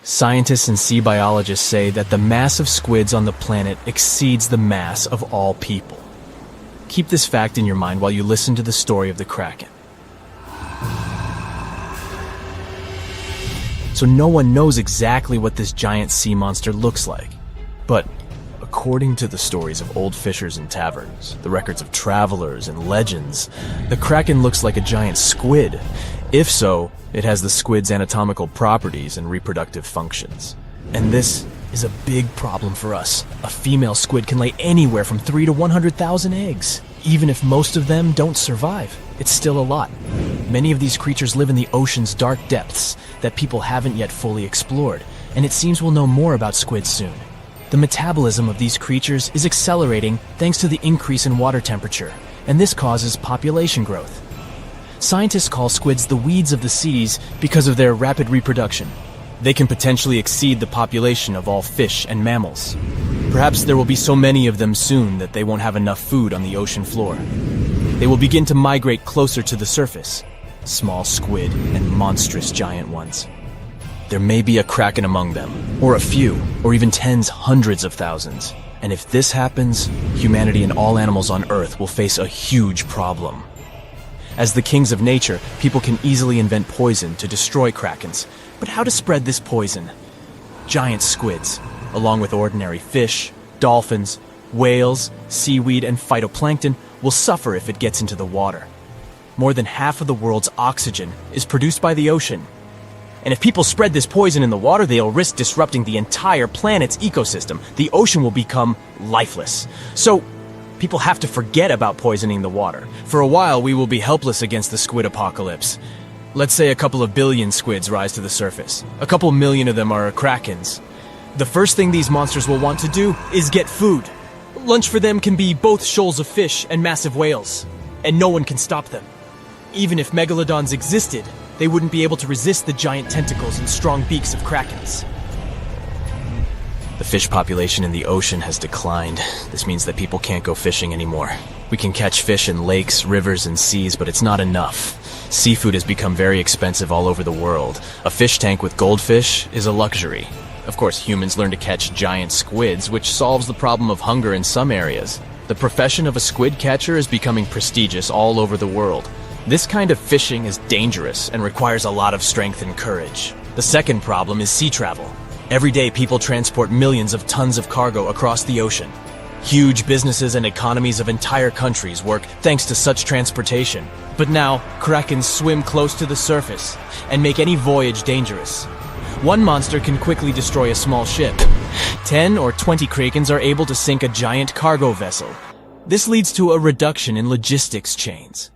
Scientists and sea biologists say that the mass of squids on the planet exceeds the mass of all people. Keep this fact in your mind while you listen to the story of the Kraken. So no one knows exactly what this giant sea monster looks like. But according to the stories of old fishers and taverns, the records of travelers and legends, the Kraken looks like a giant squid. If so, it has the squid's anatomical properties and reproductive functions. And this is a big problem for us. A female squid can lay anywhere from 3 to 100,000 eggs. Even if most of them don't survive, it's still a lot. Many of these creatures live in the ocean's dark depths that people haven't yet fully explored, and it seems we'll know more about squids soon. The metabolism of these creatures is accelerating thanks to the increase in water temperature, and this causes population growth. Scientists call squids the weeds of the seas because of their rapid reproduction. They can potentially exceed the population of all fish and mammals. Perhaps there will be so many of them soon that they won't have enough food on the ocean floor. They will begin to migrate closer to the surface, small squid and monstrous giant ones. There may be a Kraken among them, or a few, or even tens, hundreds of thousands. And if this happens, humanity and all animals on Earth will face a huge problem. As the kings of nature, people can easily invent poison to destroy Krakens. But how to spread this poison? Giant squids, along with ordinary fish, dolphins, whales, seaweed, and phytoplankton, will suffer if it gets into the water. More than half of the world's oxygen is produced by the ocean. And if people spread this poison in the water, they'll risk disrupting the entire planet's ecosystem. The ocean will become lifeless. So, people have to forget about poisoning the water. For a while, we will be helpless against the squid apocalypse. Let's say a couple of billion squids rise to the surface. A couple million of them are Krakens. The first thing these monsters will want to do is get food. Lunch for them can be both shoals of fish and massive whales, and no one can stop them. Even if Megalodons existed, they wouldn't be able to resist the giant tentacles and strong beaks of Krakens. The fish population in the ocean has declined. This means that people can't go fishing anymore. We can catch fish in lakes, rivers, and seas, but it's not enough. Seafood has become very expensive all over the world. A fish tank with goldfish is a luxury. Of course, humans learn to catch giant squids, which solves the problem of hunger in some areas. The profession of a squid catcher is becoming prestigious all over the world. This kind of fishing is dangerous and requires a lot of strength and courage. The second problem is sea travel. Every day, people transport millions of tons of cargo across the ocean. Huge businesses and economies of entire countries work thanks to such transportation. But now, Krakens swim close to the surface and make any voyage dangerous. One monster can quickly destroy a small ship. 10 or 20 Krakens are able to sink a giant cargo vessel. This leads to a reduction in logistics chains.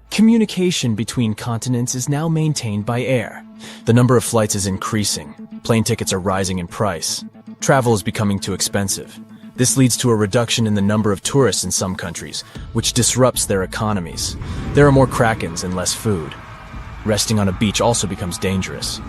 Communication between continents is now maintained by air. The number of flights is increasing. Plane tickets are rising in price. Travel is becoming too expensive. This leads to a reduction in the number of tourists in some countries, which disrupts their economies. There are more Krakens and less food. Resting on a beach also becomes dangerous.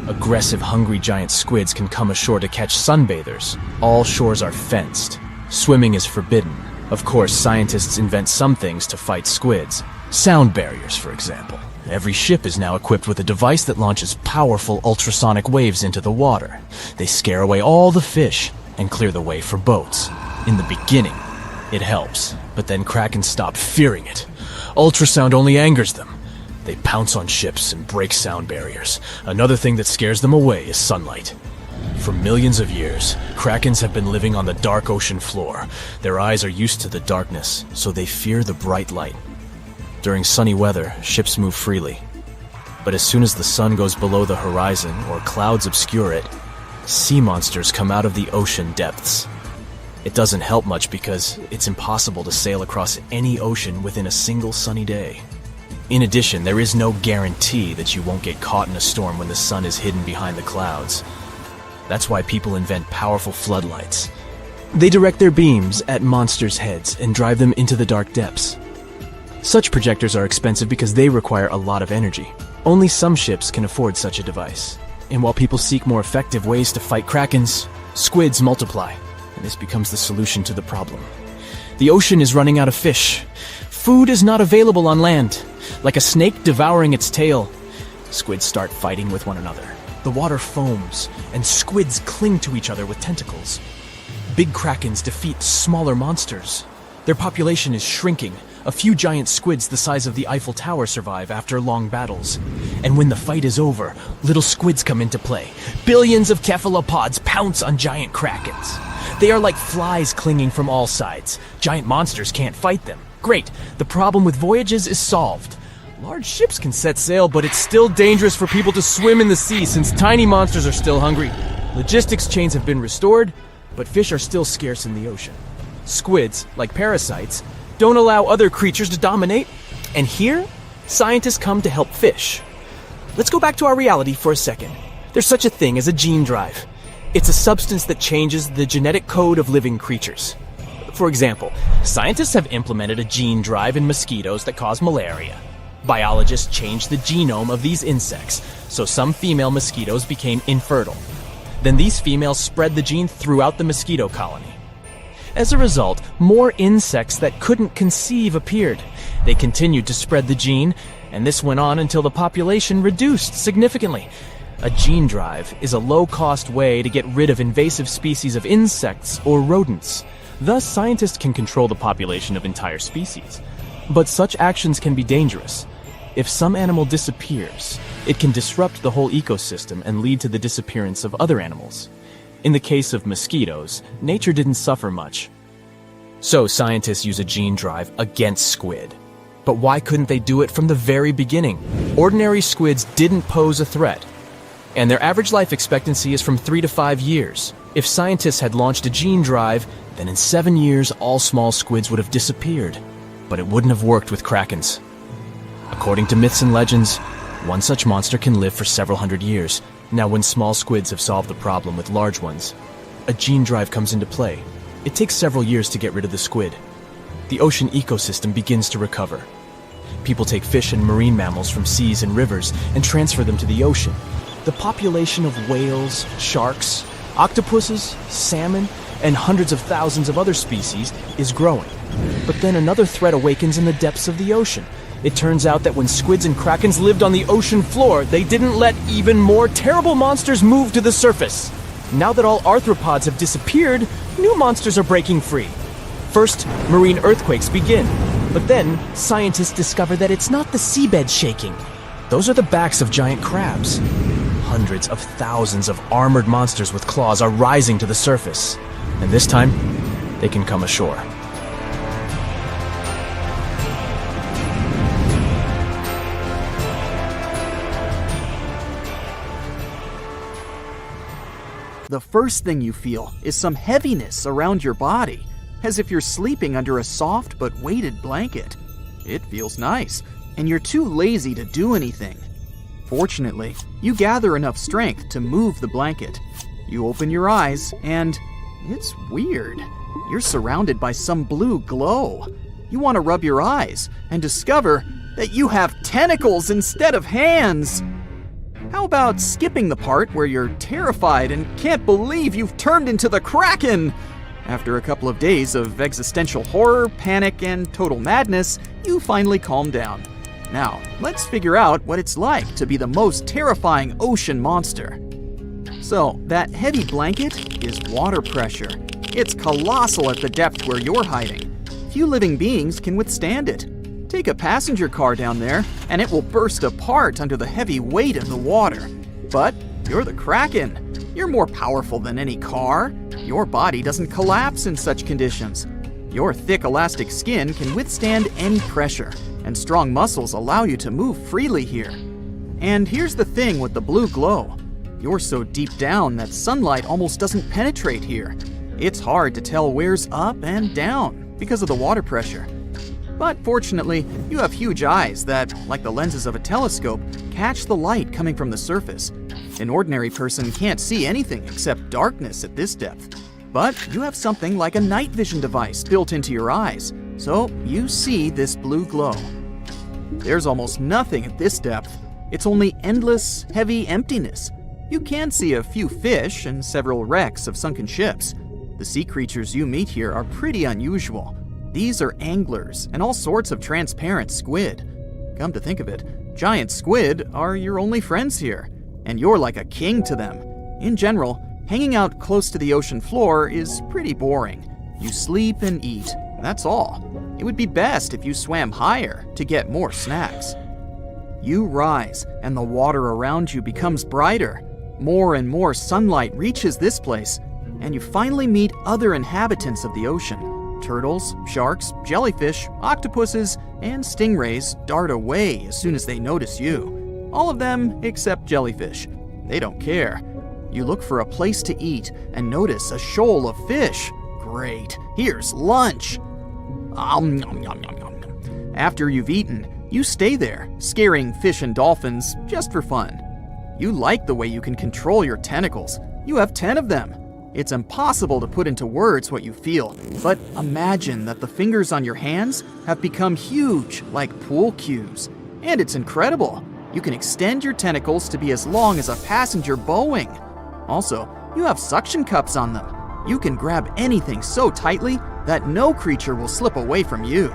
Aggressive, hungry giant squids can come ashore to catch sunbathers. All shores are fenced. Swimming is forbidden. Of course, scientists invent some things to fight squids. Sound barriers, for example. Every ship is now equipped with a device that launches powerful ultrasonic waves into the water. They scare away all the fish and clear the way for boats. In the beginning, it helps, but then Kraken stop fearing it. Ultrasound only angers them. They pounce on ships and break sound barriers. Another thing that scares them away is sunlight. For millions of years, Krakens have been living on the dark ocean floor. Their eyes are used to the darkness, so they fear the bright light. During sunny weather, ships move freely. But as soon as the sun goes below the horizon or clouds obscure it, sea monsters come out of the ocean depths. It doesn't help much because it's impossible to sail across any ocean within a single sunny day. In addition, there is no guarantee that you won't get caught in a storm when the sun is hidden behind the clouds. That's why people invent powerful floodlights. They direct their beams at monsters' heads and drive them into the dark depths. Such projectors are expensive because they require a lot of energy. Only some ships can afford such a device. And while people seek more effective ways to fight Krakens, squids multiply, and this becomes the solution to the problem. The ocean is running out of fish. Food is not available on land. Like a snake devouring its tail, squids start fighting with one another. The water foams, and squids cling to each other with tentacles. Big krakens defeat smaller monsters. Their population is shrinking. A few giant squids the size of the Eiffel Tower survive after long battles. And when the fight is over, little squids come into play. Billions of cephalopods pounce on giant krakens. They are like flies clinging from all sides. Giant monsters can't fight them. Great, the problem with voyages is solved. Large ships can set sail, but it's still dangerous for people to swim in the sea since tiny monsters are still hungry. Logistics chains have been restored, but fish are still scarce in the ocean. Squids, like parasites, don't allow other creatures to dominate, and here, scientists come to help fish. Let's go back to our reality for a second. There's such a thing as a gene drive. It's a substance that changes the genetic code of living creatures. For example, scientists have implemented a gene drive in mosquitoes that cause malaria. Biologists changed the genome of these insects, so some female mosquitoes became infertile. Then these females spread the gene throughout the mosquito colony. As a result, more insects that couldn't conceive appeared. They continued to spread the gene, and this went on until the population reduced significantly. A gene drive is a low-cost way to get rid of invasive species of insects or rodents. Thus, scientists can control the population of entire species. But such actions can be dangerous. If some animal disappears, it can disrupt the whole ecosystem and lead to the disappearance of other animals. In the case of mosquitoes, nature didn't suffer much. So scientists use a gene drive against squid. But why couldn't they do it from the very beginning? Ordinary squids didn't pose a threat, and their average life expectancy is from 3 to 5 years. If scientists had launched a gene drive, then in 7 years all small squids would have disappeared. But it wouldn't have worked with krakens. According to myths and legends, one such monster can live for several hundred years. Now, when small squids have solved the problem with large ones, a gene drive comes into play. It takes several years to get rid of the squid. The ocean ecosystem begins to recover. People take fish and marine mammals from seas and rivers and transfer them to the ocean. The population of whales, sharks, octopuses, salmon, and hundreds of thousands of other species is growing. But then another threat awakens in the depths of the ocean. It turns out that when squids and krakens lived on the ocean floor, they didn't let even more terrible monsters move to the surface. Now that all arthropods have disappeared, new monsters are breaking free. First, marine earthquakes begin. But then, scientists discover that it's not the seabed shaking. Those are the backs of giant crabs. Hundreds of thousands of armored monsters with claws are rising to the surface. And this time, they can come ashore. The first thing you feel is some heaviness around your body, as if you're sleeping under a soft but weighted blanket. It feels nice, and you're too lazy to do anything. Fortunately, you gather enough strength to move the blanket. You open your eyes, and it's weird. You're surrounded by some blue glow. You want to rub your eyes and discover that you have tentacles instead of hands. How about skipping the part where you're terrified and can't believe you've turned into the Kraken? After a couple of days of existential horror, panic, and total madness, you finally calm down. Now, let's figure out what it's like to be the most terrifying ocean monster. So, that heavy blanket is water pressure. It's colossal at the depth where you're hiding. Few living beings can withstand it. Take a passenger car down there, and it will burst apart under the heavy weight of the water. But you're the Kraken. You're more powerful than any car. Your body doesn't collapse in such conditions. Your thick elastic skin can withstand any pressure, and strong muscles allow you to move freely here. And here's the thing with the blue glow. You're so deep down that sunlight almost doesn't penetrate here. It's hard to tell where's up and down because of the water pressure. But fortunately, you have huge eyes that, like the lenses of a telescope, catch the light coming from the surface. An ordinary person can't see anything except darkness at this depth. But you have something like a night vision device built into your eyes, so you see this blue glow. There's almost nothing at this depth. It's only endless, heavy emptiness. You can see a few fish and several wrecks of sunken ships. The sea creatures you meet here are pretty unusual. These are anglers and all sorts of transparent squid. Come to think of it, giant squid are your only friends here. and you're like a king to them. In general, hanging out close to the ocean floor is pretty boring. You sleep and eat, that's all. It would be best if you swam higher to get more snacks. You rise, and the water around you becomes brighter. More and more sunlight reaches this place, and you finally meet other inhabitants of the ocean. Turtles, sharks, jellyfish, octopuses, and stingrays dart away as soon as they notice you. All of them except jellyfish. They don't care. You look for a place to eat and notice a shoal of fish. Great, here's lunch. After you've eaten, you stay there, scaring fish and dolphins just for fun. You like the way you can control your tentacles. You have 10 of them. It's impossible to put into words what you feel, but imagine that the fingers on your hands have become huge, like pool cues. And it's incredible. You can extend your tentacles to be as long as a passenger Boeing. Also, you have suction cups on them. You can grab anything so tightly that no creature will slip away from you.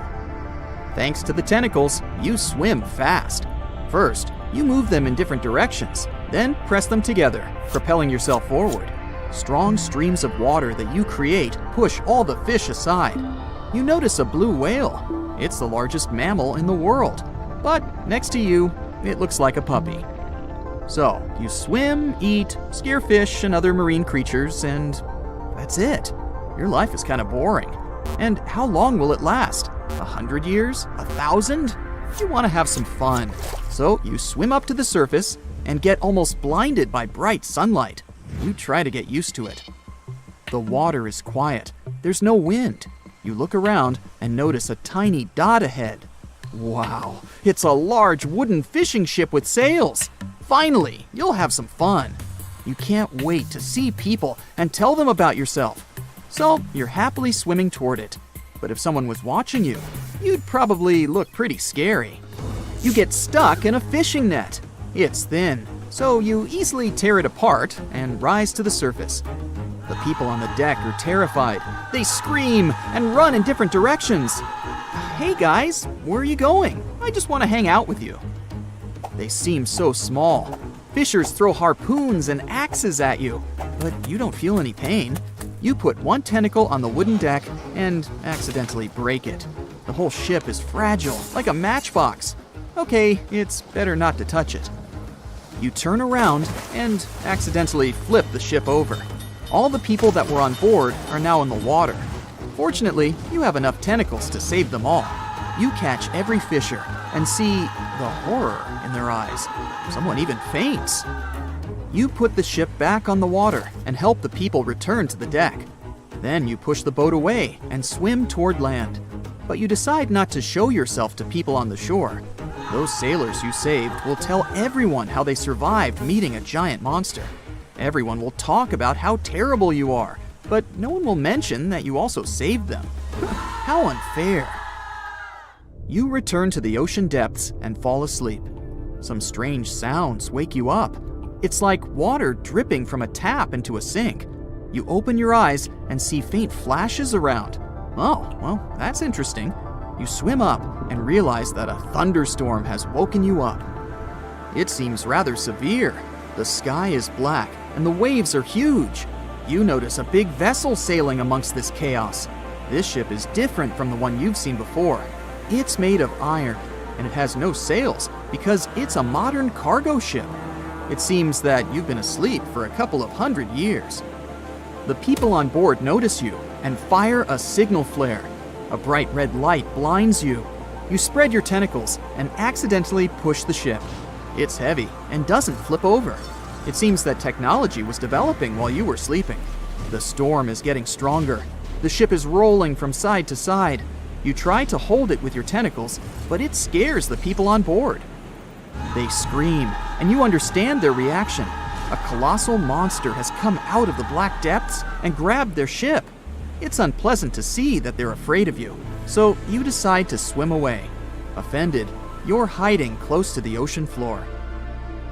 Thanks to the tentacles, you swim fast. First, you move them in different directions, then press them together, propelling yourself forward. Strong streams of water that you create push all the fish aside. You notice a blue whale. It's the largest mammal in the world. But next to you, it looks like a puppy. So, you swim, eat, scare fish and other marine creatures, and that's it. Your life is kind of boring. And how long will it last? 100 years? 1,000? You want to have some fun. So you swim up to the surface and get almost blinded by bright sunlight. You try to get used to it. The water is quiet. There's no wind. You look around and notice a tiny dot ahead. Wow, it's a large wooden fishing ship with sails. Finally, you'll have some fun. You can't wait to see people and tell them about yourself. So you're happily swimming toward it. But if someone was watching you, you'd probably look pretty scary. You get stuck in a fishing net. It's thin, so you easily tear it apart and rise to the surface. The people on the deck are terrified. They scream and run in different directions. Hey guys, where are you going? I just want to hang out with you. They seem so small. Fishers throw harpoons and axes at you, but you don't feel any pain. You put one tentacle on the wooden deck and accidentally break it. The whole ship is fragile, like a matchbox. Okay, it's better not to touch it. You turn around and accidentally flip the ship over. All the people that were on board are now in the water. Fortunately, you have enough tentacles to save them all. You catch every fisher and see the horror in their eyes. Someone even faints. You put the ship back on the water and help the people return to the deck. Then you push the boat away and swim toward land. But you decide not to show yourself to people on the shore. Those sailors you saved will tell everyone how they survived meeting a giant monster. Everyone will talk about how terrible you are, but no one will mention that you also saved them. How unfair. You return to the ocean depths and fall asleep. Some strange sounds wake you up. It's like water dripping from a tap into a sink. You open your eyes and see faint flashes around. Oh, well, that's interesting. You swim up and realize that a thunderstorm has woken you up. It seems rather severe. The sky is black and the waves are huge. You notice a big vessel sailing amongst this chaos. This ship is different from the one you've seen before. It's made of iron and it has no sails because it's a modern cargo ship. It seems that you've been asleep for a couple of 100 years. The people on board notice you and fire a signal flare. A bright red light blinds you. You spread your tentacles and accidentally push the ship. It's heavy and doesn't flip over. It seems that technology was developing while you were sleeping. The storm is getting stronger. The ship is rolling from side to side. You try to hold it with your tentacles, but it scares the people on board. They scream, and you understand their reaction. A colossal monster has come out of the black depths and grabbed their ship. It's unpleasant to see that they're afraid of you, so you decide to swim away. Offended, you're hiding close to the ocean floor.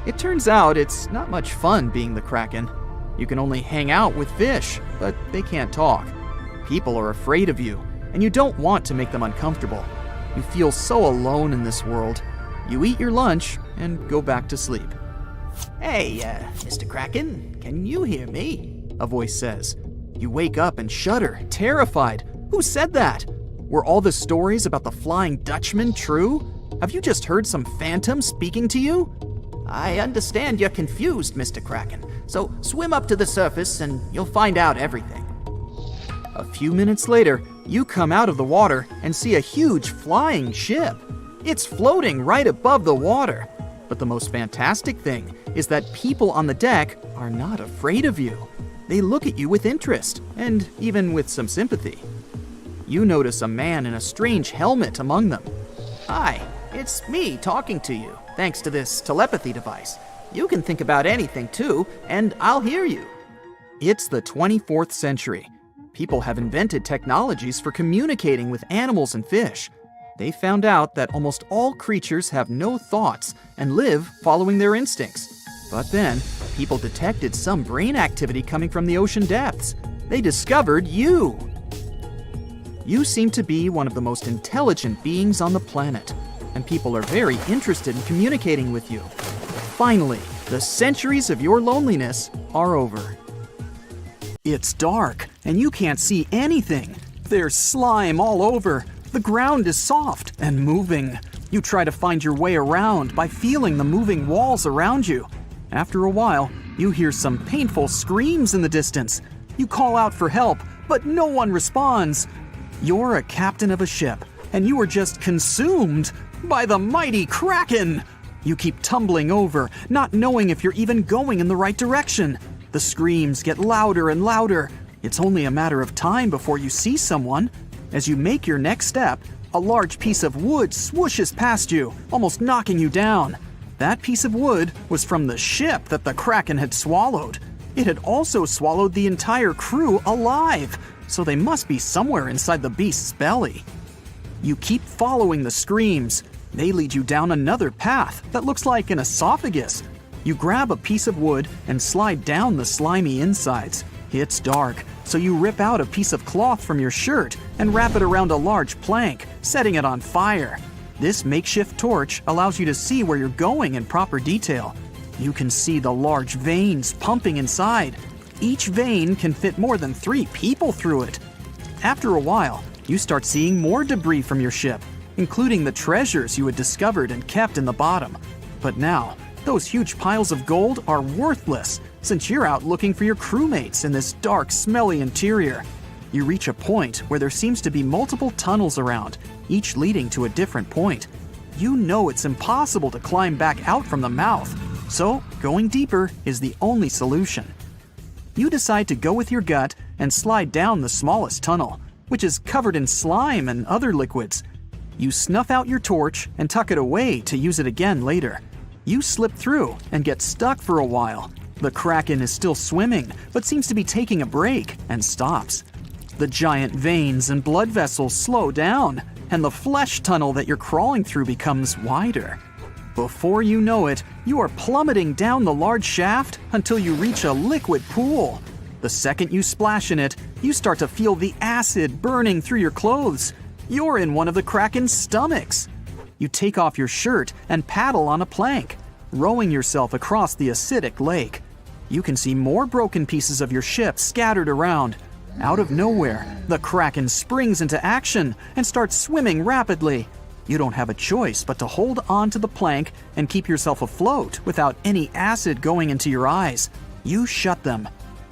It turns out it's not much fun being the Kraken. You can only hang out with fish, but they can't talk. People are afraid of you, and you don't want to make them uncomfortable. You feel so alone in this world. You eat your lunch and go back to sleep. Hey, Mr. Kraken, can you hear me? A voice says. You wake up and shudder, terrified. Who said that? Were all the stories about the Flying Dutchman true? Have you just heard some phantom speaking to you? I understand you're confused, Mr. Kraken, so swim up to the surface and you'll find out everything. A few minutes later, you come out of the water and see a huge flying ship. It's floating right above the water. But the most fantastic thing is that people on the deck are not afraid of you. They look at you with interest, and even with some sympathy. You notice a man in a strange helmet among them. Hi, it's me talking to you, thanks to this telepathy device. You can think about anything too, and I'll hear you. It's the 24th century. People have invented technologies for communicating with animals and fish. They found out that almost all creatures have no thoughts and live following their instincts. But then, people detected some brain activity coming from the ocean depths. They discovered you. You seem to be one of the most intelligent beings on the planet, and people are very interested in communicating with you. Finally, the centuries of your loneliness are over. It's dark, and you can't see anything. There's slime all over. The ground is soft and moving. You try to find your way around by feeling the moving walls around you. After a while, you hear some painful screams in the distance. You call out for help, but no one responds. You're a captain of a ship, and you are just consumed by the mighty Kraken. You keep tumbling over, not knowing if you're even going in the right direction. The screams get louder and louder. It's only a matter of time before you see someone. As you make your next step, a large piece of wood swooshes past you, almost knocking you down. That piece of wood was from the ship that the Kraken had swallowed. It had also swallowed the entire crew alive, so they must be somewhere inside the beast's belly. You keep following the screams. They lead you down another path that looks like an esophagus. You grab a piece of wood and slide down the slimy insides. It's dark, so you rip out a piece of cloth from your shirt and wrap it around a large plank, setting it on fire. This makeshift torch allows you to see where you're going in proper detail. You can see the large veins pumping inside. Each vein can fit more than 3 people through it. After a while, you start seeing more debris from your ship, including the treasures you had discovered and kept in the bottom. But now, those huge piles of gold are worthless, since you're out looking for your crewmates in this dark, smelly interior. You reach a point where there seems to be multiple tunnels around, each leading to a different point. You know it's impossible to climb back out from the mouth, so going deeper is the only solution. You decide to go with your gut and slide down the smallest tunnel, which is covered in slime and other liquids. You snuff out your torch and tuck it away to use it again later. You slip through and get stuck for a while. The Kraken is still swimming, but seems to be taking a break and stops. The giant veins and blood vessels slow down, and the flesh tunnel that you're crawling through becomes wider. Before you know it, you are plummeting down the large shaft until you reach a liquid pool. The second you splash in it, you start to feel the acid burning through your clothes. You're in one of the Kraken's stomachs. You take off your shirt and paddle on a plank, rowing yourself across the acidic lake. You can see more broken pieces of your ship scattered around. Out of nowhere, the Kraken springs into action and starts swimming rapidly. You don't have a choice but to hold on to the plank and keep yourself afloat without any acid going into your eyes. You shut them.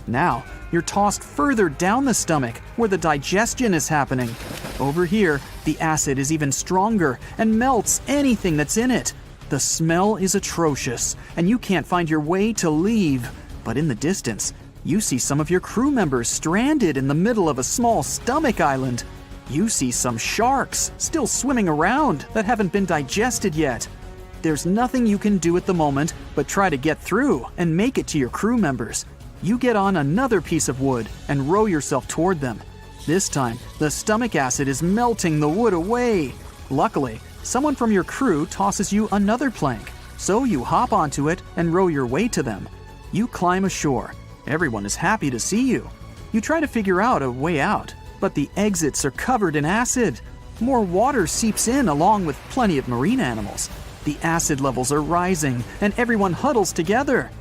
Now, you're tossed further down the stomach where the digestion is happening. Over here, the acid is even stronger and melts anything that's in it. The smell is atrocious, and you can't find your way to leave. But in the distance, you see some of your crew members stranded in the middle of a small stomach island. You see some sharks still swimming around that haven't been digested yet. There's nothing you can do at the moment but try to get through and make it to your crew members. You get on another piece of wood and row yourself toward them. This time, the stomach acid is melting the wood away. Luckily, someone from your crew tosses you another plank, so you hop onto it and row your way to them. You climb ashore. Everyone is happy to see you. You try to figure out a way out, but the exits are covered in acid. More water seeps in along with plenty of marine animals. The acid levels are rising, and everyone huddles together.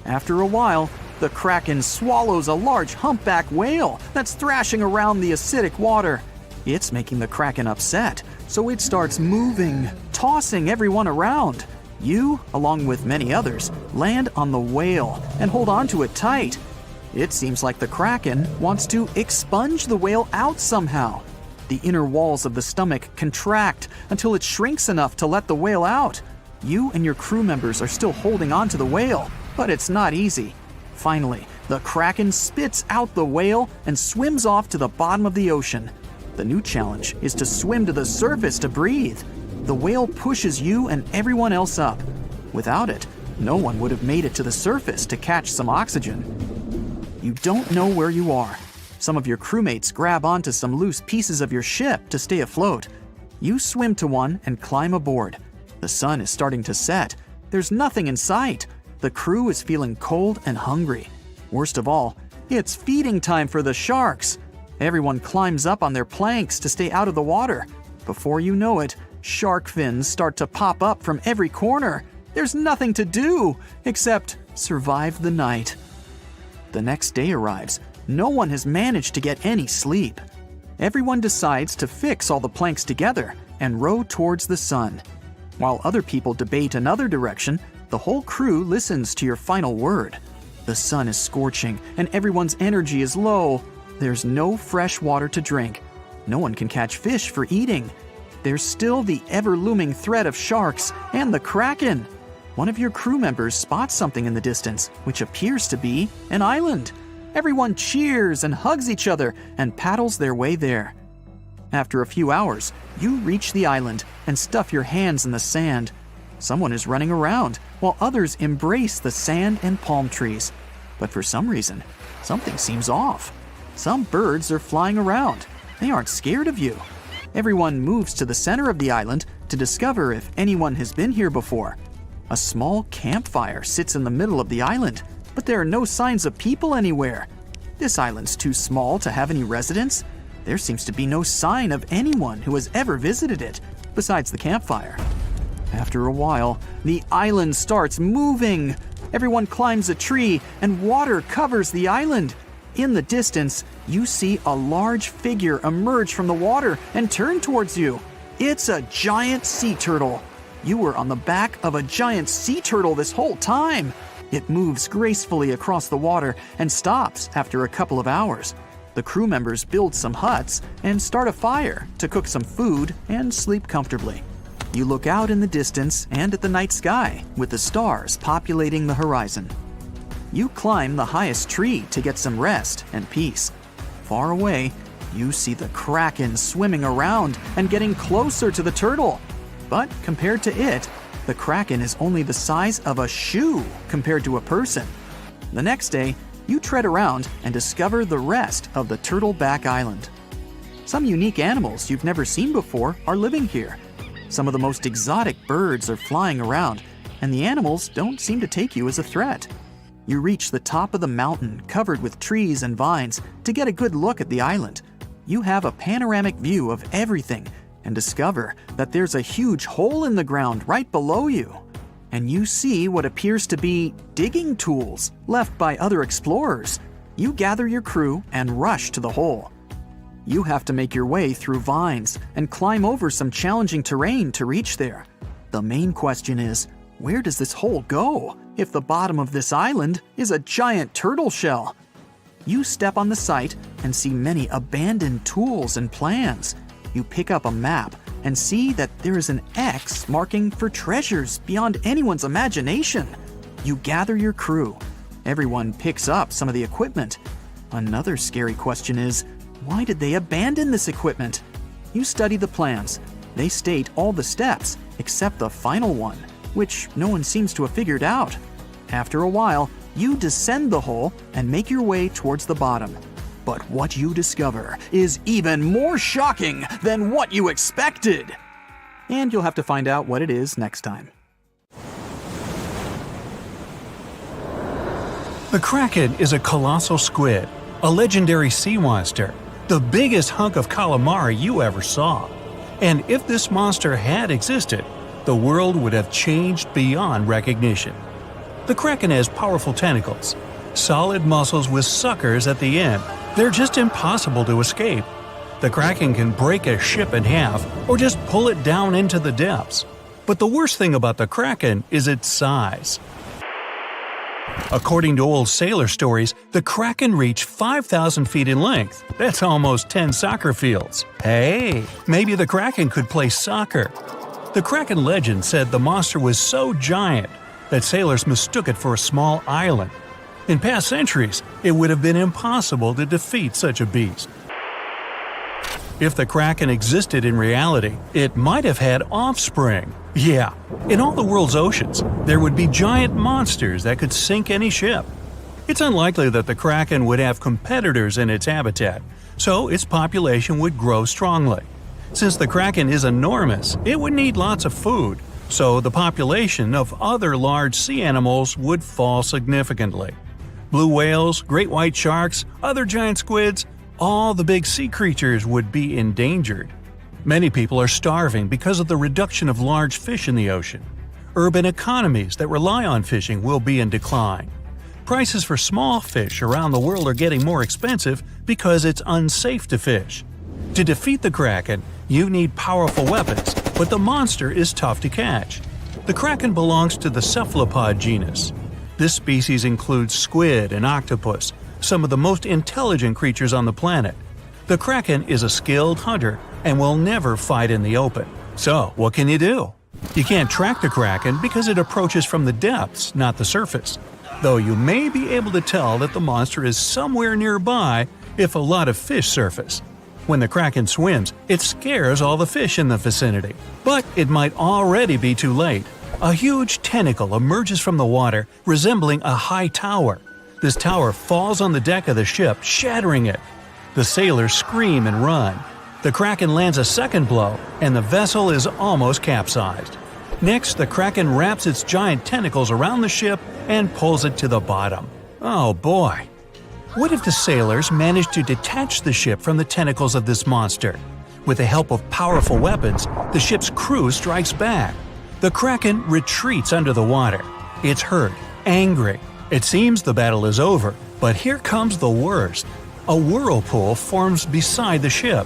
After a while, the Kraken swallows a large humpback whale that's thrashing around the acidic water. It's making the Kraken upset, so it starts moving, tossing everyone around. You, along with many others, land on the whale and hold on to it tight. It seems like the Kraken wants to expunge the whale out somehow. The inner walls of the stomach contract until it shrinks enough to let the whale out. You and your crew members are still holding on to the whale, but it's not easy. Finally, the Kraken spits out the whale and swims off to the bottom of the ocean. The new challenge is to swim to the surface to breathe. The whale pushes you and everyone else up. Without it, no one would have made it to the surface to catch some oxygen. You don't know where you are. Some of your crewmates grab onto some loose pieces of your ship to stay afloat. You swim to one and climb aboard. The sun is starting to set. There's nothing in sight. The crew is feeling cold and hungry. Worst of all, it's feeding time for the sharks. Everyone climbs up on their planks to stay out of the water. Before you know it, shark fins start to pop up from every corner. There's nothing to do except survive the night. The next day arrives. No one has managed to get any sleep. Everyone decides to fix all the planks together and row towards the sun. While other people debate another direction, the whole crew listens to your final word. The sun is scorching and everyone's energy is low. There's no fresh water to drink. No one can catch fish for eating. There's still the ever-looming threat of sharks and the Kraken. One of your crew members spots something in the distance, which appears to be an island. Everyone cheers and hugs each other and paddles their way there. After a few hours, you reach the island and stuff your hands in the sand. Someone is running around, while others embrace the sand and palm trees. But for some reason, something seems off. Some birds are flying around. They aren't scared of you. Everyone moves to the center of the island to discover if anyone has been here before. A small campfire sits in the middle of the island, but there are no signs of people anywhere. This island's too small to have any residents. There seems to be no sign of anyone who has ever visited it, besides the campfire. After a while, the island starts moving. Everyone climbs a tree, and water covers the island. In the distance, you see a large figure emerge from the water and turn towards you. It's a giant sea turtle. You were on the back of a giant sea turtle this whole time. It moves gracefully across the water and stops after a couple of hours. The crew members build some huts and start a fire to cook some food and sleep comfortably. You look out in the distance and at the night sky with the stars populating the horizon. You climb the highest tree to get some rest and peace. Far away, you see the Kraken swimming around and getting closer to the turtle. But compared to it, the Kraken is only the size of a shoe compared to a person. The next day, you tread around and discover the rest of the Turtleback Island. Some unique animals you've never seen before are living here. Some of the most exotic birds are flying around, and the animals don't seem to take you as a threat. You reach the top of the mountain covered with trees and vines to get a good look at the island. You have a panoramic view of everything and discover that there's a huge hole in the ground right below you. And you see what appears to be digging tools left by other explorers. You gather your crew and rush to the hole. You have to make your way through vines and climb over some challenging terrain to reach there. The main question is, where does this hole go if the bottom of this island is a giant turtle shell? You step on the site and see many abandoned tools and plans. You pick up a map and see that there is an X marking for treasures beyond anyone's imagination. You gather your crew. Everyone picks up some of the equipment. Another scary question is, why did they abandon this equipment? You study the plans. They state all the steps except the final one, which no one seems to have figured out. After a while, you descend the hole and make your way towards the bottom. But what you discover is even more shocking than what you expected. And you'll have to find out what it is next time. The Kraken is a colossal squid, a legendary sea monster, the biggest hunk of calamari you ever saw. And if this monster had existed, the world would have changed beyond recognition. The Kraken has powerful tentacles, solid muscles with suckers at the end. They're just impossible to escape. The Kraken can break a ship in half or just pull it down into the depths. But the worst thing about the Kraken is its size. According to old sailor stories, the Kraken reached 5,000 feet in length. That's almost 10 soccer fields. Hey, maybe the Kraken could play soccer. The Kraken legend said the monster was so giant that sailors mistook it for a small island. In past centuries, it would have been impossible to defeat such a beast. If the Kraken existed in reality, it might have had offspring. Yeah, in all the world's oceans, there would be giant monsters that could sink any ship. It's unlikely that the Kraken would have competitors in its habitat, so its population would grow strongly. Since the Kraken is enormous, it would need lots of food, so the population of other large sea animals would fall significantly. Blue whales, great white sharks, other giant squids, all the big sea creatures would be endangered. Many people are starving because of the reduction of large fish in the ocean. Urban economies that rely on fishing will be in decline. Prices for small fish around the world are getting more expensive because it's unsafe to fish. To defeat the Kraken, you need powerful weapons, but the monster is tough to catch. The Kraken belongs to the cephalopod genus. This species includes squid and octopus, some of the most intelligent creatures on the planet. The Kraken is a skilled hunter and will never fight in the open. So, what can you do? You can't track the Kraken because it approaches from the depths, not the surface. Though you may be able to tell that the monster is somewhere nearby if a lot of fish surface. When the Kraken swims, it scares all the fish in the vicinity. But it might already be too late. A huge tentacle emerges from the water, resembling a high tower. This tower falls on the deck of the ship, shattering it. The sailors scream and run. The Kraken lands a second blow, and the vessel is almost capsized. Next, the Kraken wraps its giant tentacles around the ship and pulls it to the bottom. Oh boy! What if the sailors managed to detach the ship from the tentacles of this monster? With the help of powerful weapons, the ship's crew strikes back. The Kraken retreats under the water. It's hurt, angry. It seems the battle is over, but here comes the worst. A whirlpool forms beside the ship.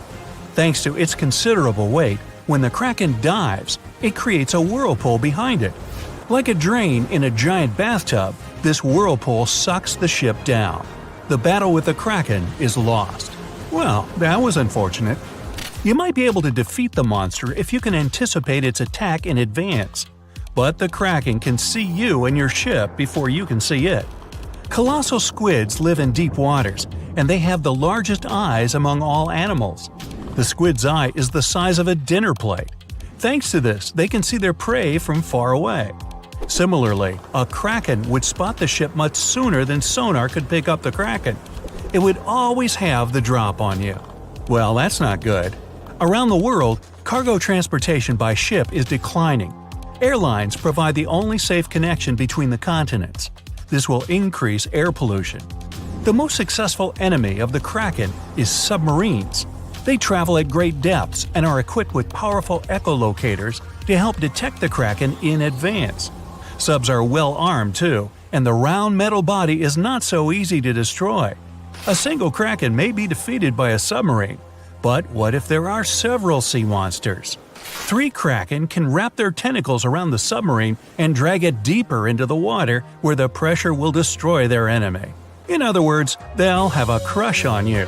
Thanks to its considerable weight, when the Kraken dives, it creates a whirlpool behind it. Like a drain in a giant bathtub, this whirlpool sucks the ship down. The battle with the Kraken is lost. Well, that was unfortunate. You might be able to defeat the monster if you can anticipate its attack in advance. But the Kraken can see you and your ship before you can see it. Colossal squids live in deep waters, and they have the largest eyes among all animals. The squid's eye is the size of a dinner plate. Thanks to this, they can see their prey from far away. Similarly, a Kraken would spot the ship much sooner than sonar could pick up the Kraken. It would always have the drop on you. Well, that's not good. Around the world, cargo transportation by ship is declining. Airlines provide the only safe connection between the continents. This will increase air pollution. The most successful enemy of the Kraken is submarines. They travel at great depths and are equipped with powerful echolocators to help detect the Kraken in advance. Subs are well armed too, and the round metal body is not so easy to destroy. A single Kraken may be defeated by a submarine, but what if there are several sea monsters? 3 Kraken can wrap their tentacles around the submarine and drag it deeper into the water where the pressure will destroy their enemy. In other words, they'll have a crush on you.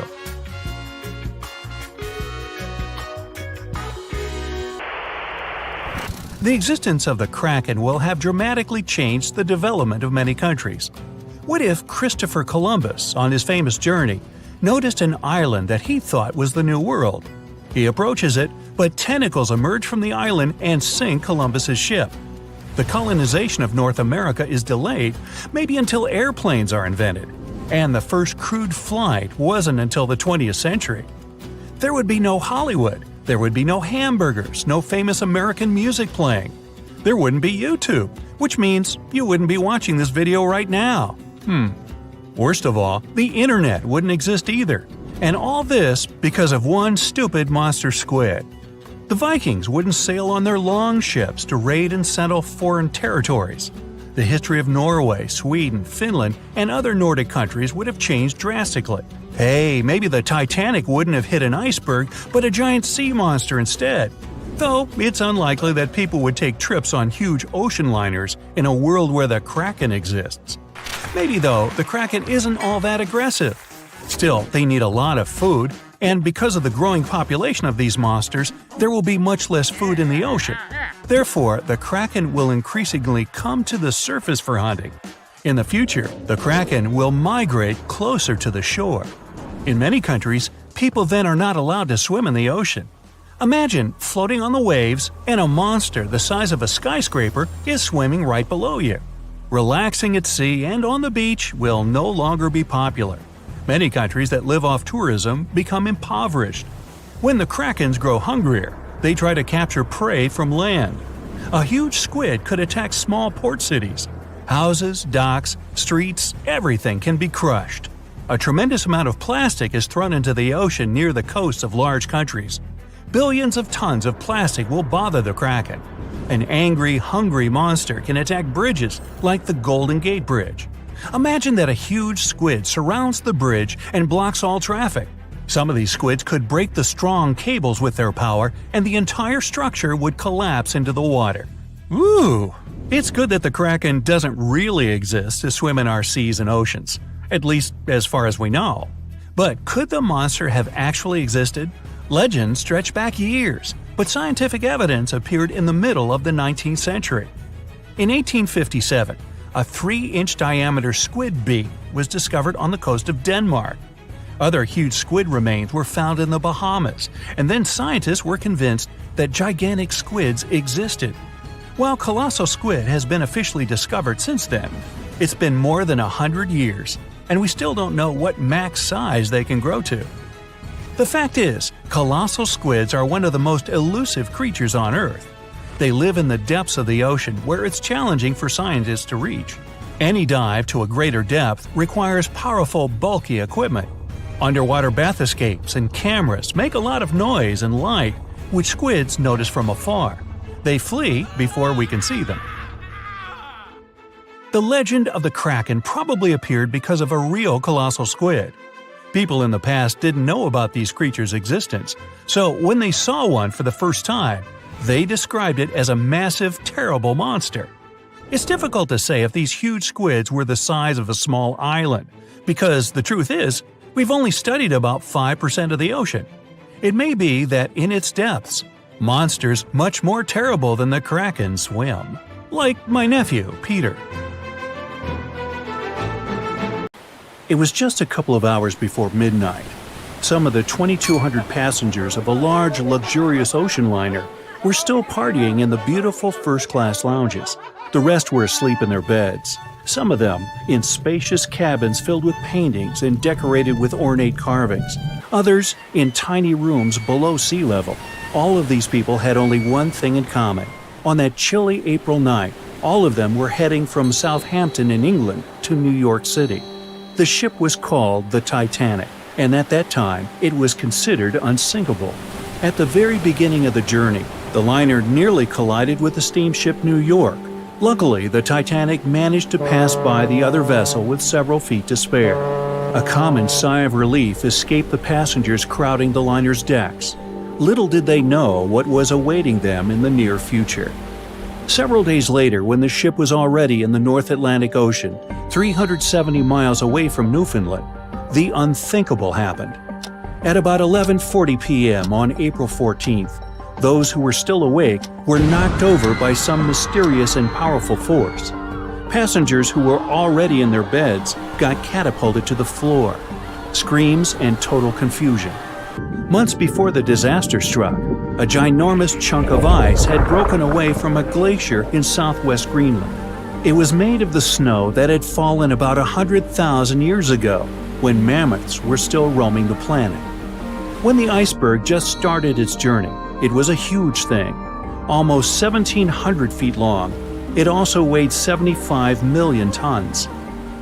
The existence of the Kraken will have dramatically changed the development of many countries. What if Christopher Columbus, on his famous journey, noticed an island that he thought was the New World? He approaches it, but tentacles emerge from the island and sink Columbus's ship. The colonization of North America is delayed, maybe until airplanes are invented, and the first crewed flight wasn't until the 20th century. There would be no Hollywood. There would be no hamburgers, no famous American music playing. There wouldn't be YouTube, which means you wouldn't be watching this video right now. Worst of all, the internet wouldn't exist either. And all this because of one stupid monster squid. The Vikings wouldn't sail on their long ships to raid and settle foreign territories. The history of Norway, Sweden, Finland, and other Nordic countries would have changed drastically. Hey, maybe the Titanic wouldn't have hit an iceberg, but a giant sea monster instead. Though it's unlikely that people would take trips on huge ocean liners in a world where the Kraken exists. Maybe though, the Kraken isn't all that aggressive. Still, they need a lot of food, and because of the growing population of these monsters, there will be much less food in the ocean. Therefore, the Kraken will increasingly come to the surface for hunting. In the future, the Kraken will migrate closer to the shore. In many countries, people then are not allowed to swim in the ocean. Imagine floating on the waves and a monster the size of a skyscraper is swimming right below you. Relaxing at sea and on the beach will no longer be popular. Many countries that live off tourism become impoverished. When the Krakens grow hungrier, they try to capture prey from land. A huge squid could attack small port cities. Houses, docks, streets, everything can be crushed. A tremendous amount of plastic is thrown into the ocean near the coasts of large countries. Billions of tons of plastic will bother the Kraken. An angry, hungry monster can attack bridges like the Golden Gate Bridge. Imagine that a huge squid surrounds the bridge and blocks all traffic. Some of these squids could break the strong cables with their power, and the entire structure would collapse into the water. Ooh! It's good that the Kraken doesn't really exist to swim in our seas and oceans, at least as far as we know. But could the monster have actually existed? Legends stretch back years, but scientific evidence appeared in the middle of the 19th century. In 1857, a 3-inch diameter squid beak was discovered on the coast of Denmark. Other huge squid remains were found in the Bahamas, and then scientists were convinced that gigantic squids existed. While colossal squid has been officially discovered since then, it's been more than 100 years, and we still don't know what max size they can grow to. The fact is, colossal squids are one of the most elusive creatures on Earth. They live in the depths of the ocean where it's challenging for scientists to reach. Any dive to a greater depth requires powerful, bulky equipment. Underwater bath escapes and cameras make a lot of noise and light, which squids notice from afar. They flee before we can see them. The legend of the Kraken probably appeared because of a real colossal squid. People in the past didn't know about these creatures' existence, so when they saw one for the first time, they described it as a massive, terrible monster. It's difficult to say if these huge squids were the size of a small island, because the truth is, we've only studied about 5% of the ocean. It may be that in its depths, monsters much more terrible than the Kraken swim. Like my nephew, Peter. It was just a couple of hours before midnight. Some of the 2,200 passengers of a large, luxurious ocean liner were still partying in the beautiful first-class lounges. The rest were asleep in their beds, some of them in spacious cabins filled with paintings and decorated with ornate carvings, others in tiny rooms below sea level. All of these people had only one thing in common. On that chilly April night, all of them were heading from Southampton in England to New York City. The ship was called the Titanic, and at that time, it was considered unsinkable. At the very beginning of the journey, the liner nearly collided with the steamship New York. Luckily, the Titanic managed to pass by the other vessel with several feet to spare. A common sigh of relief escaped the passengers crowding the liner's decks. Little did they know what was awaiting them in the near future. Several days later, when the ship was already in the North Atlantic Ocean, 370 miles away from Newfoundland, the unthinkable happened. At about 11:40 p.m. on April 14th, those who were still awake were knocked over by some mysterious and powerful force. Passengers who were already in their beds got catapulted to the floor. Screams and total confusion. Months before the disaster struck, a ginormous chunk of ice had broken away from a glacier in southwest Greenland. It was made of the snow that had fallen about 100,000 years ago, when mammoths were still roaming the planet. When the iceberg just started its journey, it was a huge thing, almost 1,700 feet long. It also weighed 75 million tons.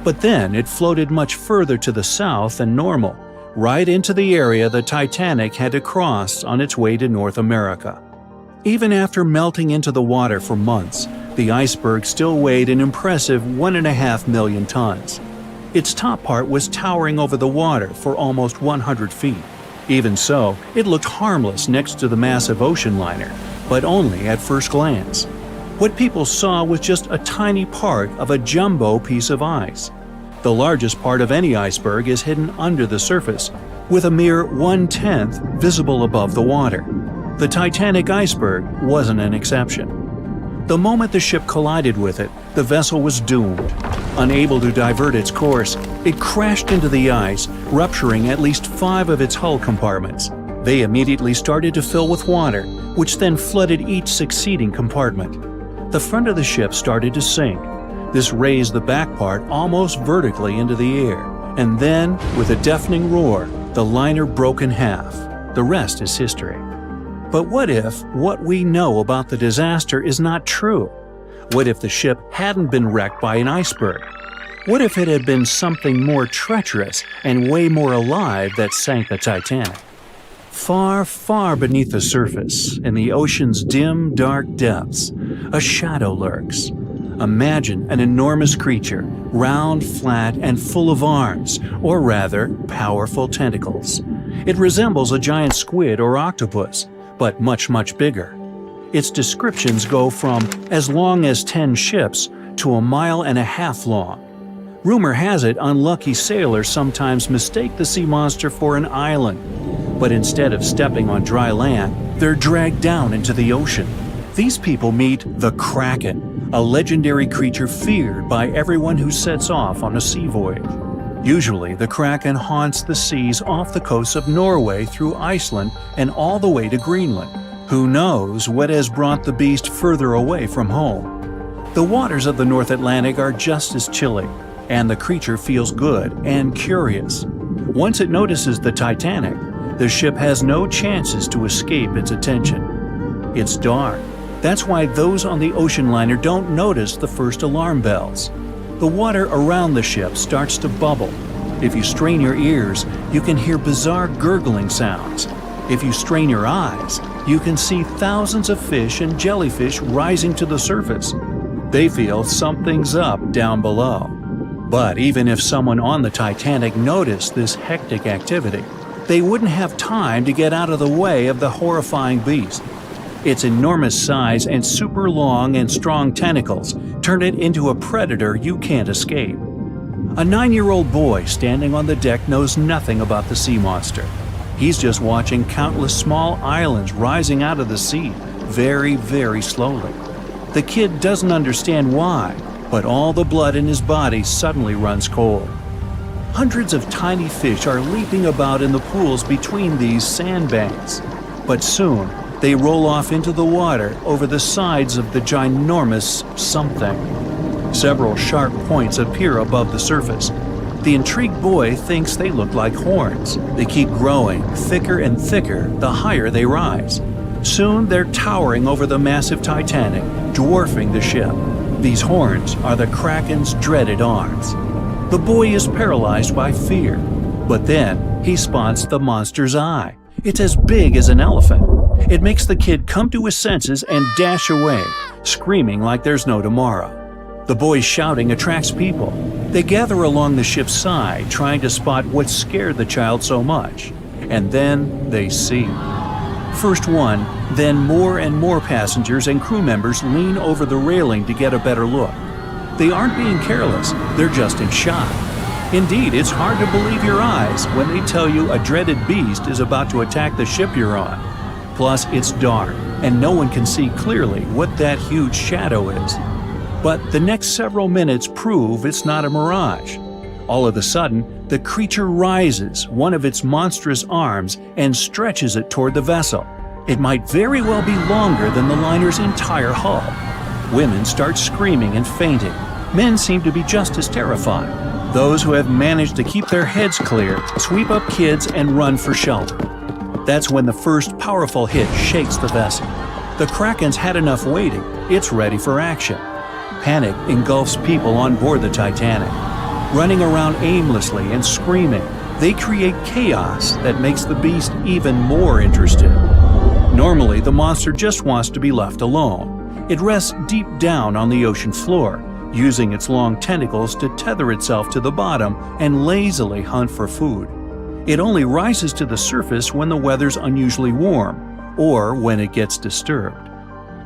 But then it floated much further to the south than normal, right into the area the Titanic had to cross on its way to North America. Even after melting into the water for months, the iceberg still weighed an impressive 1.5 million tons. Its top part was towering over the water for almost 100 feet. Even so, it looked harmless next to the massive ocean liner, but only at first glance. What people saw was just a tiny part of a jumbo piece of ice. The largest part of any iceberg is hidden under the surface, with a mere 1/10 visible above the water. The Titanic iceberg wasn't an exception. The moment the ship collided with it, the vessel was doomed. Unable to divert its course, it crashed into the ice, rupturing at least 5 of its hull compartments. They immediately started to fill with water, which then flooded each succeeding compartment. The front of the ship started to sink. This raised the back part almost vertically into the air, and then, with a deafening roar, the liner broke in half. The rest is history. But what if what we know about the disaster is not true? What if the ship hadn't been wrecked by an iceberg? What if it had been something more treacherous and way more alive that sank the Titanic? Far, far beneath the surface, in the ocean's dim, dark depths, a shadow lurks. Imagine an enormous creature, round, flat, and full of arms, or rather, powerful tentacles. It resembles a giant squid or octopus, but much, much bigger. Its descriptions go from as long as 10 ships to 1.5 miles long. Rumor has it unlucky sailors sometimes mistake the sea monster for an island, but instead of stepping on dry land, they're dragged down into the ocean. These people meet the Kraken, a legendary creature feared by everyone who sets off on a sea voyage. Usually, the Kraken haunts the seas off the coast of Norway through Iceland and all the way to Greenland. Who knows what has brought the beast further away from home? The waters of the North Atlantic are just as chilly, and the creature feels good and curious. Once it notices the Titanic, the ship has no chances to escape its attention. It's dark. That's why those on the ocean liner don't notice the first alarm bells. The water around the ship starts to bubble. If you strain your ears, you can hear bizarre gurgling sounds. If you strain your eyes, you can see thousands of fish and jellyfish rising to the surface. They feel something's up down below. But even if someone on the Titanic noticed this hectic activity, they wouldn't have time to get out of the way of the horrifying beast. Its enormous size and super long and strong tentacles turn it into a predator you can't escape. A 9-year-old boy standing on the deck knows nothing about the sea monster. He's just watching countless small islands rising out of the sea, very, very slowly. The kid doesn't understand why, but all the blood in his body suddenly runs cold. Hundreds of tiny fish are leaping about in the pools between these sandbanks, but soon they roll off into the water over the sides of the ginormous something. Several sharp points appear above the surface. The intrigued boy thinks they look like horns. They keep growing, thicker and thicker, the higher they rise. Soon they're towering over the massive Titanic, dwarfing the ship. These horns are the Kraken's dreaded arms. The boy is paralyzed by fear, but then he spots the monster's eye. It's as big as an elephant. It makes the kid come to his senses and dash away, screaming like there's no tomorrow. The boy's shouting attracts people. They gather along the ship's side, trying to spot what scared the child so much. And then they see. First one, then more and more passengers and crew members lean over the railing to get a better look. They aren't being careless, they're just in shock. Indeed, it's hard to believe your eyes when they tell you a dreaded beast is about to attack the ship you're on. Plus, it's dark, and no one can see clearly what that huge shadow is. But the next several minutes prove it's not a mirage. All of a sudden, the creature rises one of its monstrous arms and stretches it toward the vessel. It might very well be longer than the liner's entire hull. Women start screaming and fainting. Men seem to be just as terrified. Those who have managed to keep their heads clear sweep up kids and run for shelter. That's when the first powerful hit shakes the vessel. The Kraken's had enough waiting. It's ready for action. Panic engulfs people on board the Titanic. Running around aimlessly and screaming, they create chaos that makes the beast even more interested. Normally, the monster just wants to be left alone. It rests deep down on the ocean floor, using its long tentacles to tether itself to the bottom and lazily hunt for food. It only rises to the surface when the weather's unusually warm, or when it gets disturbed.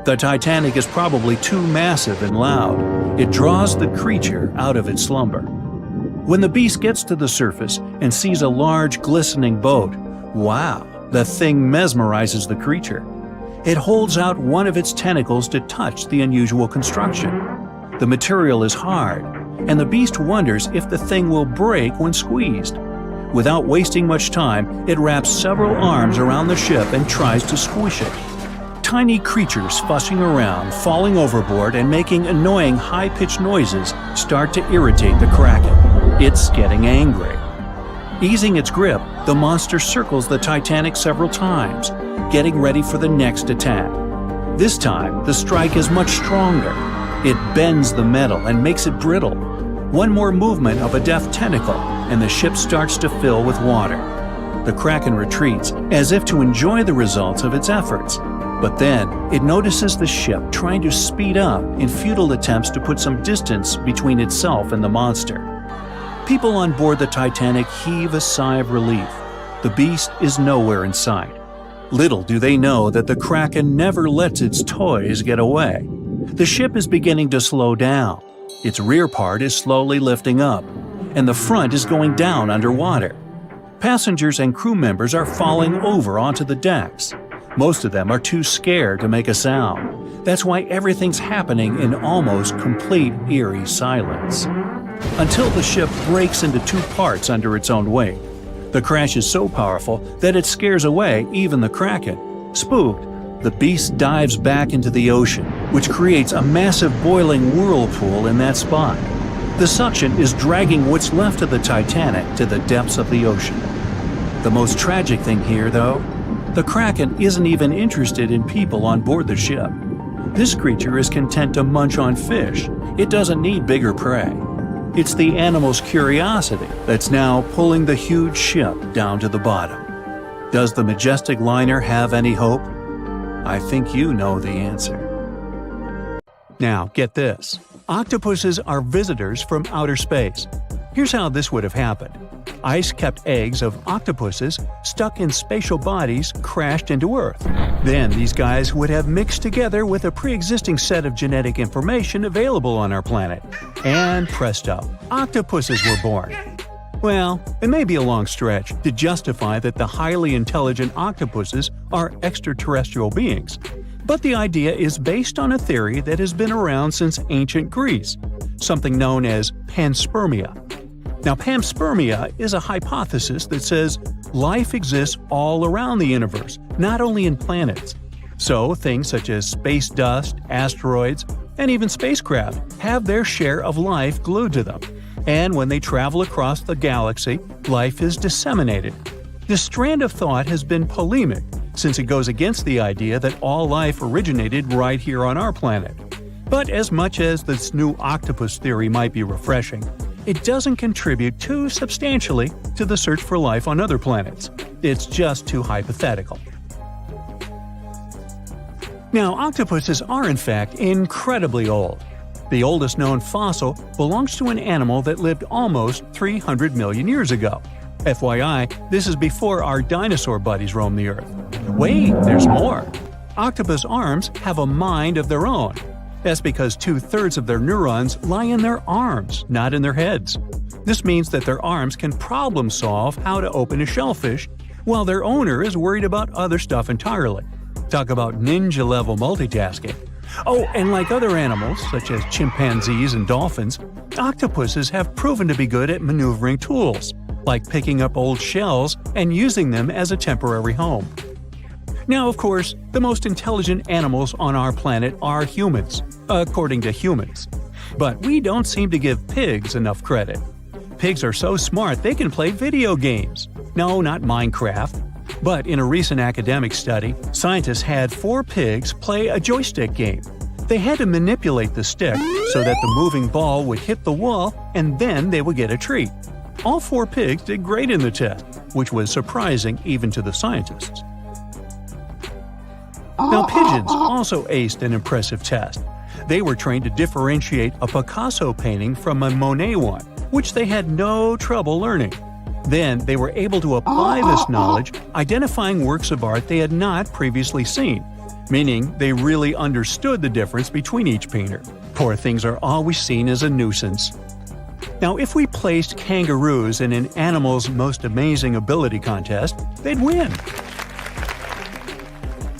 The Titanic is probably too massive and loud. It draws the creature out of its slumber. When the beast gets to the surface and sees a large, glistening boat, wow, the thing mesmerizes the creature. It holds out one of its tentacles to touch the unusual construction. The material is hard, and the beast wonders if the thing will break when squeezed. Without wasting much time, it wraps several arms around the ship and tries to squish it. Tiny creatures fussing around, falling overboard, and making annoying high-pitched noises start to irritate the Kraken. It's getting angry. Easing its grip, the monster circles the Titanic several times, getting ready for the next attack. This time, the strike is much stronger. It bends the metal and makes it brittle. One more movement of a deft tentacle, and the ship starts to fill with water. The Kraken retreats, as if to enjoy the results of its efforts. But then, it notices the ship trying to speed up in futile attempts to put some distance between itself and the monster. People on board the Titanic heave a sigh of relief. The beast is nowhere in sight. Little do they know that the Kraken never lets its toys get away. The ship is beginning to slow down. Its rear part is slowly lifting up, and the front is going down underwater. Passengers and crew members are falling over onto the decks. Most of them are too scared to make a sound. That's why everything's happening in almost complete eerie silence. Until the ship breaks into two parts under its own weight. The crash is so powerful that it scares away even the Kraken. Spooked, the beast dives back into the ocean, which creates a massive boiling whirlpool in that spot. The suction is dragging what's left of the Titanic to the depths of the ocean. The most tragic thing here, though, the Kraken isn't even interested in people on board the ship. This creature is content to munch on fish. It doesn't need bigger prey. It's the animal's curiosity that's now pulling the huge ship down to the bottom. Does the majestic liner have any hope? I think you know the answer. Now, get this. Octopuses are visitors from outer space. Here's how this would have happened. Ice kept eggs of octopuses stuck in spatial bodies crashed into Earth. Then these guys would have mixed together with a pre-existing set of genetic information available on our planet. And presto, octopuses were born. Well, it may be a long stretch to justify that the highly intelligent octopuses are extraterrestrial beings. But the idea is based on a theory that has been around since ancient Greece, something known as panspermia. Now, panspermia is a hypothesis that says life exists all around the universe, not only in planets. So, things such as space dust, asteroids, and even spacecraft have their share of life glued to them. And when they travel across the galaxy, life is disseminated. This strand of thought has been polemic, since it goes against the idea that all life originated right here on our planet. But as much as this new octopus theory might be refreshing, it doesn't contribute too substantially to the search for life on other planets. It's just too hypothetical. Now, octopuses are in fact incredibly old. The oldest known fossil belongs to an animal that lived almost 300 million years ago. FYI, this is before our dinosaur buddies roamed the Earth. Wait, there's more! Octopus arms have a mind of their own. That's because 2/3 of their neurons lie in their arms, not in their heads. This means that their arms can problem solve how to open a shellfish, while their owner is worried about other stuff entirely. Talk about ninja-level multitasking. Oh, and like other animals, such as chimpanzees and dolphins, octopuses have proven to be good at maneuvering tools, like picking up old shells and using them as a temporary home. Now, of course, the most intelligent animals on our planet are humans, according to humans. But we don't seem to give pigs enough credit. Pigs are so smart they can play video games. No, not Minecraft. But in a recent academic study, scientists had 4 pigs play a joystick game. They had to manipulate the stick so that the moving ball would hit the wall and then they would get a treat. All 4 pigs did great in the test, which was surprising even to the scientists. Now, pigeons also aced an impressive test. They were trained to differentiate a Picasso painting from a Monet one, which they had no trouble learning. Then they were able to apply this knowledge, identifying works of art they had not previously seen, meaning they really understood the difference between each painter. Poor things are always seen as a nuisance. Now, if we placed kangaroos in an animal's most amazing ability contest, they'd win.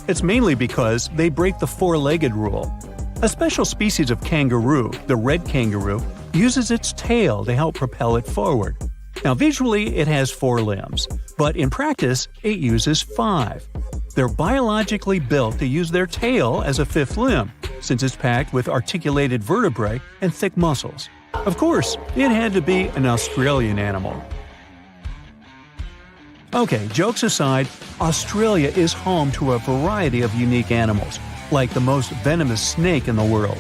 It's mainly because they break the four-legged rule. A special species of kangaroo, the red kangaroo, uses its tail to help propel it forward. Now, visually, it has 4 limbs, but in practice, it uses 5. They're biologically built to use their tail as a 5th limb, since it's packed with articulated vertebrae and thick muscles. Of course, it had to be an Australian animal. Okay, jokes aside, Australia is home to a variety of unique animals, like the most venomous snake in the world.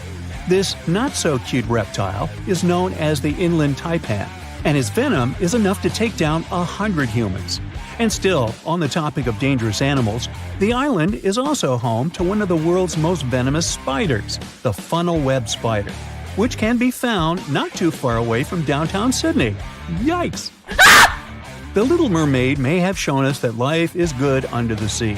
This not-so-cute reptile is known as the inland taipan, and its venom is enough to take down 100 humans. And still, on the topic of dangerous animals, the island is also home to one of the world's most venomous spiders, the funnel web spider, which can be found not too far away from downtown Sydney. Yikes! The Little Mermaid may have shown us that life is good under the sea,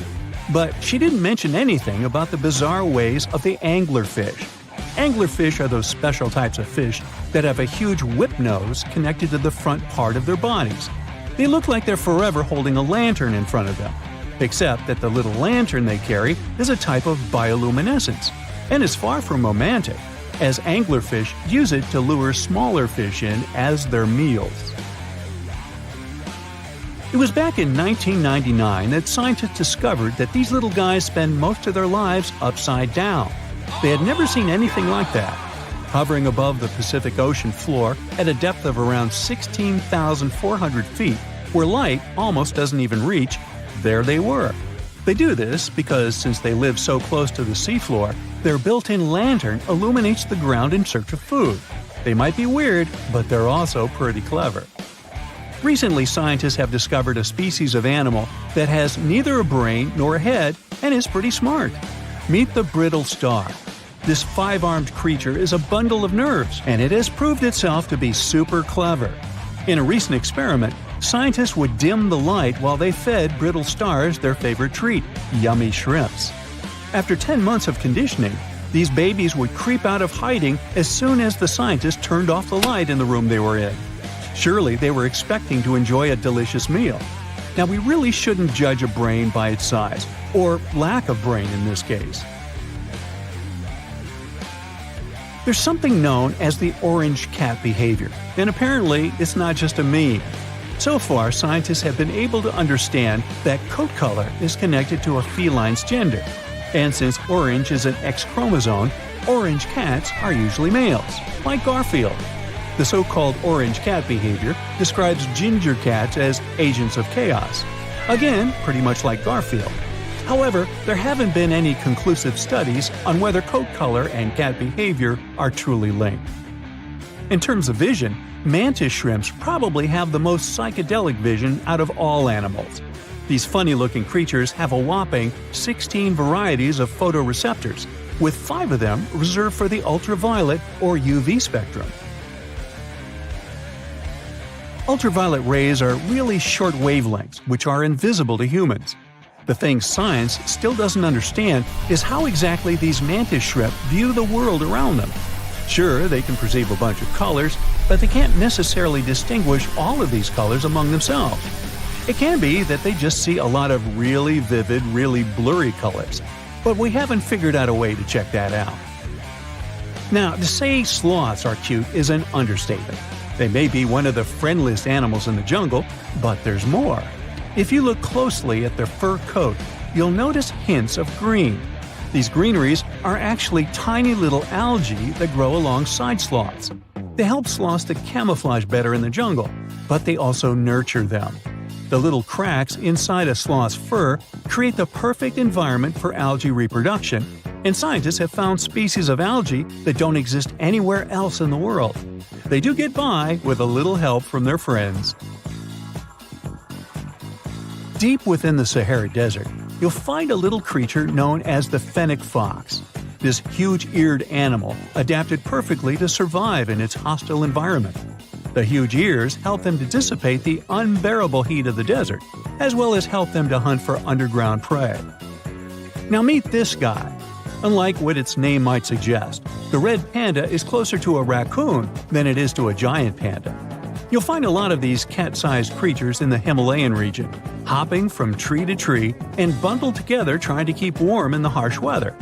but she didn't mention anything about the bizarre ways of the anglerfish. Anglerfish are those special types of fish that have a huge whip nose connected to the front part of their bodies. They look like they're forever holding a lantern in front of them, except that the little lantern they carry is a type of bioluminescence, and is far from romantic, as anglerfish use it to lure smaller fish in as their meals. It was back in 1999 that scientists discovered that these little guys spend most of their lives upside down. They had never seen anything like that. Hovering above the Pacific Ocean floor at a depth of around 16,400 feet, where light almost doesn't even reach, there they were. They do this because since they live so close to the seafloor, their built-in lantern illuminates the ground in search of food. They might be weird, but they're also pretty clever. Recently, scientists have discovered a species of animal that has neither a brain nor a head and is pretty smart. Meet the brittle star. This 5-armed creature is a bundle of nerves, and it has proved itself to be super clever. In a recent experiment, scientists would dim the light while they fed brittle stars their favorite treat, yummy shrimps. After 10 months of conditioning, these babies would creep out of hiding as soon as the scientists turned off the light in the room they were in. Surely they were expecting to enjoy a delicious meal. Now, we really shouldn't judge a brain by its size, or lack of brain in this case. There's something known as the orange cat behavior, and apparently it's not just a meme. So far, scientists have been able to understand that coat color is connected to a feline's gender. And since orange is an X chromosome, orange cats are usually males, like Garfield. The so-called orange cat behavior describes ginger cats as agents of chaos. Again, pretty much like Garfield. However, there haven't been any conclusive studies on whether coat color and cat behavior are truly linked. In terms of vision, mantis shrimps probably have the most psychedelic vision out of all animals. These funny-looking creatures have a whopping 16 varieties of photoreceptors, with 5 of them reserved for the ultraviolet or UV spectrum. Ultraviolet rays are really short wavelengths, which are invisible to humans. The thing science still doesn't understand is how exactly these mantis shrimp view the world around them. Sure, they can perceive a bunch of colors, but they can't necessarily distinguish all of these colors among themselves. It can be that they just see a lot of really vivid, really blurry colors, but we haven't figured out a way to check that out. Now, to say sloths are cute is an understatement. They may be one of the friendliest animals in the jungle, but there's more. If you look closely at their fur coat, you'll notice hints of green. These greeneries are actually tiny little algae that grow alongside sloths. They help sloths to camouflage better in the jungle, but they also nurture them. The little cracks inside a sloth's fur create the perfect environment for algae reproduction, and scientists have found species of algae that don't exist anywhere else in the world. They do get by with a little help from their friends. Deep within the Sahara Desert, you'll find a little creature known as the fennec fox. This huge-eared animal adapted perfectly to survive in its hostile environment. The huge ears help them to dissipate the unbearable heat of the desert, as well as help them to hunt for underground prey. Now meet this guy. Unlike what its name might suggest, the red panda is closer to a raccoon than it is to a giant panda. You'll find a lot of these cat-sized creatures in the Himalayan region, hopping from tree to tree and bundled together trying to keep warm in the harsh weather.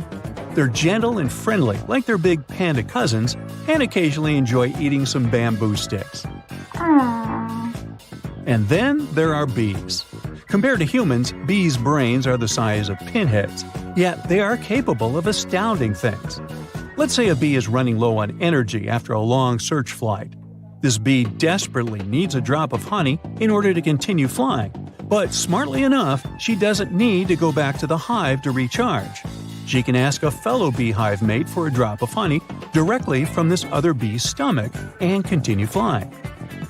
They're gentle and friendly like their big panda cousins, and occasionally enjoy eating some bamboo sticks. And then there are bees. Compared to humans, bees' brains are the size of pinheads, yet they are capable of astounding things. Let's say a bee is running low on energy after a long search flight. This bee desperately needs a drop of honey in order to continue flying, but smartly enough, she doesn't need to go back to the hive to recharge. She can ask a fellow beehive mate for a drop of honey directly from this other bee's stomach and continue flying.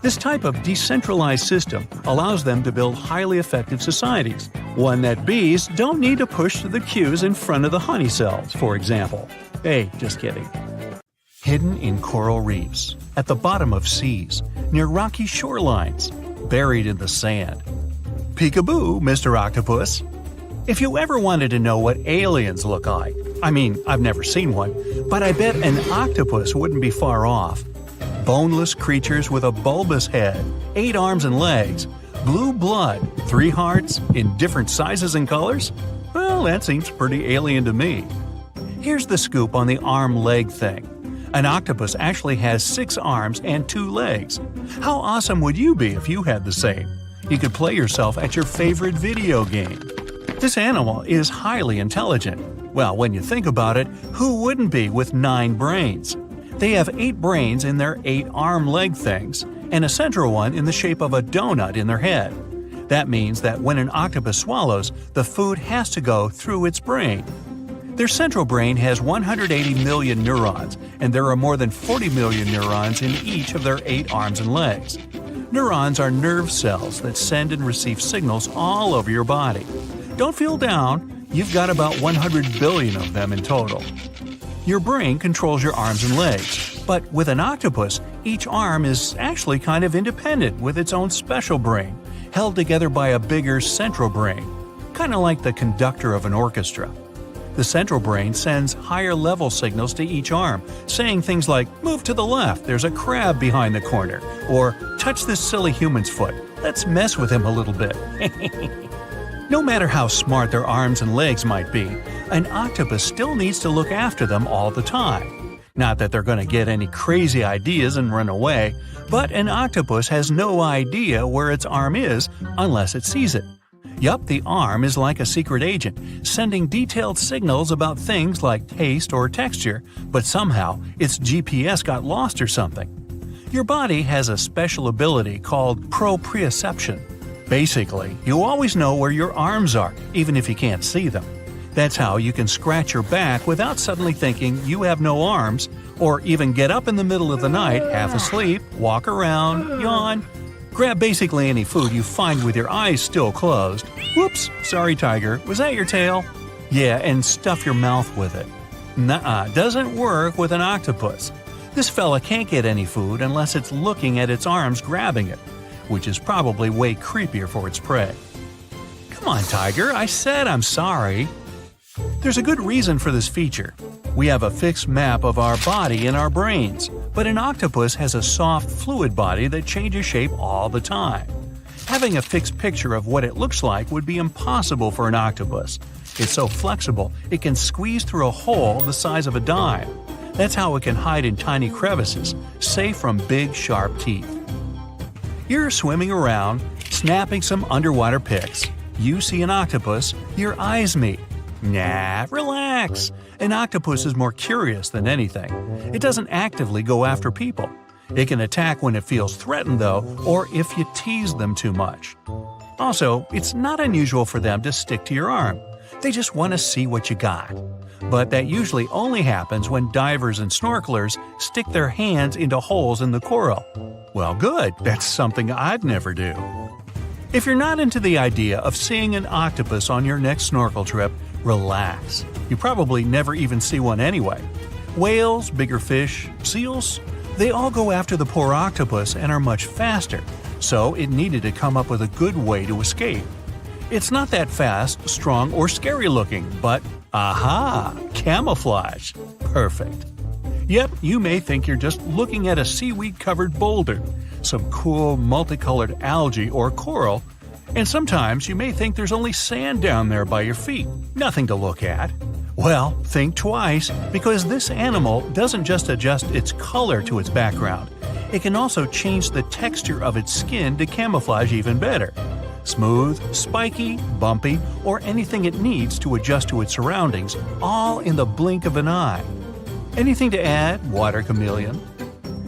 This type of decentralized system allows them to build highly effective societies, one that bees don't need to push the queues in front of the honey cells, for example. Hey, just kidding. Hidden in coral reefs, at the bottom of seas, near rocky shorelines, buried in the sand. Peekaboo, Mr. Octopus! If you ever wanted to know what aliens look like, I mean, I've never seen one, but I bet an octopus wouldn't be far off. Boneless creatures with a bulbous head, 8 arms and legs, blue blood, 3 hearts, in different sizes and colors? Well, that seems pretty alien to me. Here's the scoop on the arm-leg thing. An octopus actually has 6 arms and 2 legs. How awesome would you be if you had the same? You could play yourself at your favorite video game. This animal is highly intelligent. Well, when you think about it, who wouldn't be with 9 brains? They have 8 brains in their 8 arm-leg things, and a central one in the shape of a donut in their head. That means that when an octopus swallows, the food has to go through its brain. Their central brain has 180 million neurons, and there are more than 40 million neurons in each of their 8 arms and legs. Neurons are nerve cells that send and receive signals all over your body. Don't feel down, you've got about 100 billion of them in total. Your brain controls your arms and legs, but with an octopus, each arm is actually kind of independent with its own special brain, held together by a bigger central brain, kind of like the conductor of an orchestra. The central brain sends higher-level signals to each arm, saying things like, "Move to the left, there's a crab behind the corner," or "Touch this silly human's foot, let's mess with him a little bit." No matter how smart their arms and legs might be, an octopus still needs to look after them all the time. Not that they're going to get any crazy ideas and run away, but an octopus has no idea where its arm is unless it sees it. Yup, the arm is like a secret agent, sending detailed signals about things like taste or texture, but somehow its GPS got lost or something. Your body has a special ability called proprioception. Basically, you always know where your arms are, even if you can't see them. That's how you can scratch your back without suddenly thinking you have no arms, or even get up in the middle of the night, half asleep, walk around, yawn, grab basically any food you find with your eyes still closed. Whoops, sorry tiger, was that your tail? Yeah, and stuff your mouth with it. Nuh-uh, doesn't work with an octopus. This fella can't get any food unless it's looking at its arms grabbing it, which is probably way creepier for its prey. Come on, tiger, I said I'm sorry. There's a good reason for this feature. We have a fixed map of our body in our brains, but an octopus has a soft, fluid body that changes shape all the time. Having a fixed picture of what it looks like would be impossible for an octopus. It's so flexible, it can squeeze through a hole the size of a dime. That's how it can hide in tiny crevices, safe from big, sharp teeth. You're swimming around, snapping some underwater pics. You see an octopus, your eyes meet. Nah, relax. An octopus is more curious than anything. It doesn't actively go after people. It can attack when it feels threatened, though, or if you tease them too much. Also, it's not unusual for them to stick to your arm. They just want to see what you got. But that usually only happens when divers and snorkelers stick their hands into holes in the coral. Well, good, that's something I'd never do. If you're not into the idea of seeing an octopus on your next snorkel trip, relax. You probably never even see one anyway. Whales, bigger fish, seals, they all go after the poor octopus and are much faster, so it needed to come up with a good way to escape. It's not that fast, strong, or scary looking, but aha! Camouflage! Perfect. Yep, you may think you're just looking at a seaweed-covered boulder, some cool multicolored algae or coral, and sometimes you may think there's only sand down there by your feet, nothing to look at. Well, think twice, because this animal doesn't just adjust its color to its background, it can also change the texture of its skin to camouflage even better. Smooth, spiky, bumpy, or anything it needs to adjust to its surroundings, all in the blink of an eye. Anything to add, water chameleon?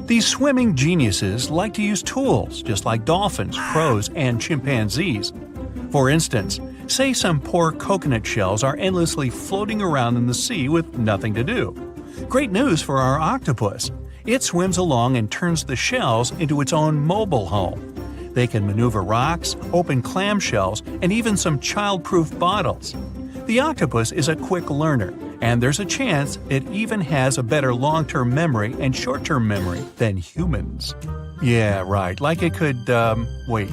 These swimming geniuses like to use tools, just like dolphins, crows, and chimpanzees. For instance, say some poor coconut shells are endlessly floating around in the sea with nothing to do. Great news for our octopus. It swims along and turns the shells into its own mobile home. They can maneuver rocks, open clamshells, and even some child-proof bottles. The octopus is a quick learner, and there's a chance it even has a better long-term memory and short-term memory than humans. Yeah, right, like it could, wait,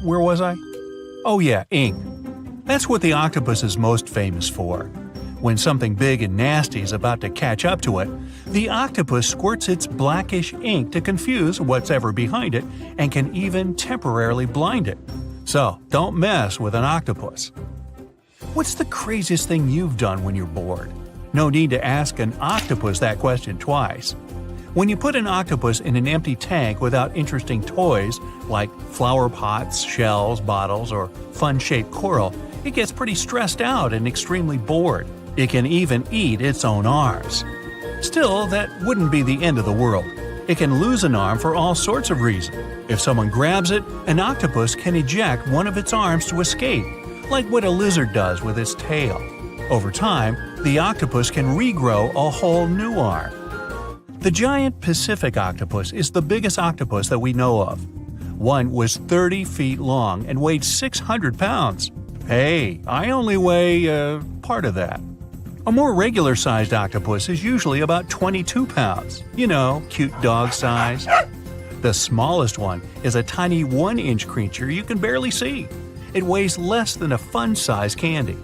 where was I? Oh yeah, ink. That's what the octopus is most famous for. When something big and nasty is about to catch up to it, the octopus squirts its blackish ink to confuse what's ever behind it and can even temporarily blind it. So, don't mess with an octopus. What's the craziest thing you've done when you're bored? No need to ask an octopus that question twice. When you put an octopus in an empty tank without interesting toys like flower pots, shells, bottles, or fun-shaped coral, it gets pretty stressed out and extremely bored. It can even eat its own arms. Still, that wouldn't be the end of the world. It can lose an arm for all sorts of reasons. If someone grabs it, an octopus can eject one of its arms to escape, like what a lizard does with its tail. Over time, the octopus can regrow a whole new arm. The giant Pacific octopus is the biggest octopus that we know of. One was 30 feet long and weighed 600 pounds. Hey, I only weigh, part of that. A more regular-sized octopus is usually about 22 pounds. You know, cute dog size. The smallest one is a tiny 1-inch creature you can barely see. It weighs less than a fun-sized candy.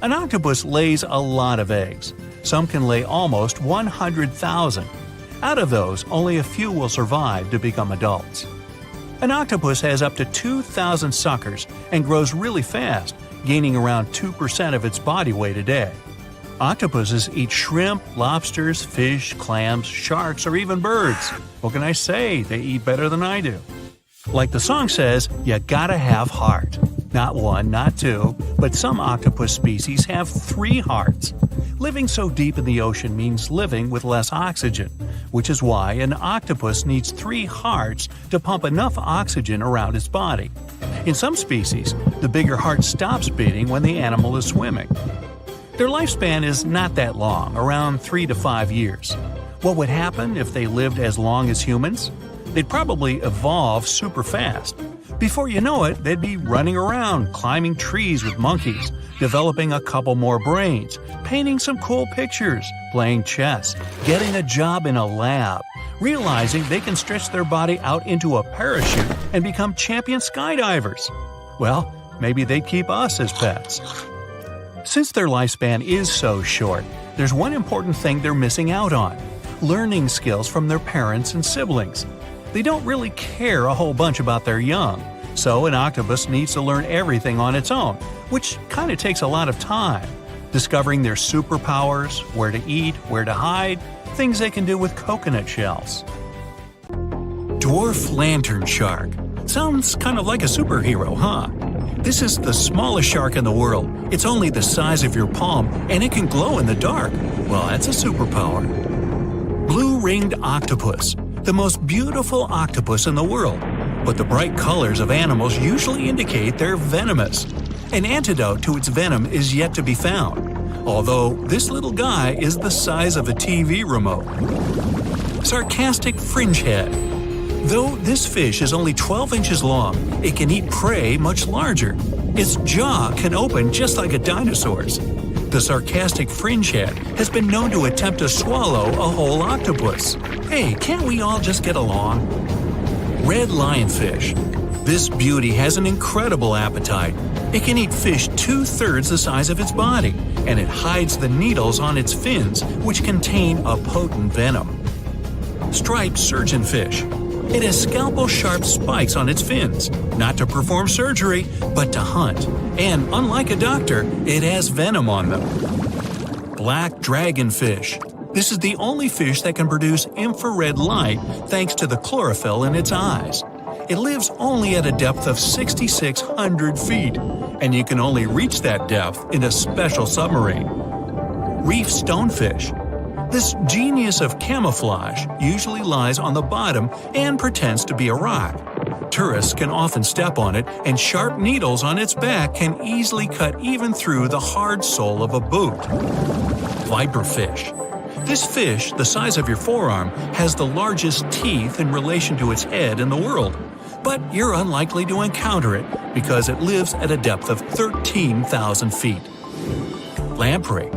An octopus lays a lot of eggs. Some can lay almost 100,000. Out of those, only a few will survive to become adults. An octopus has up to 2,000 suckers and grows really fast, gaining around 2% of its body weight a day. Octopuses eat shrimp, lobsters, fish, clams, sharks, or even birds. What can I say? They eat better than I do. Like the song says, you gotta have heart. Not one, not two, but some octopus species have 3 hearts. Living so deep in the ocean means living with less oxygen, which is why an octopus needs 3 hearts to pump enough oxygen around its body. In some species, the bigger heart stops beating when the animal is swimming. Their lifespan is not that long, around 3 to 5 years. What would happen if they lived as long as humans? They'd probably evolve super fast. Before you know it, they'd be running around, climbing trees with monkeys, developing a couple more brains, painting some cool pictures, playing chess, getting a job in a lab, realizing they can stretch their body out into a parachute and become champion skydivers. Well, maybe they'd keep us as pets. Since their lifespan is so short, there's one important thing they're missing out on: learning skills from their parents and siblings. They don't really care a whole bunch about their young, so an octopus needs to learn everything on its own, which kind of takes a lot of time. Discovering their superpowers, where to eat, where to hide, things they can do with coconut shells. Dwarf lantern shark. Sounds kind of like a superhero, huh? This is the smallest shark in the world. It's only the size of your palm, and it can glow in the dark. Well, that's a superpower. Blue-ringed octopus. The most beautiful octopus in the world. But the bright colors of animals usually indicate they're venomous. An antidote to its venom is yet to be found, although this little guy is the size of a TV remote. Sarcastic fringehead. Though this fish is only 12 inches long, it can eat prey much larger. Its jaw can open just like a dinosaur's. The sarcastic fringehead has been known to attempt to swallow a whole octopus. Hey, can't we all just get along? Red lionfish. This beauty has an incredible appetite. It can eat fish 2/3 the size of its body, and it hides the needles on its fins, which contain a potent venom. Striped surgeonfish. It has scalpel-sharp spikes on its fins, not to perform surgery, but to hunt. And unlike a doctor, it has venom on them. Black dragonfish. This is the only fish that can produce infrared light thanks to the chlorophyll in its eyes. It lives only at a depth of 6,600 feet, and you can only reach that depth in a special submarine. Reef stonefish. This genius of camouflage usually lies on the bottom and pretends to be a rock. Tourists can often step on it, and sharp needles on its back can easily cut even through the hard sole of a boot. Viperfish. This fish, the size of your forearm, has the largest teeth in relation to its head in the world. But you're unlikely to encounter it because it lives at a depth of 13,000 feet. Lamprey.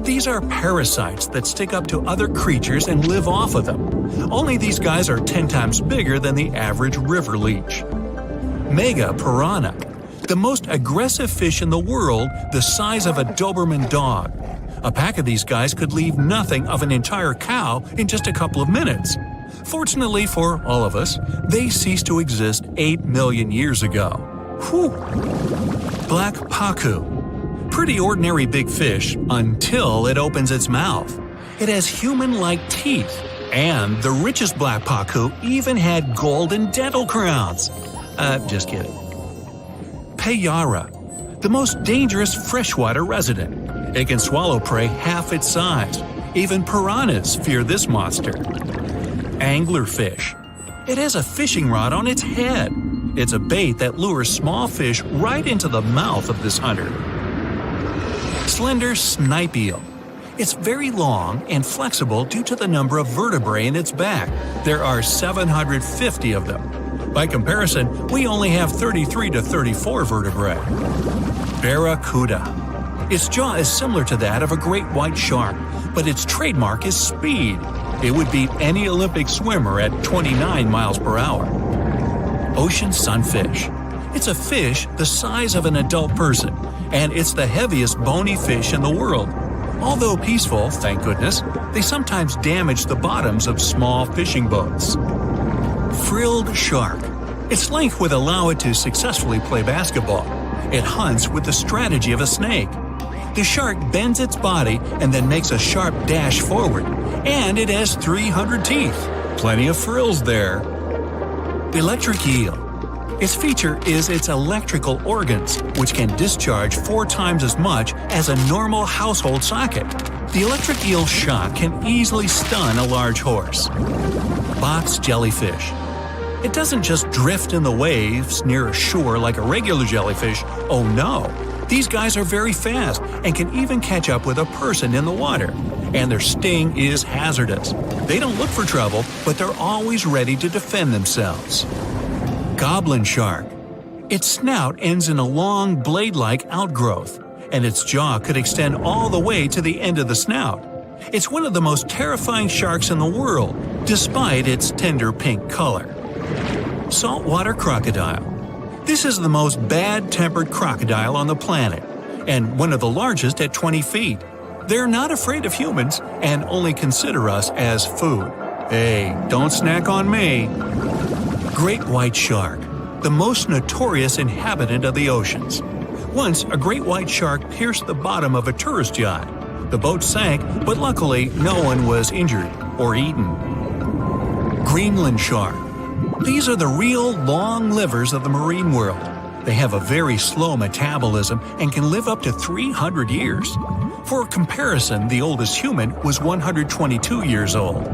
These are parasites that stick up to other creatures and live off of them. Only these guys are 10 times bigger than the average river leech. Mega piranha. The most aggressive fish in the world, the size of a Doberman dog. A pack of these guys could leave nothing of an entire cow in just a couple of minutes. Fortunately for all of us, they ceased to exist 8 million years ago. Whew! Black pacu. Pretty ordinary big fish until it opens its mouth. It has human-like teeth, and the richest black pacu even had golden dental crowns. Just kidding. Payara, the most dangerous freshwater resident. It can swallow prey half its size. Even piranhas fear this monster. Anglerfish. It has a fishing rod on its head. It's a bait that lures small fish right into the mouth of this hunter. Slender snipe eel. It's very long and flexible due to the number of vertebrae in its back. There are 750 of them. By comparison, we only have 33 to 34 vertebrae. Barracuda. Its jaw is similar to that of a great white shark, but its trademark is speed. It would beat any Olympic swimmer at 29 miles per hour. Ocean sunfish. It's a fish the size of an adult person, and it's the heaviest bony fish in the world. Although peaceful, thank goodness, they sometimes damage the bottoms of small fishing boats. Frilled shark. Its length would allow it to successfully play basketball. It hunts with the strategy of a snake. The shark bends its body and then makes a sharp dash forward, and it has 300 teeth. Plenty of frills there. Electric eel. Its feature is its electrical organs, which can discharge 4 times as much as a normal household socket. The electric eel shock can easily stun a large horse. Box jellyfish. It doesn't just drift in the waves near a shore like a regular jellyfish. Oh no! These guys are very fast and can even catch up with a person in the water. And their sting is hazardous. They don't look for trouble, but they're always ready to defend themselves. Goblin shark. Its snout ends in a long blade-like outgrowth, and its jaw could extend all the way to the end of the snout. It's one of the most terrifying sharks in the world, despite its tender pink color. Saltwater crocodile. This is the most bad-tempered crocodile on the planet, and one of the largest at 20 feet. They're not afraid of humans and only consider us as food. Hey, don't snack on me. Great white shark, the most notorious inhabitant of the oceans. Once, a great white shark pierced the bottom of a tourist yacht. The boat sank, but luckily no one was injured or eaten. Greenland shark. These are the real long livers of the marine world. They have a very slow metabolism and can live up to 300 years. For comparison, the oldest human was 122 years old.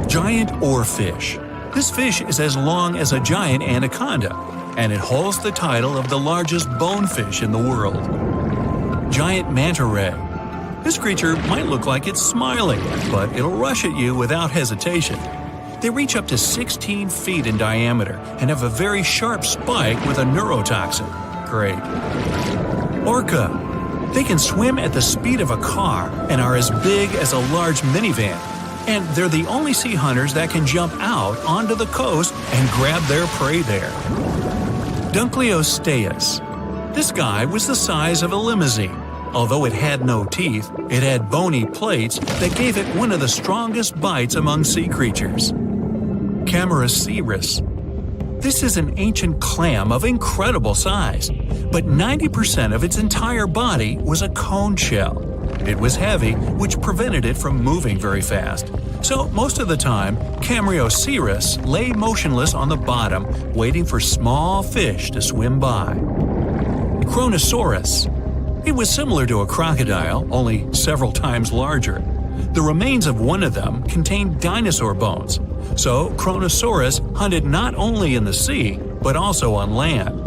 Giant oarfish. This fish is as long as a giant anaconda, and it holds the title of the largest bonefish in the world. Giant manta ray. This creature might look like it's smiling, but it'll rush at you without hesitation. They reach up to 16 feet in diameter and have a very sharp spike with a neurotoxin. Great. Orca. They can swim at the speed of a car and are as big as a large minivan. And they're the only sea hunters that can jump out onto the coast and grab their prey there. Dunkleosteus. This guy was the size of a limousine. Although it had no teeth, it had bony plates that gave it one of the strongest bites among sea creatures. Chromosauros. This is an ancient clam of incredible size, but 90% of its entire body was a cone shell. It was heavy, which prevented it from moving very fast. So most of the time, Chromosauros lay motionless on the bottom, waiting for small fish to swim by. Chronosaurus. It was similar to a crocodile, only several times larger. The remains of one of them contained dinosaur bones, so Chronosaurus hunted not only in the sea, but also on land.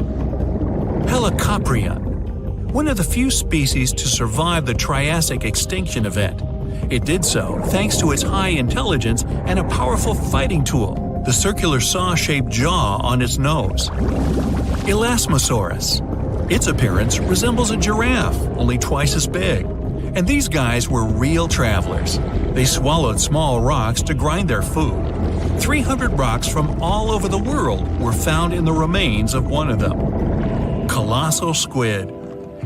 Helicoprion. One of the few species to survive the Triassic extinction event. It did so thanks to its high intelligence and a powerful fighting tool, the circular saw-shaped jaw on its nose. Elasmosaurus. Its appearance resembles a giraffe, only twice as big. And these guys were real travelers. They swallowed small rocks to grind their food. 300 rocks from all over the world were found in the remains of one of them. Colossal squid.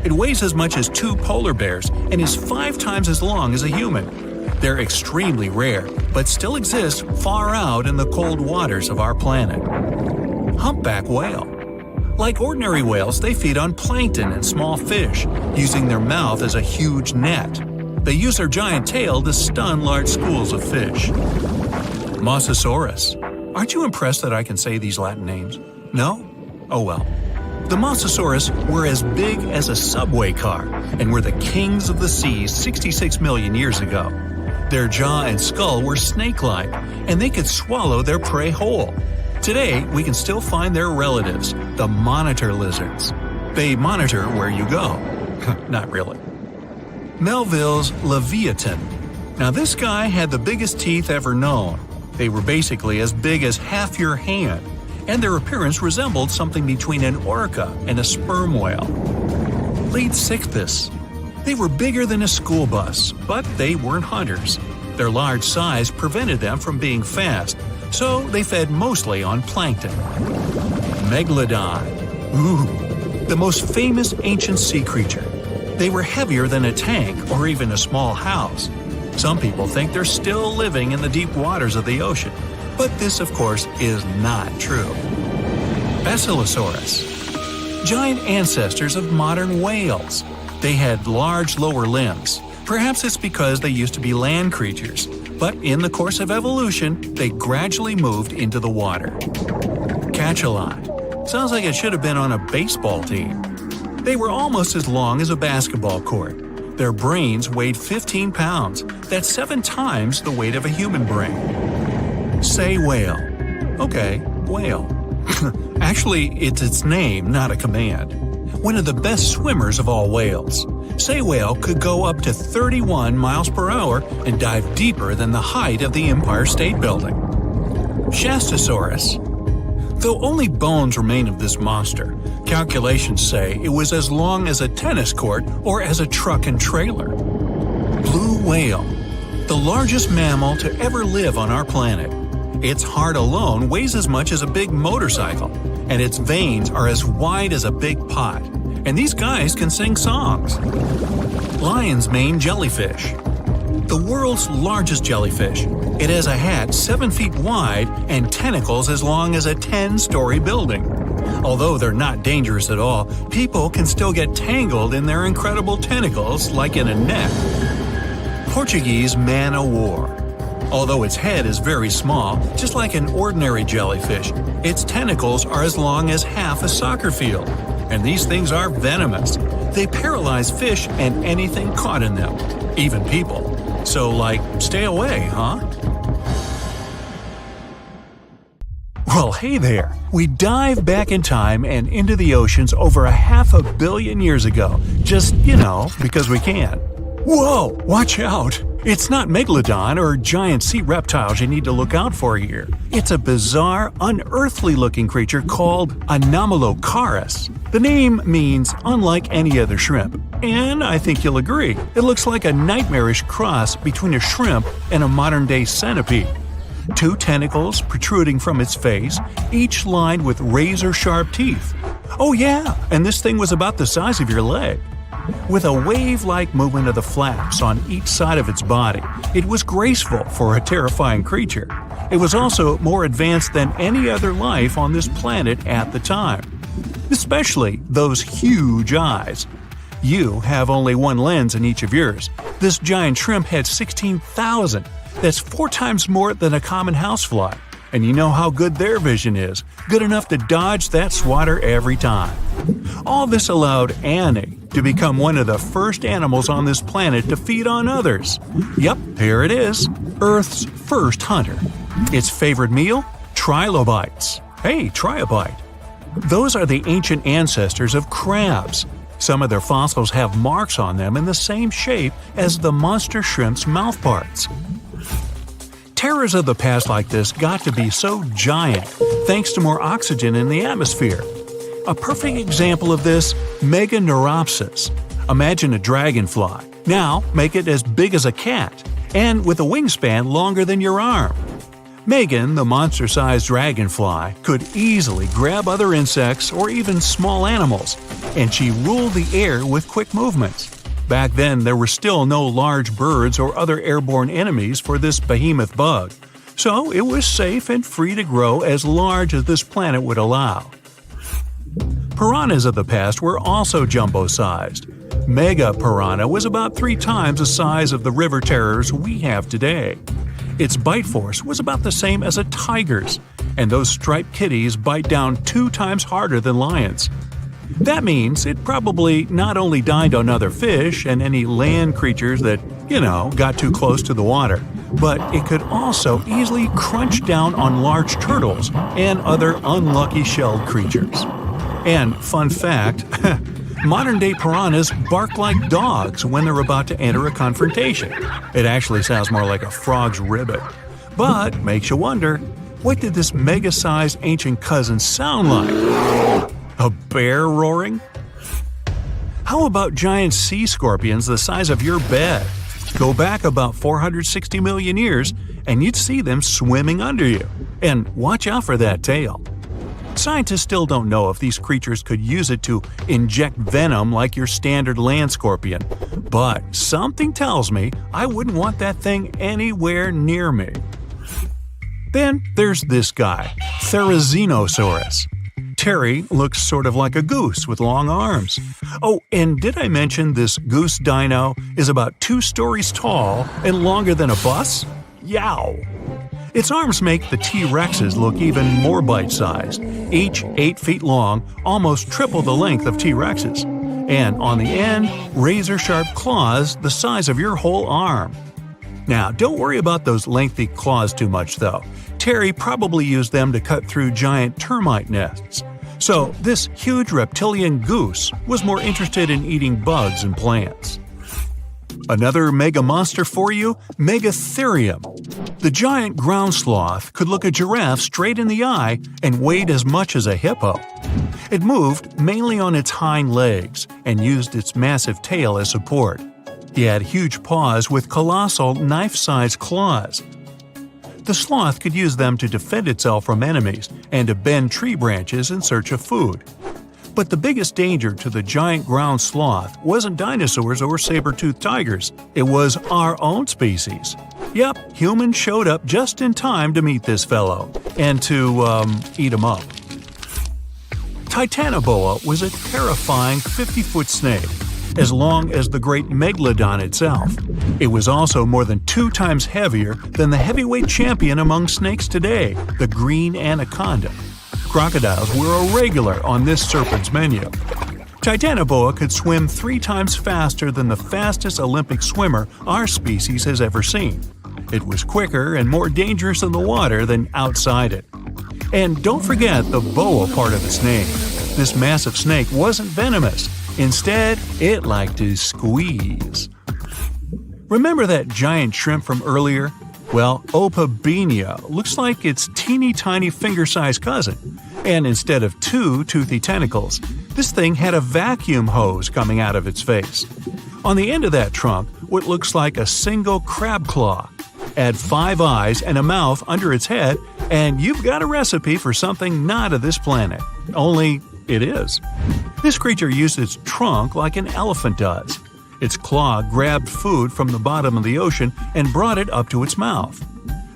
It weighs as much as 2 polar bears and is 5 times as long as a human. They're extremely rare, but still exist far out in the cold waters of our planet. Humpback whale. Like ordinary whales, they feed on plankton and small fish, using their mouth as a huge net. They use their giant tail to stun large schools of fish. Mosasaurus. Aren't you impressed that I can say these Latin names? No? Oh well. The Mosasaurus were as big as a subway car and were the kings of the seas 66 million years ago. Their jaw and skull were snake-like, and they could swallow their prey whole. Today, we can still find their relatives, the monitor lizards. They monitor where you go. Not really. Melville's Leviathan. Now this guy had the biggest teeth ever known. They were basically as big as half your hand, and their appearance resembled something between an orca and a sperm whale. Leadsichthys. They were bigger than a school bus, but they weren't hunters. Their large size prevented them from being fast, so they fed mostly on plankton. Megalodon. Ooh, the most famous ancient sea creature. They were heavier than a tank or even a small house. Some people think they're still living in the deep waters of the ocean, but this, of course, is not true. Basilosaurus. Giant ancestors of modern whales. They had large lower limbs. Perhaps it's because they used to be land creatures, but in the course of evolution, they gradually moved into the water. Cachalot. Sounds like it should have been on a baseball team. They were almost as long as a basketball court. Their brains weighed 15 pounds. That's 7 times the weight of a human brain. Say whale. Okay, whale. Actually, it's its name, not a command. One of the best swimmers of all whales. Say whale could go up to 31 miles per hour and dive deeper than the height of the Empire State Building. Shastasaurus. Though only bones remain of this monster, calculations say it was as long as a tennis court or as a truck and trailer. Blue whale. The largest mammal to ever live on our planet. Its heart alone weighs as much as a big motorcycle, and its veins are as wide as a big pot. And these guys can sing songs. Lion's mane jellyfish. The world's largest jellyfish. It has a hat 7 feet wide and tentacles as long as a 10-story building. Although they're not dangerous at all, people can still get tangled in their incredible tentacles like in a net. Portuguese man-o'-war. Although its head is very small, just like an ordinary jellyfish, its tentacles are as long as half a soccer field. And these things are venomous. They paralyze fish and anything caught in them, even people. So, stay away, huh? Well, hey there. We dive back in time and into the oceans over 500 million years ago. Just, because we can. Whoa, watch out! It's not Megalodon or giant sea reptiles you need to look out for here. It's a bizarre, unearthly-looking creature called Anomalocaris. The name means unlike any other shrimp, and I think you'll agree, it looks like a nightmarish cross between a shrimp and a modern-day centipede. 2 tentacles protruding from its face, each lined with razor-sharp teeth. Oh yeah, and this thing was about the size of your leg. With a wave-like movement of the flaps on each side of its body, it was graceful for a terrifying creature. It was also more advanced than any other life on this planet at the time. Especially those huge eyes. You have only one lens in each of yours. This giant shrimp had 16,000. That's 4 times more than a common housefly. And you know how good their vision is. Good enough to dodge that swatter every time. All this allowed Annie to become one of the first animals on this planet to feed on others. Yep, here it is. Earth's first hunter. Its favorite meal? Trilobites. Hey, try a bite. Those are the ancient ancestors of crabs. Some of their fossils have marks on them in the same shape as the monster shrimp's mouthparts. Terrors of the past like this got to be so giant thanks to more oxygen in the atmosphere. A perfect example of this, Meganeuropsis. Imagine a dragonfly. Now make it as big as a cat, and with a wingspan longer than your arm. Megan, the monster-sized dragonfly, could easily grab other insects or even small animals, and she ruled the air with quick movements. Back then, there were still no large birds or other airborne enemies for this behemoth bug, so it was safe and free to grow as large as this planet would allow. Piranhas of the past were also jumbo-sized. Mega piranha was about 3 times the size of the river terrors we have today. Its bite force was about the same as a tiger's, and those striped kitties bite down 2 times harder than lions. That means it probably not only dined on other fish and any land creatures that, got too close to the water, but it could also easily crunch down on large turtles and other unlucky shelled creatures. And fun fact, modern-day piranhas bark like dogs when they're about to enter a confrontation. It actually sounds more like a frog's ribbit. But makes you wonder, what did this mega-sized ancient cousin sound like? A bear roaring? How about giant sea scorpions the size of your bed? Go back about 460 million years, and you'd see them swimming under you. And watch out for that tail. Scientists still don't know if these creatures could use it to inject venom like your standard land scorpion, but something tells me I wouldn't want that thing anywhere near me. Then there's this guy, Therizinosaurus. Terry looks sort of like a goose with long arms. Oh, and did I mention this goose dino is about 2 stories tall and longer than a bus? Yow! Its arms make the T-Rexes look even more bite-sized, each 8 feet long, almost triple the length of T-Rexes. And on the end, razor-sharp claws the size of your whole arm. Now, don't worry about those lengthy claws too much, though. Terry probably used them to cut through giant termite nests. So, this huge reptilian goose was more interested in eating bugs and plants. Another mega monster for you, Megatherium. The giant ground sloth could look a giraffe straight in the eye and weighed as much as a hippo. It moved mainly on its hind legs and used its massive tail as support. He had huge paws with colossal knife-sized claws. The sloth could use them to defend itself from enemies and to bend tree branches in search of food. But the biggest danger to the giant ground sloth wasn't dinosaurs or saber-toothed tigers. It was our own species. Yep, humans showed up just in time to meet this fellow and to, eat him up. Titanoboa was a terrifying 50-foot snake, as long as the great Megalodon itself. It was also more than 2 times heavier than the heavyweight champion among snakes today, the green anaconda. Crocodiles were a regular on this serpent's menu. Titanoboa could swim 3 times faster than the fastest Olympic swimmer our species has ever seen. It was quicker and more dangerous in the water than outside it. And don't forget the boa part of its name. This massive snake wasn't venomous. Instead, it liked to squeeze. Remember that giant shrimp from earlier? Well, Opabinia looks like its teeny tiny finger-sized cousin. And instead of two toothy tentacles, this thing had a vacuum hose coming out of its face. On the end of that trunk, what looks like a single crab claw. Add 5 eyes and a mouth under its head, and you've got a recipe for something not of this planet. Only it is. This creature used its trunk like an elephant does. Its claw grabbed food from the bottom of the ocean and brought it up to its mouth.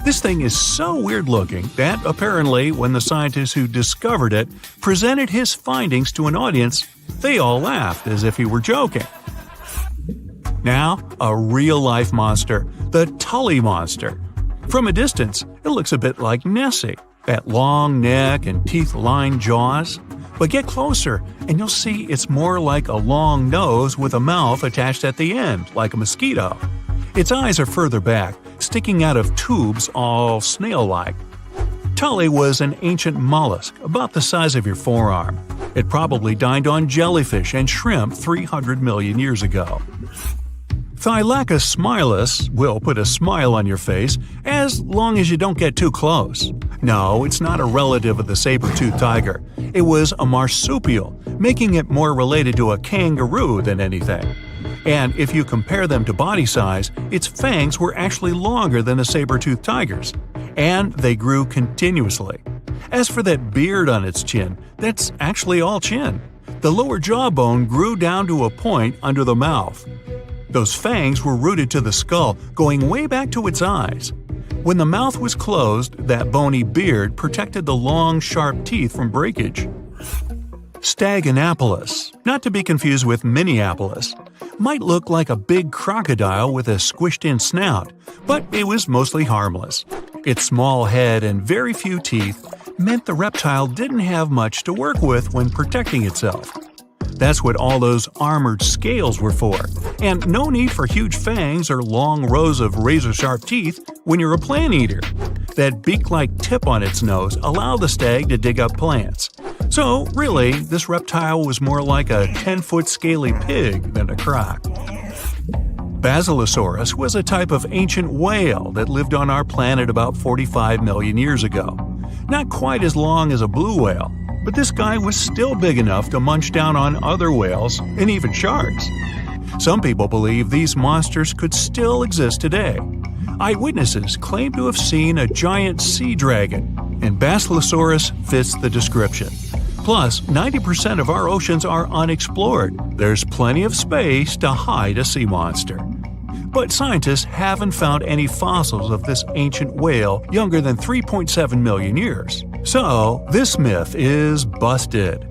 This thing is so weird-looking that, apparently, when the scientists who discovered it presented his findings to an audience, they all laughed as if he were joking. Now, a real-life monster, the Tully monster. From a distance, it looks a bit like Nessie, that long neck and teeth-lined jaws. But get closer, and you'll see it's more like a long nose with a mouth attached at the end, like a mosquito. Its eyes are further back, sticking out of tubes all snail-like. Tully was an ancient mollusk, about the size of your forearm. It probably dined on jellyfish and shrimp 300 million years ago. Thylacus smilus will put a smile on your face as long as you don't get too close. No, it's not a relative of the saber-toothed tiger. It was a marsupial, making it more related to a kangaroo than anything. And if you compare them to body size, its fangs were actually longer than a saber-toothed tiger's. And they grew continuously. As for that beard on its chin, that's actually all chin. The lower jawbone grew down to a point under the mouth. Those fangs were rooted to the skull, going way back to its eyes. When the mouth was closed, that bony beard protected the long, sharp teeth from breakage. Staganapolis, not to be confused with Minneapolis, might look like a big crocodile with a squished-in snout, but it was mostly harmless. Its small head and very few teeth meant the reptile didn't have much to work with when protecting itself. That's what all those armored scales were for, and no need for huge fangs or long rows of razor-sharp teeth when you're a plant eater. That beak-like tip on its nose allowed the stag to dig up plants. So, really, this reptile was more like a 10-foot scaly pig than a croc. Basilosaurus was a type of ancient whale that lived on our planet about 45 million years ago. Not quite as long as a blue whale, but this guy was still big enough to munch down on other whales and even sharks. Some people believe these monsters could still exist today. Eyewitnesses claim to have seen a giant sea dragon, and Basilosaurus fits the description. Plus, 90% of our oceans are unexplored. There's plenty of space to hide a sea monster. But scientists haven't found any fossils of this ancient whale younger than 3.7 million years. So, this myth is busted.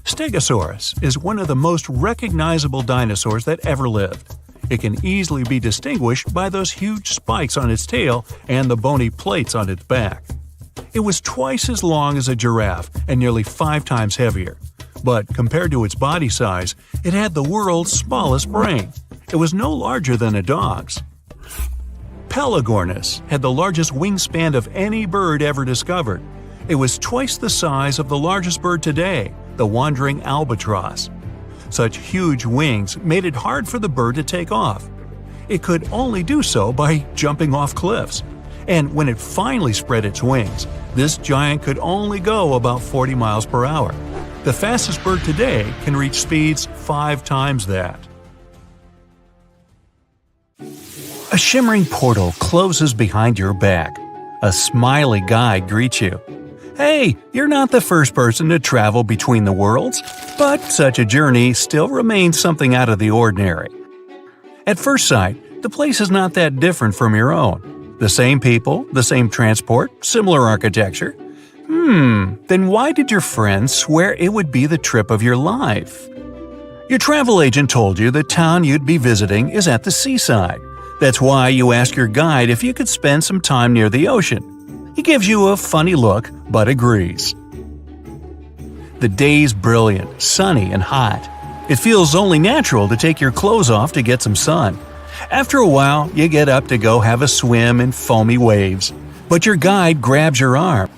Stegosaurus is one of the most recognizable dinosaurs that ever lived. It can easily be distinguished by those huge spikes on its tail and the bony plates on its back. It was twice as long as a giraffe and nearly 5 times heavier. But compared to its body size, it had the world's smallest brain. It was no larger than a dog's. Pelagornis had the largest wingspan of any bird ever discovered. It was twice the size of the largest bird today, the wandering albatross. Such huge wings made it hard for the bird to take off. It could only do so by jumping off cliffs. And when it finally spread its wings, this giant could only go about 40 miles per hour. The fastest bird today can reach speeds 5 times that. A shimmering portal closes behind your back. A smiley guide greets you. Hey, you're not the first person to travel between the worlds, but such a journey still remains something out of the ordinary. At first sight, the place is not that different from your own. The same people, the same transport, similar architecture. Then why did your friends swear it would be the trip of your life? Your travel agent told you the town you'd be visiting is at the seaside. That's why you ask your guide if you could spend some time near the ocean. He gives you a funny look, but agrees. The day's brilliant, sunny, and hot. It feels only natural to take your clothes off to get some sun. After a while, you get up to go have a swim in foamy waves. But your guide grabs your arm.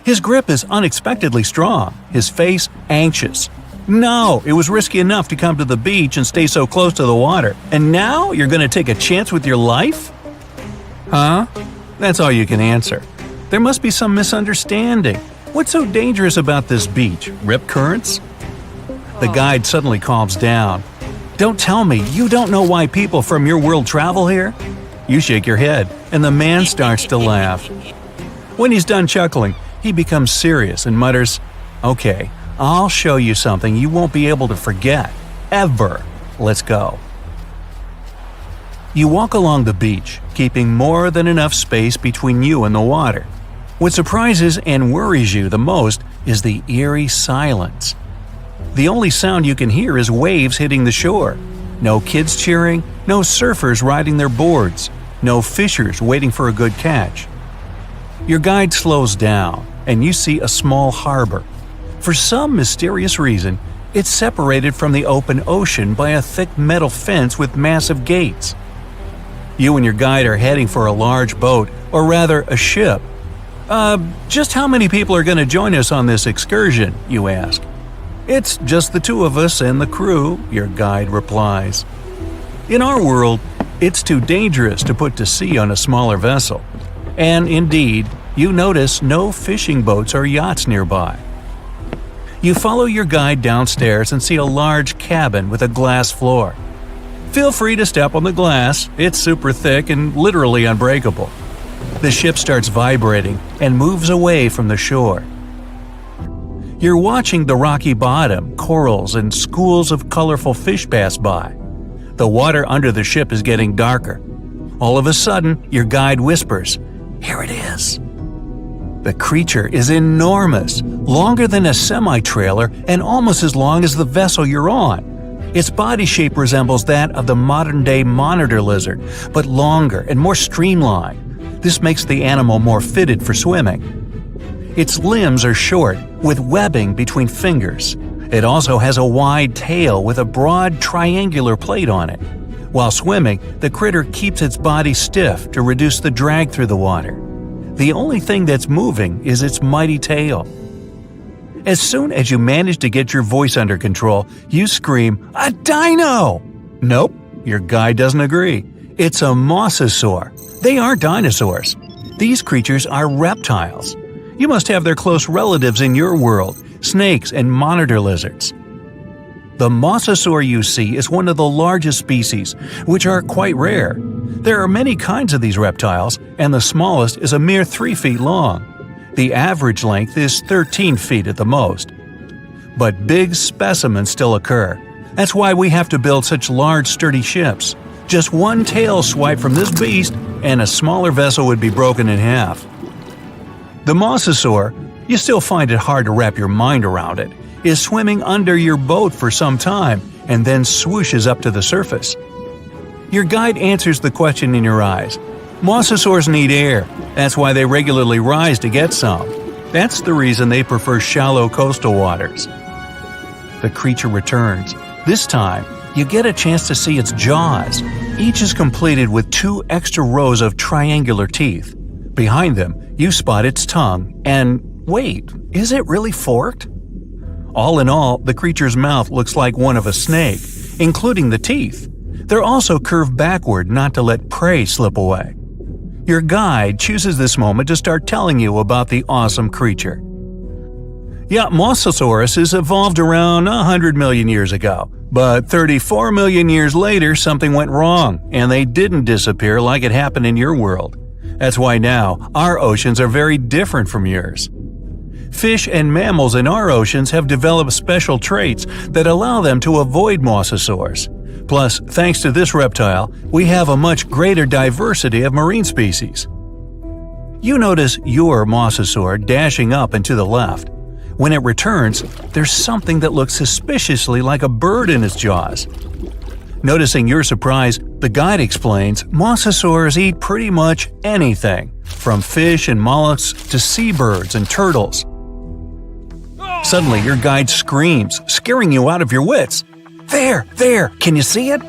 His grip is unexpectedly strong, his face anxious. No, it was risky enough to come to the beach and stay so close to the water. And now you're going to take a chance with your life? Huh? That's all you can answer. There must be some misunderstanding. What's so dangerous about this beach? Rip currents? The guide suddenly calms down. Don't tell me you don't know why people from your world travel here? You shake your head, and the man starts to laugh. When he's done chuckling, he becomes serious and mutters, "Okay, I'll show you something you won't be able to forget. Ever. Let's go." You walk along the beach, keeping more than enough space between you and the water. What surprises and worries you the most is the eerie silence. The only sound you can hear is waves hitting the shore. No kids cheering, no surfers riding their boards, no fishers waiting for a good catch. Your guide slows down, and you see a small harbor. For some mysterious reason, it's separated from the open ocean by a thick metal fence with massive gates. You and your guide are heading for a large boat, or rather a ship. Just how many people are going to join us on this excursion?" you ask. "It's just the two of us and the crew," your guide replies. In our world, it's too dangerous to put to sea on a smaller vessel. And indeed, you notice no fishing boats or yachts nearby. You follow your guide downstairs and see a large cabin with a glass floor. Feel free to step on the glass, it's super thick and literally unbreakable. The ship starts vibrating and moves away from the shore. You're watching the rocky bottom, corals, and schools of colorful fish pass by. The water under the ship is getting darker. All of a sudden, your guide whispers, "Here it is." The creature is enormous, longer than a semi-trailer and almost as long as the vessel you're on. Its body shape resembles that of the modern-day monitor lizard, but longer and more streamlined. This makes the animal more fitted for swimming. Its limbs are short, with webbing between fingers. It also has a wide tail with a broad triangular plate on it. While swimming, the critter keeps its body stiff to reduce the drag through the water. The only thing that's moving is its mighty tail. As soon as you manage to get your voice under control, you scream, "A dino!" Nope, your guide doesn't agree. It's a Mosasaur. They aren't dinosaurs. These creatures are reptiles. You must have their close relatives in your world, snakes and monitor lizards. The Mosasaur you see is one of the largest species, which are quite rare. There are many kinds of these reptiles, and the smallest is a mere 3 feet long. The average length is 13 feet at the most. But big specimens still occur. That's why we have to build such large, sturdy ships. Just one tail swipe from this beast, and a smaller vessel would be broken in half. The Mosasaur, you still find it hard to wrap your mind around it, is swimming under your boat for some time and then swooshes up to the surface. Your guide answers the question in your eyes. Mosasaurs need air. That's why they regularly rise to get some. That's the reason they prefer shallow coastal waters. The creature returns. This time, you get a chance to see its jaws. Each is completed with 2 extra rows of triangular teeth. Behind them, you spot its tongue, and wait, is it really forked? All in all, the creature's mouth looks like one of a snake, including the teeth. They're also curved backward not to let prey slip away. Your guide chooses this moment to start telling you about the awesome creature. Yeah, Mosasaurus evolved around 100 million years ago, but 34 million years later something went wrong, and they didn't disappear like it happened in your world. That's why now our oceans are very different from yours. Fish and mammals in our oceans have developed special traits that allow them to avoid mosasaurs. Plus, thanks to this reptile, we have a much greater diversity of marine species. You notice your mosasaur dashing up and to the left. When it returns, there's something that looks suspiciously like a bird in its jaws. Noticing your surprise, the guide explains mosasaurs eat pretty much anything, from fish and mollusks to seabirds and turtles. Suddenly, your guide screams, scaring you out of your wits. There! Can you see it?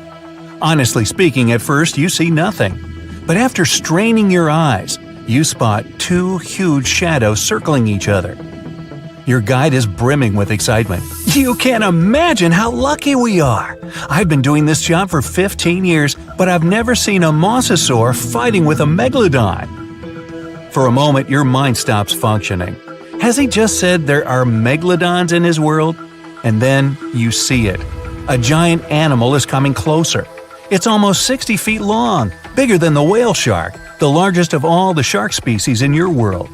Honestly speaking, at first you see nothing. But after straining your eyes, you spot 2 huge shadows circling each other. Your guide is brimming with excitement. You can't imagine how lucky we are! I've been doing this job for 15 years, but I've never seen a Mosasaur fighting with a Megalodon. For a moment, your mind stops functioning. Has he just said there are Megalodons in his world? And then you see it. A giant animal is coming closer. It's almost 60 feet long, bigger than the whale shark, the largest of all the shark species in your world.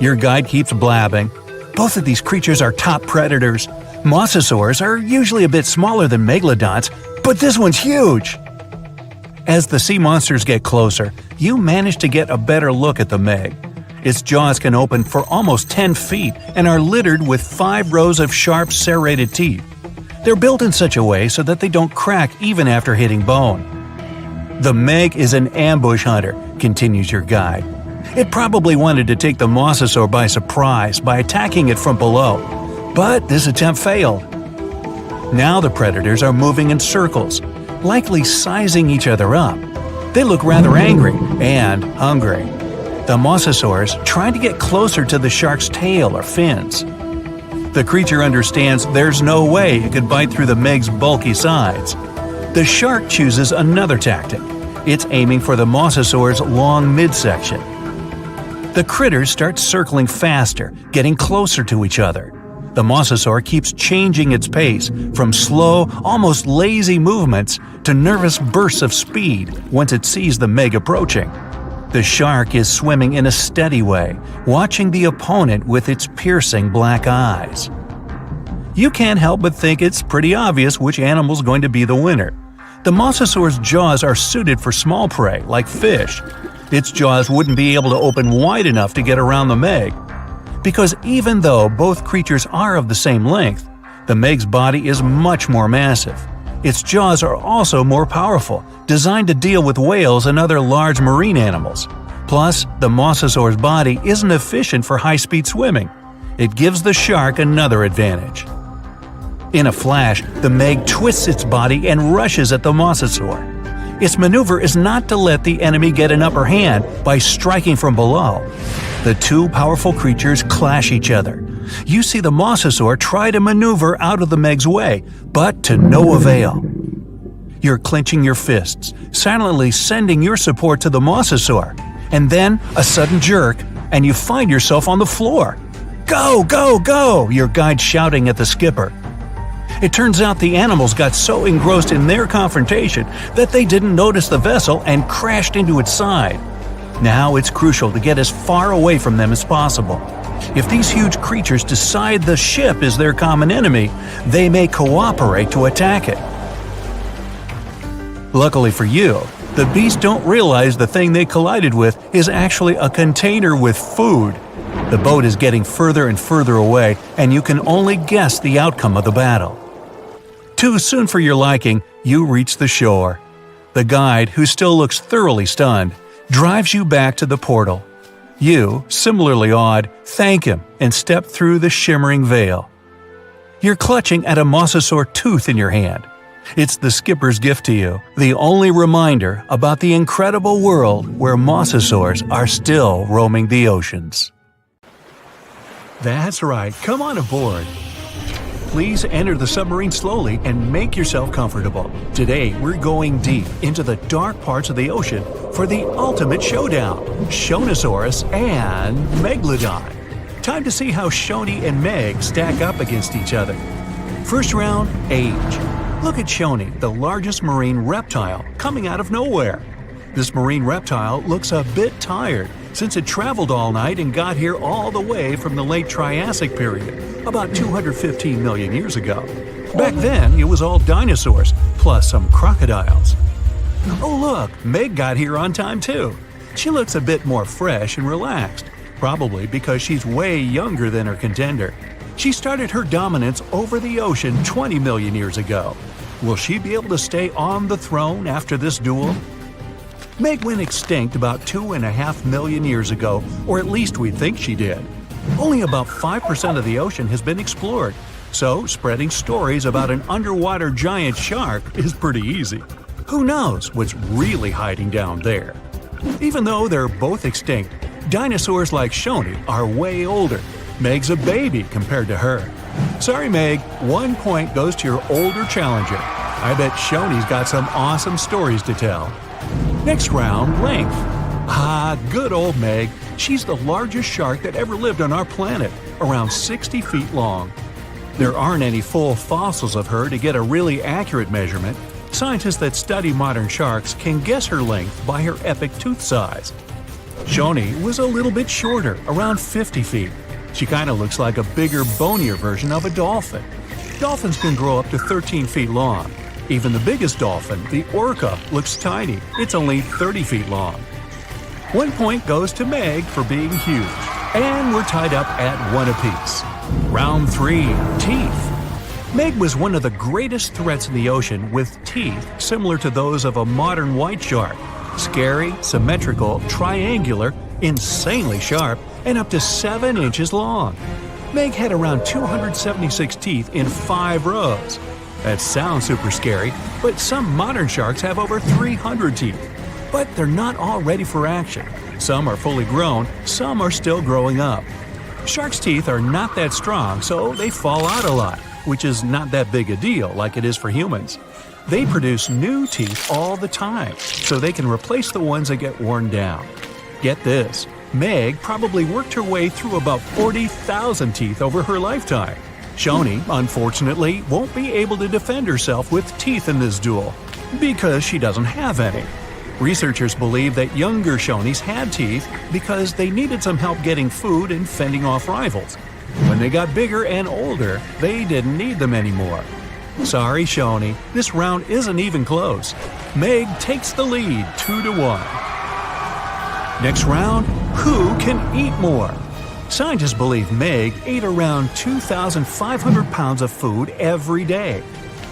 Your guide keeps blabbing. Both of these creatures are top predators. Mosasaurs are usually a bit smaller than megalodons, but this one's huge! As the sea monsters get closer, you manage to get a better look at the Meg. Its jaws can open for almost 10 feet and are littered with 5 rows of sharp serrated teeth. They're built in such a way so that they don't crack even after hitting bone. The Meg is an ambush hunter, continues your guide. It probably wanted to take the Mosasaur by surprise by attacking it from below, but this attempt failed. Now the predators are moving in circles, likely sizing each other up. They look rather angry and hungry. The Mosasaurs trying to get closer to the shark's tail or fins. The creature understands there's no way it could bite through the Meg's bulky sides. The shark chooses another tactic. It's aiming for the Mosasaur's long midsection. The critters start circling faster, getting closer to each other. The Mosasaur keeps changing its pace from slow, almost lazy movements to nervous bursts of speed once it sees the Meg approaching. The shark is swimming in a steady way, watching the opponent with its piercing black eyes. You can't help but think it's pretty obvious which animal's going to be the winner. The Mosasaur's jaws are suited for small prey, like fish. Its jaws wouldn't be able to open wide enough to get around the Meg. Because even though both creatures are of the same length, the Meg's body is much more massive. Its jaws are also more powerful, designed to deal with whales and other large marine animals. Plus, the Mosasaur's body isn't efficient for high-speed swimming. It gives the shark another advantage. In a flash, the Meg twists its body and rushes at the Mosasaur. Its maneuver is not to let the enemy get an upper hand by striking from below. The two powerful creatures clash each other. You see the Mosasaur try to maneuver out of the Meg's way, but to no avail. You're clenching your fists, silently sending your support to the Mosasaur, and then a sudden jerk, and you find yourself on the floor. "Go, go, go!" your guide shouting at the skipper. It turns out the animals got so engrossed in their confrontation that they didn't notice the vessel and crashed into its side. Now it's crucial to get as far away from them as possible. If these huge creatures decide the ship is their common enemy, they may cooperate to attack it. Luckily for you, the beasts don't realize the thing they collided with is actually a container with food. The boat is getting further and further away, and you can only guess the outcome of the battle. Too soon for your liking, you reach the shore. The guide, who still looks thoroughly stunned, drives you back to the portal. You, similarly awed, thank him and step through the shimmering veil. You're clutching at a Mosasaur tooth in your hand. It's the skipper's gift to you, the only reminder about the incredible world where Mosasaurs are still roaming the oceans. That's right, come on aboard. Please enter the submarine slowly and make yourself comfortable. Today, we're going deep into the dark parts of the ocean for the ultimate showdown, Chronosaurus and Megalodon. Time to see how Shoni and Meg stack up against each other. First round, age. Look at Shoni, the largest marine reptile, coming out of nowhere. This marine reptile looks a bit tired since it traveled all night and got here all the way from the late Triassic period, about 215 million years ago. Back then, it was all dinosaurs, plus some crocodiles. Oh look, Meg got here on time too. She looks a bit more fresh and relaxed, probably because she's way younger than her contender. She started her dominance over the ocean 20 million years ago. Will she be able to stay on the throne after this duel? Meg went extinct about 2.5 million years ago, or at least we think she did. Only about 5% of the ocean has been explored, so spreading stories about an underwater giant shark is pretty easy. Who knows what's really hiding down there? Even though they're both extinct, dinosaurs like Shoni are way older. Meg's a baby compared to her. Sorry, Meg, 1 point goes to your older challenger. I bet Shoney's got some awesome stories to tell. Next round, length. Ah, good old Meg. She's the largest shark that ever lived on our planet, around 60 feet long. There aren't any full fossils of her to get a really accurate measurement. Scientists that study modern sharks can guess her length by her epic tooth size. Shoney was a little bit shorter, around 50 feet. She kind of looks like a bigger, bonier version of a dolphin. Dolphins can grow up to 13 feet long. Even the biggest dolphin, the orca, looks tiny. It's only 30 feet long. 1 point goes to Meg for being huge. And we're tied up at 1 apiece. Round 3, teeth. Meg was one of the greatest threats in the ocean with teeth similar to those of a modern white shark. Scary, symmetrical, triangular, insanely sharp, and up to 7 inches long. Meg had around 276 teeth in 5 rows. That sounds super scary, but some modern sharks have over 300 teeth. But they're not all ready for action. Some are fully grown, some are still growing up. Sharks' teeth are not that strong, so they fall out a lot, which is not that big a deal like it is for humans. They produce new teeth all the time, so they can replace the ones that get worn down. Get this, Meg probably worked her way through about 40,000 teeth over her lifetime. Shoney, unfortunately, won't be able to defend herself with teeth in this duel, because she doesn't have any. Researchers believe that younger Shoneys had teeth because they needed some help getting food and fending off rivals. When they got bigger and older, they didn't need them anymore. Sorry, Shoney, this round isn't even close. Meg takes the lead 2-1. Next round, who can eat more? Scientists believe Meg ate around 2,500 pounds of food every day.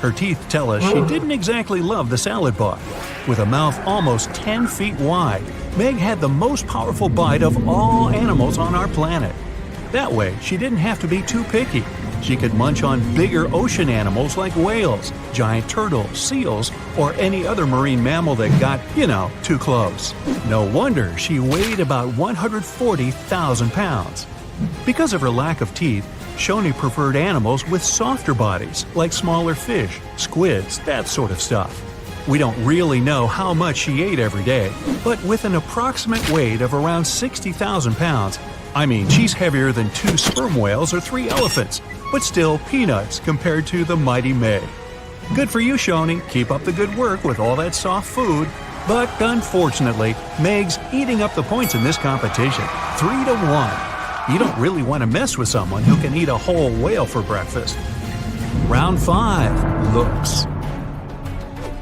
Her teeth tell us she didn't exactly love the salad bar. With a mouth almost 10 feet wide, Meg had the most powerful bite of all animals on our planet. That way, she didn't have to be too picky. She could munch on bigger ocean animals like whales, giant turtles, seals, or any other marine mammal that got, too close. No wonder she weighed about 140,000 pounds. Because of her lack of teeth, Shoney preferred animals with softer bodies, like smaller fish, squids, that sort of stuff. We don't really know how much she ate every day, but with an approximate weight of around 60,000 pounds, she's heavier than 2 sperm whales or 3 elephants, but still peanuts compared to the mighty Meg. Good for you, Shoney. Keep up the good work with all that soft food. But unfortunately, Meg's eating up the points in this competition, 3-1. You don't really want to mess with someone who can eat a whole whale for breakfast. Round 5, looks.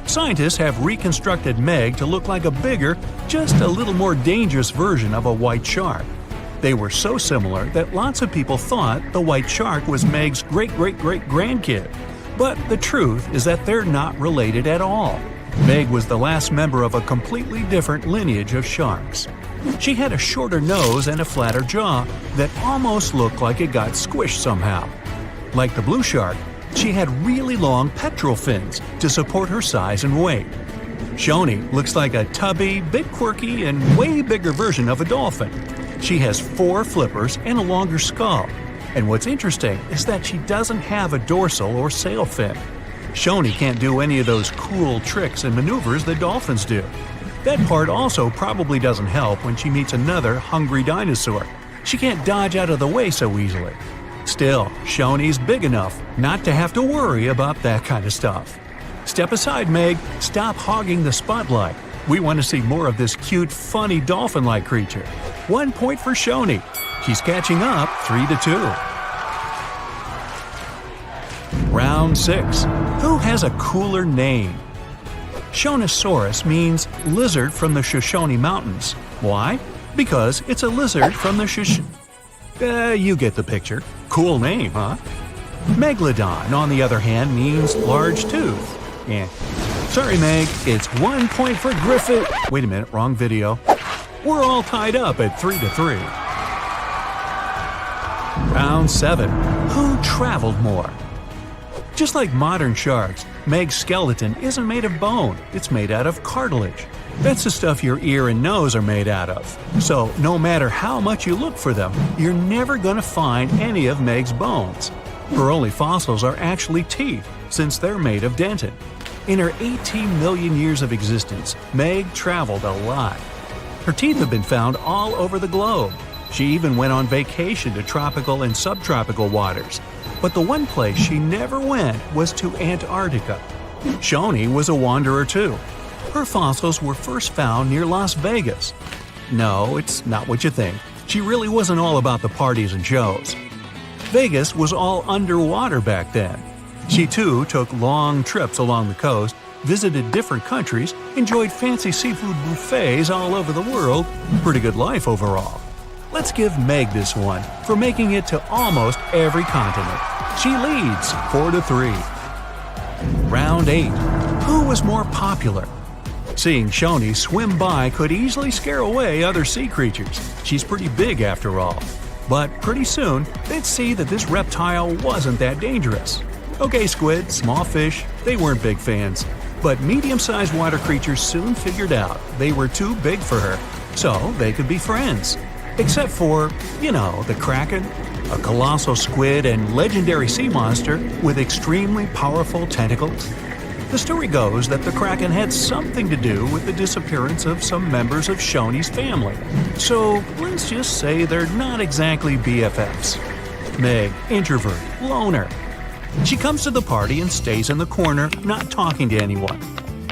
Scientists have reconstructed Meg to look like a bigger, just a little more dangerous version of a white shark. They were so similar that lots of people thought the white shark was Meg's great-great-great-grandkid. But the truth is that they're not related at all. Meg was the last member of a completely different lineage of sharks. She had a shorter nose and a flatter jaw that almost looked like it got squished somehow. Like the blue shark, she had really long pectoral fins to support her size and weight. Shoney looks like a tubby, bit quirky, and way bigger version of a dolphin. She has 4 flippers and a longer skull. And what's interesting is that she doesn't have a dorsal or sail fin. Shoney can't do any of those cool tricks and maneuvers that dolphins do. That part also probably doesn't help when she meets another hungry dinosaur. She can't dodge out of the way so easily. Still, Shoney's big enough not to have to worry about that kind of stuff. Step aside, Meg. Stop hogging the spotlight. We want to see more of this cute, funny dolphin-like creature. 1 point for Shoney. She's catching up 3-2. Round 6. Who has a cooler name? Chronosaurus means lizard from the Shoshone Mountains. Why? Because it's a lizard from the you get the picture. Cool name, huh? Megalodon, on the other hand, means large tooth. Sorry, Meg, it's 1 point for Griffith. Wait a minute, wrong video. We're all tied up at 3-3. Round 7. Who traveled more? Just like modern sharks, Meg's skeleton isn't made of bone, it's made out of cartilage. That's the stuff your ear and nose are made out of. So no matter how much you look for them, you're never going to find any of Meg's bones. Her only fossils are actually teeth, since they're made of dentin. In her 18 million years of existence, Meg traveled a lot. Her teeth have been found all over the globe. She even went on vacation to tropical and subtropical waters. But the one place she never went was to Antarctica. Shoni was a wanderer too. Her fossils were first found near Las Vegas. No, it's not what you think. She really wasn't all about the parties and shows. Vegas was all underwater back then. She too took long trips along the coast, visited different countries, enjoyed fancy seafood buffets all over the world. Pretty good life overall. Let's give Meg this one for making it to almost every continent. She leads 4-3. Round 8. Who was more popular? Seeing Shoni swim by could easily scare away other sea creatures. She's pretty big after all. But pretty soon, they'd see that this reptile wasn't that dangerous. Okay, squid, small fish, they weren't big fans. But medium-sized water creatures soon figured out they were too big for her, so they could be friends. Except for, the Kraken, a colossal squid and legendary sea monster with extremely powerful tentacles. The story goes that the Kraken had something to do with the disappearance of some members of Shoni's family. So let's just say they're not exactly BFFs. Meg, introvert, loner. She comes to the party and stays in the corner, not talking to anyone.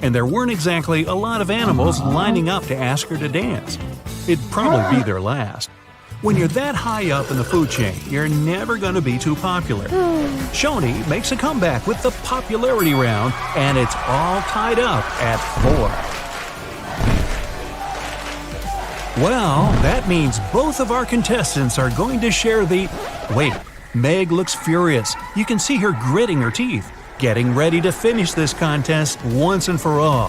And there weren't exactly a lot of animals lining up to ask her to dance. It'd probably be their last. When you're that high up in the food chain, you're never going to be too popular. Shoni makes a comeback with the popularity round, and it's all tied up at 4. Well, that means both of our contestants are going to share the... Wait, Meg looks furious. You can see her gritting her teeth, getting ready to finish this contest once and for all.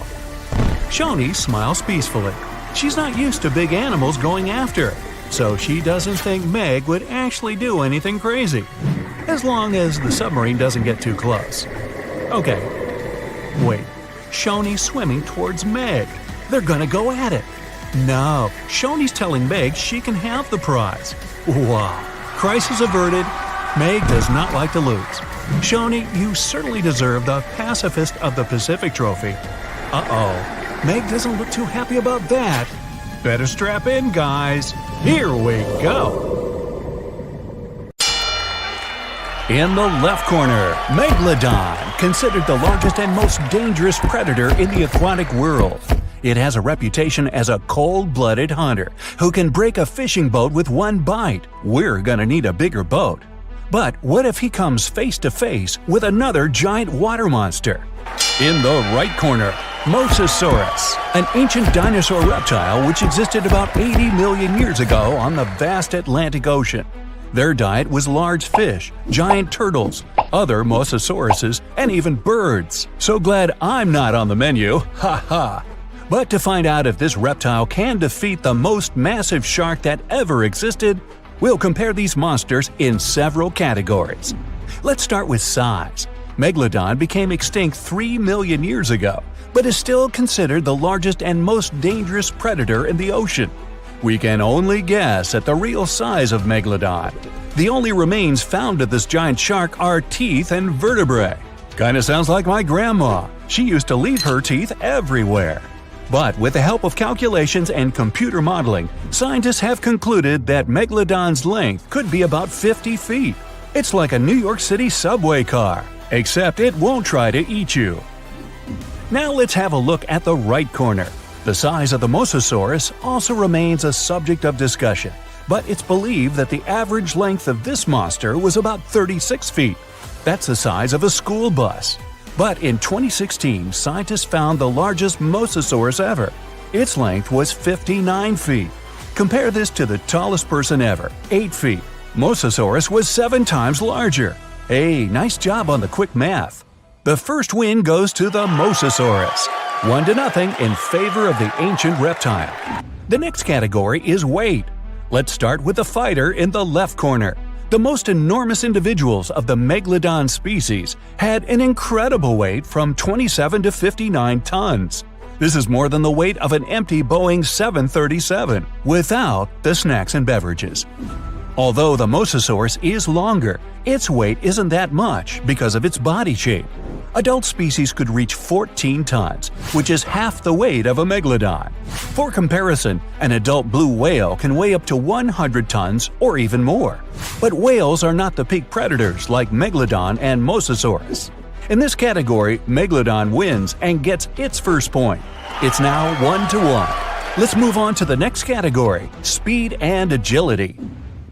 Shoni smiles peacefully. She's not used to big animals going after her, so she doesn't think Meg would actually do anything crazy, as long as the submarine doesn't get too close. Okay, wait, Shoni's swimming towards Meg. They're gonna go at it. No, Shoni's telling Meg she can have the prize. Wow, crisis averted. Meg does not like to lose. Shoni, you certainly deserve the Pacifist of the Pacific trophy. Uh-oh. Meg doesn't look too happy about that. Better strap in, guys. Here we go. In the left corner, Megalodon, considered the largest and most dangerous predator in the aquatic world. It has a reputation as a cold-blooded hunter who can break a fishing boat with one bite. We're gonna need a bigger boat. But what if he comes face-to-face with another giant water monster? In the right corner, Mosasaurus, an ancient dinosaur reptile which existed about 80 million years ago on the vast Atlantic Ocean. Their diet was large fish, giant turtles, other Mosasauruses, and even birds. So glad I'm not on the menu, ha ha! But to find out if this reptile can defeat the most massive shark that ever existed, we'll compare these monsters in several categories. Let's start with size. Megalodon became extinct 3 million years ago, but is still considered the largest and most dangerous predator in the ocean. We can only guess at the real size of Megalodon. The only remains found of this giant shark are teeth and vertebrae. Kinda sounds like my grandma. She used to leave her teeth everywhere. But with the help of calculations and computer modeling, scientists have concluded that Megalodon's length could be about 50 feet. It's like a New York City subway car, except it won't try to eat you. Now let's have a look at the right corner. The size of the Mosasaurus also remains a subject of discussion, but it's believed that the average length of this monster was about 36 feet. That's the size of a school bus. But in 2016, scientists found the largest Mosasaurus ever. Its length was 59 feet. Compare this to the tallest person ever, 8 feet. Mosasaurus was 7 times larger. Hey, nice job on the quick math. The first win goes to the Mosasaurus, 1-0 in favor of the ancient reptile. The next category is weight. Let's start with the fighter in the left corner. The most enormous individuals of the Megalodon species had an incredible weight from 27 to 59 tons. This is more than the weight of an empty Boeing 737, without the snacks and beverages. Although the Mosasaurus is longer, its weight isn't that much because of its body shape. Adult species could reach 14 tons, which is half the weight of a Megalodon. For comparison, an adult blue whale can weigh up to 100 tons or even more. But whales are not the peak predators like Megalodon and Mosasaurus. In this category, Megalodon wins and gets its first point. It's now 1-1. Let's move on to the next category, speed and agility.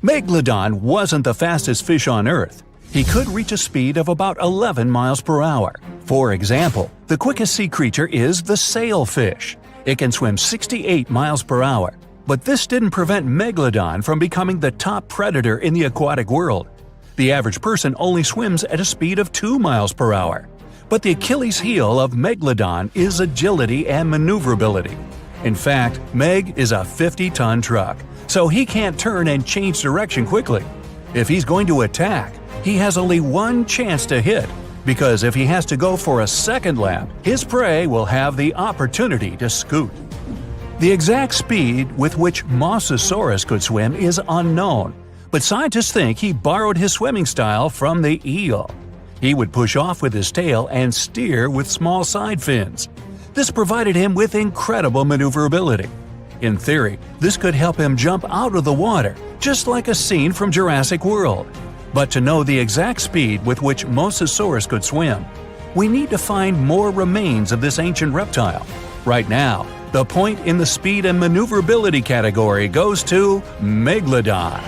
Megalodon wasn't the fastest fish on Earth. He could reach a speed of about 11 miles per hour. For example, the quickest sea creature is the sailfish. It can swim 68 miles per hour. But this didn't prevent Megalodon from becoming the top predator in the aquatic world. The average person only swims at a speed of 2 miles per hour. But the Achilles heel of Megalodon is agility and maneuverability. In fact, Meg is a 50-ton truck, so he can't turn and change direction quickly. If he's going to attack, he has only one chance to hit, because if he has to go for a second lap, his prey will have the opportunity to scoot. The exact speed with which Mosasaurus could swim is unknown, but scientists think he borrowed his swimming style from the eel. He would push off with his tail and steer with small side fins. This provided him with incredible maneuverability. In theory, this could help him jump out of the water, just like a scene from Jurassic World. But to know the exact speed with which Mosasaurus could swim, we need to find more remains of this ancient reptile. Right now, the point in the speed and maneuverability category goes to Megalodon.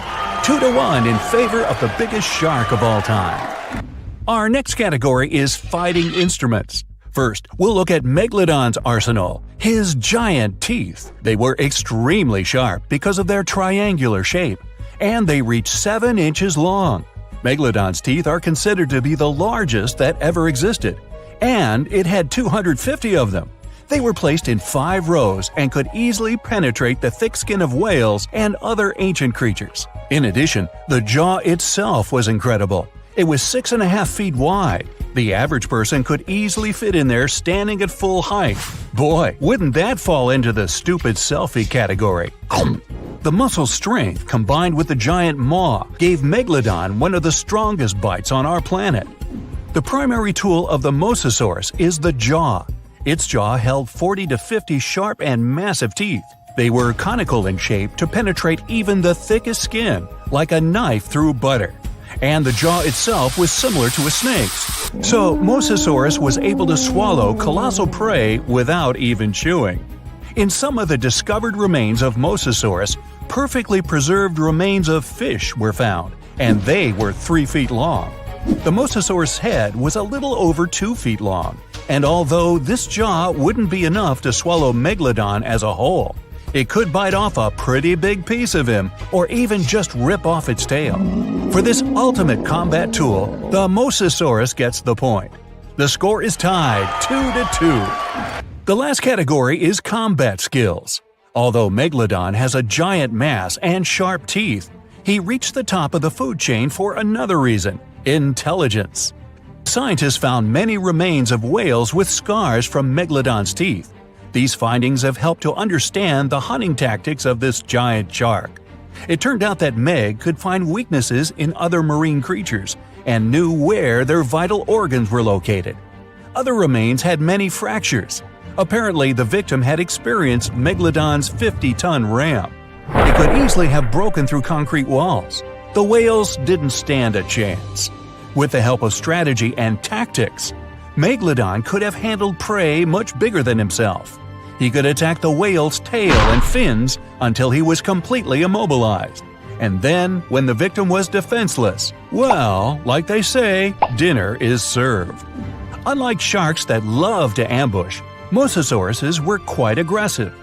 2-1 in favor of the biggest shark of all time. Our next category is fighting instruments. First, we'll look at Megalodon's arsenal, his giant teeth. They were extremely sharp because of their triangular shape, and they reach 7 inches long. Megalodon's teeth are considered to be the largest that ever existed, and it had 250 of them. They were placed in 5 rows and could easily penetrate the thick skin of whales and other ancient creatures. In addition, the jaw itself was incredible. It was 6.5 feet wide. The average person could easily fit in there standing at full height. Boy, wouldn't that fall into the stupid selfie category. The muscle strength combined with the giant maw gave Megalodon one of the strongest bites on our planet. The primary tool of the Mosasaurus is the jaw. Its jaw held 40 to 50 sharp and massive teeth. They were conical in shape to penetrate even the thickest skin, like a knife through butter. And the jaw itself was similar to a snake's. So Mosasaurus was able to swallow colossal prey without even chewing. In some of the discovered remains of Mosasaurus, perfectly preserved remains of fish were found, and they were 3 feet long. The Mosasaurus head was a little over 2 feet long, and although this jaw wouldn't be enough to swallow Megalodon as a whole, it could bite off a pretty big piece of him or even just rip off its tail. For this ultimate combat tool, the Mosasaurus gets the point. The score is tied 2-2. The last category is combat skills. Although Megalodon has a giant mass and sharp teeth, he reached the top of the food chain for another reason: intelligence. Scientists found many remains of whales with scars from Megalodon's teeth. These findings have helped to understand the hunting tactics of this giant shark. It turned out that Meg could find weaknesses in other marine creatures and knew where their vital organs were located. Other remains had many fractures. Apparently, the victim had experienced Megalodon's 50-ton ram. It could easily have broken through concrete walls. The whales didn't stand a chance. With the help of strategy and tactics, Megalodon could have handled prey much bigger than himself. He could attack the whale's tail and fins until he was completely immobilized. And then, when the victim was defenseless, well, like they say, dinner is served. Unlike sharks that love to ambush, Mosasauruses were quite aggressive.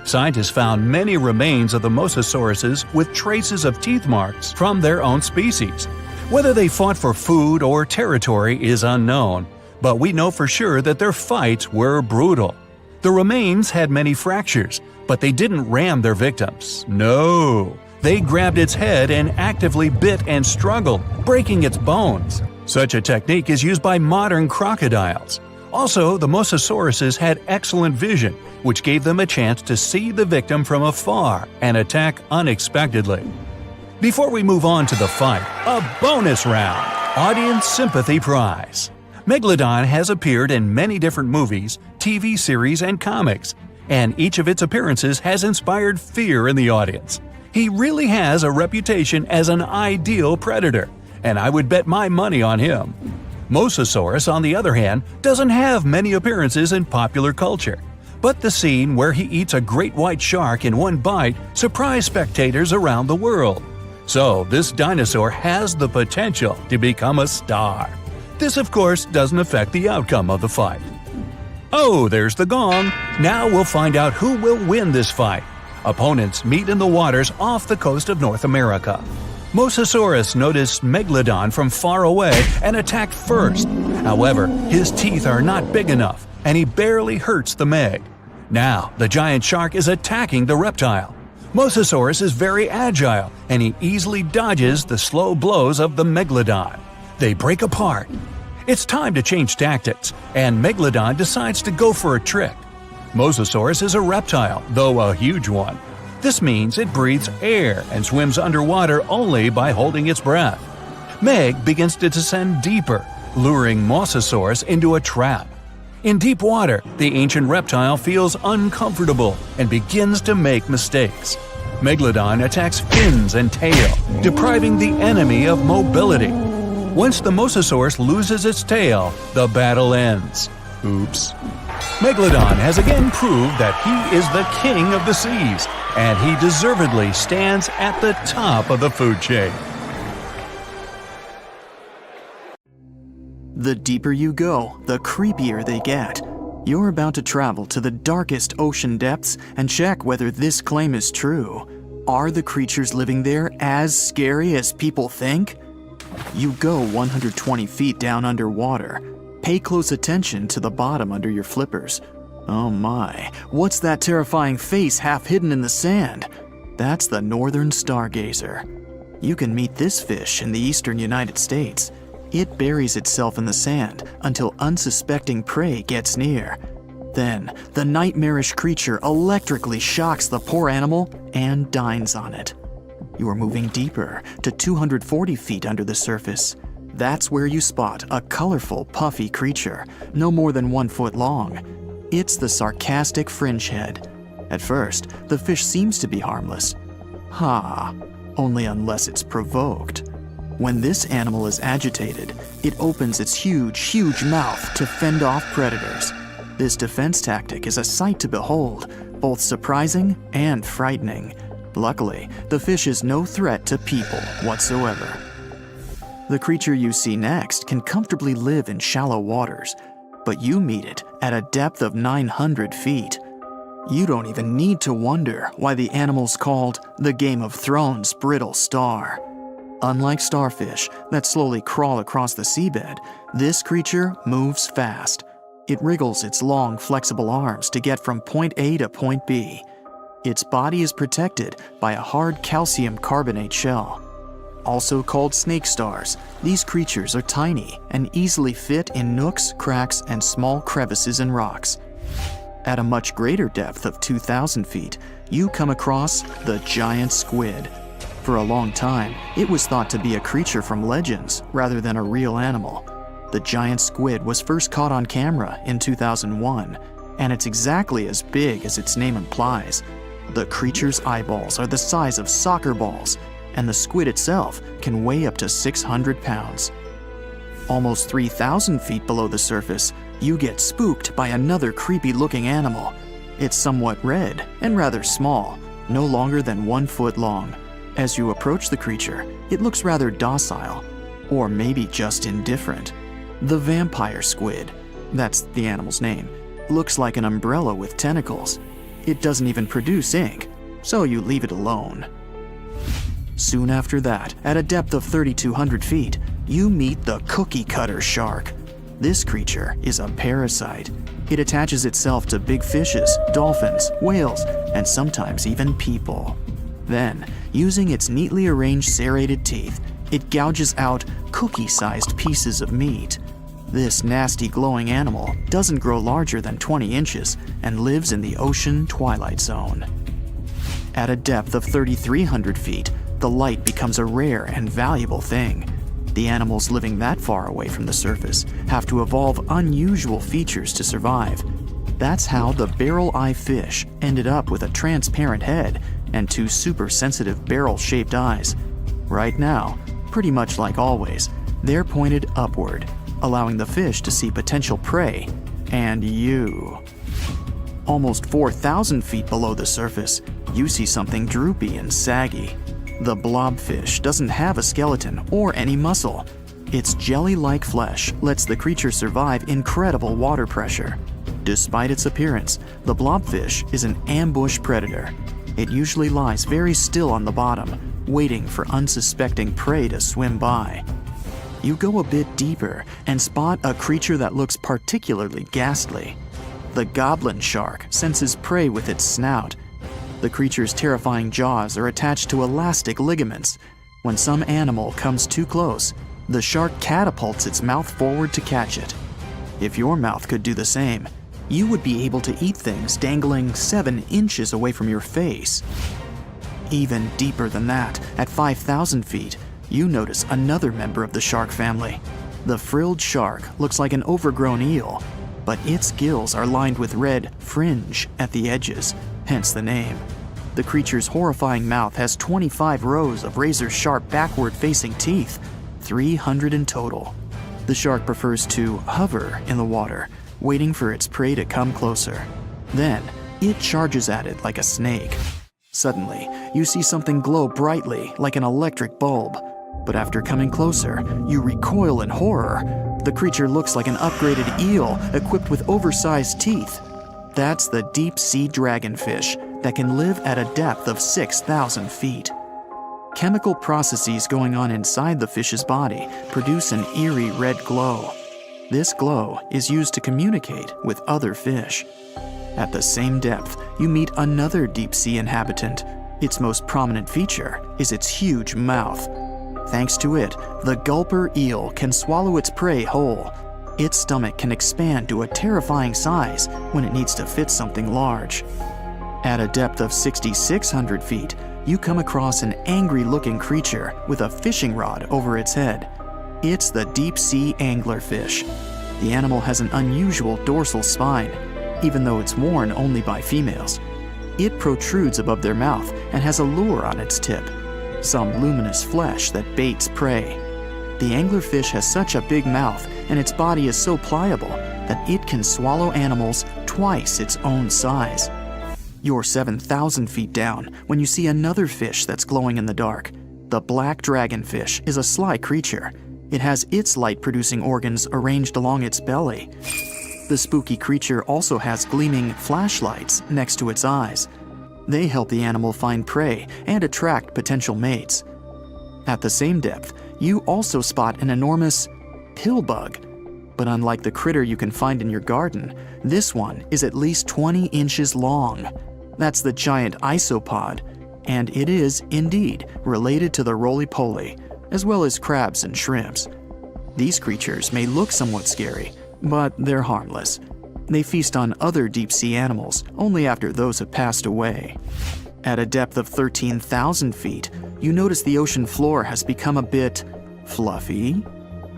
Scientists found many remains of the Mosasauruses with traces of teeth marks from their own species. Whether they fought for food or territory is unknown, but we know for sure that their fights were brutal. The remains had many fractures, but they didn't ram their victims. No, they grabbed its head and actively bit and struggled, breaking its bones. Such a technique is used by modern crocodiles. Also, the Mosasauruses had excellent vision, which gave them a chance to see the victim from afar and attack unexpectedly. Before we move on to the fight, a bonus round, Audience Sympathy Prize. Megalodon has appeared in many different movies, TV series, and comics, and each of its appearances has inspired fear in the audience. He really has a reputation as an ideal predator, and I would bet my money on him. Mosasaurus, on the other hand, doesn't have many appearances in popular culture, but the scene where he eats a great white shark in one bite surprised spectators around the world. So this dinosaur has the potential to become a star. This, of course, doesn't affect the outcome of the fight. Oh, there's the gong. Now we'll find out who will win this fight. Opponents meet in the waters off the coast of North America. Mosasaurus noticed Megalodon from far away and attacked first. However, his teeth are not big enough, and he barely hurts the Meg. Now, the giant shark is attacking the reptile. Mosasaurus is very agile, and he easily dodges the slow blows of the Megalodon. They break apart. It's time to change tactics, and Megalodon decides to go for a trick. Mosasaurus is a reptile, though a huge one. This means it breathes air and swims underwater only by holding its breath. Meg begins to descend deeper, luring Mosasaurus into a trap. In deep water, the ancient reptile feels uncomfortable and begins to make mistakes. Megalodon attacks fins and tail, depriving the enemy of mobility. Once the Mosasaurus loses its tail, the battle ends. Oops. Megalodon has again proved that he is the king of the seas, and he deservedly stands at the top of the food chain. The deeper you go, the creepier they get. You're about to travel to the darkest ocean depths and check whether this claim is true. Are the creatures living there as scary as people think? You go 120 feet down underwater. Pay close attention to the bottom under your flippers. Oh my, what's that terrifying face half hidden in the sand? That's the northern stargazer. You can meet this fish in the eastern United States. It buries itself in the sand until unsuspecting prey gets near. Then, the nightmarish creature electrically shocks the poor animal and dines on it. You are moving deeper to 240 feet under the surface. That's where you spot a colorful, puffy creature, no more than 1 foot long. It's the sarcastic fringehead. At first, the fish seems to be harmless. Only unless it's provoked. When this animal is agitated, it opens its huge mouth to fend off predators. This defense tactic is a sight to behold, both surprising and frightening. Luckily, the fish is no threat to people whatsoever. The creature you see next can comfortably live in shallow waters, but you meet it at a depth of 900 feet. You don't even need to wonder why the animal's called the Game of Thrones brittle star. Unlike starfish that slowly crawl across the seabed, this creature moves fast. It wriggles its long, flexible arms to get from point A to point B. Its body is protected by a hard calcium carbonate shell. Also called snake stars, these creatures are tiny and easily fit in nooks, cracks, and small crevices in rocks. At a much greater depth of 2,000 feet, you come across the giant squid. For a long time, it was thought to be a creature from legends rather than a real animal. The giant squid was first caught on camera in 2001, and it's exactly as big as its name implies. The creature's eyeballs are the size of soccer balls, and the squid itself can weigh up to 600 pounds. Almost 3,000 feet below the surface, you get spooked by another creepy-looking animal. It's somewhat red and rather small, no longer than 1 foot long. As you approach the creature, it looks rather docile, or maybe just indifferent. The vampire squid, that's the animal's name, looks like an umbrella with tentacles. It doesn't even produce ink, so you leave it alone. Soon after that, at a depth of 3,200 feet, you meet the cookie cutter shark. This creature is a parasite. It attaches itself to big fishes, dolphins, whales, and sometimes even people. Then, using its neatly arranged serrated teeth, it gouges out cookie-sized pieces of meat. This nasty glowing animal doesn't grow larger than 20 inches and lives in the ocean twilight zone. At a depth of 3,300 feet, the light becomes a rare and valuable thing. The animals living that far away from the surface have to evolve unusual features to survive. That's how the barrel-eye fish ended up with a transparent head and two super-sensitive barrel-shaped eyes. Right now, pretty much like always, they're pointed upward, allowing the fish to see potential prey and you. Almost 4,000 feet below the surface, you see something droopy and saggy. The blobfish doesn't have a skeleton or any muscle. Its jelly-like flesh lets the creature survive incredible water pressure. Despite its appearance, the blobfish is an ambush predator. It usually lies very still on the bottom, waiting for unsuspecting prey to swim by. You go a bit deeper and spot a creature that looks particularly ghastly. The goblin shark senses prey with its snout. The creature's terrifying jaws are attached to elastic ligaments. When some animal comes too close, the shark catapults its mouth forward to catch it. If your mouth could do the same, you would be able to eat things dangling 7 inches away from your face. Even deeper than that, at 5,000 feet, you notice another member of the shark family. The frilled shark looks like an overgrown eel, but its gills are lined with red fringe at the edges, hence the name. The creature's horrifying mouth has 25 rows of razor-sharp backward-facing teeth, 300 in total. The shark prefers to hover in the water, waiting for its prey to come closer. Then, it charges at it like a snake. Suddenly, you see something glow brightly like an electric bulb. But after coming closer, you recoil in horror. The creature looks like an upgraded eel equipped with oversized teeth. That's the deep-sea dragonfish that can live at a depth of 6,000 feet. Chemical processes going on inside the fish's body produce an eerie red glow. This glow is used to communicate with other fish. At the same depth, you meet another deep-sea inhabitant. Its most prominent feature is its huge mouth. Thanks to it, the gulper eel can swallow its prey whole. Its stomach can expand to a terrifying size when it needs to fit something large. At a depth of 6,600 feet, you come across an angry-looking creature with a fishing rod over its head. It's the deep-sea anglerfish. The animal has an unusual dorsal spine, even though it's worn only by females. It protrudes above their mouth and has a lure on its tip, some luminous flesh that baits prey. The anglerfish has such a big mouth and its body is so pliable that it can swallow animals twice its own size. You're 7,000 feet down when you see another fish that's glowing in the dark. The black dragonfish is a sly creature. It has its light-producing organs arranged along its belly. The spooky creature also has gleaming flashlights next to its eyes. They help the animal find prey and attract potential mates. At the same depth, you also spot an enormous pill bug. But unlike the critter you can find in your garden, this one is at least 20 inches long. That's the giant isopod, and it is, indeed, related to the roly-poly, as well as crabs and shrimps. These creatures may look somewhat scary, but they're harmless. They feast on other deep-sea animals only after those have passed away. At a depth of 13,000 feet, you notice the ocean floor has become a bit fluffy.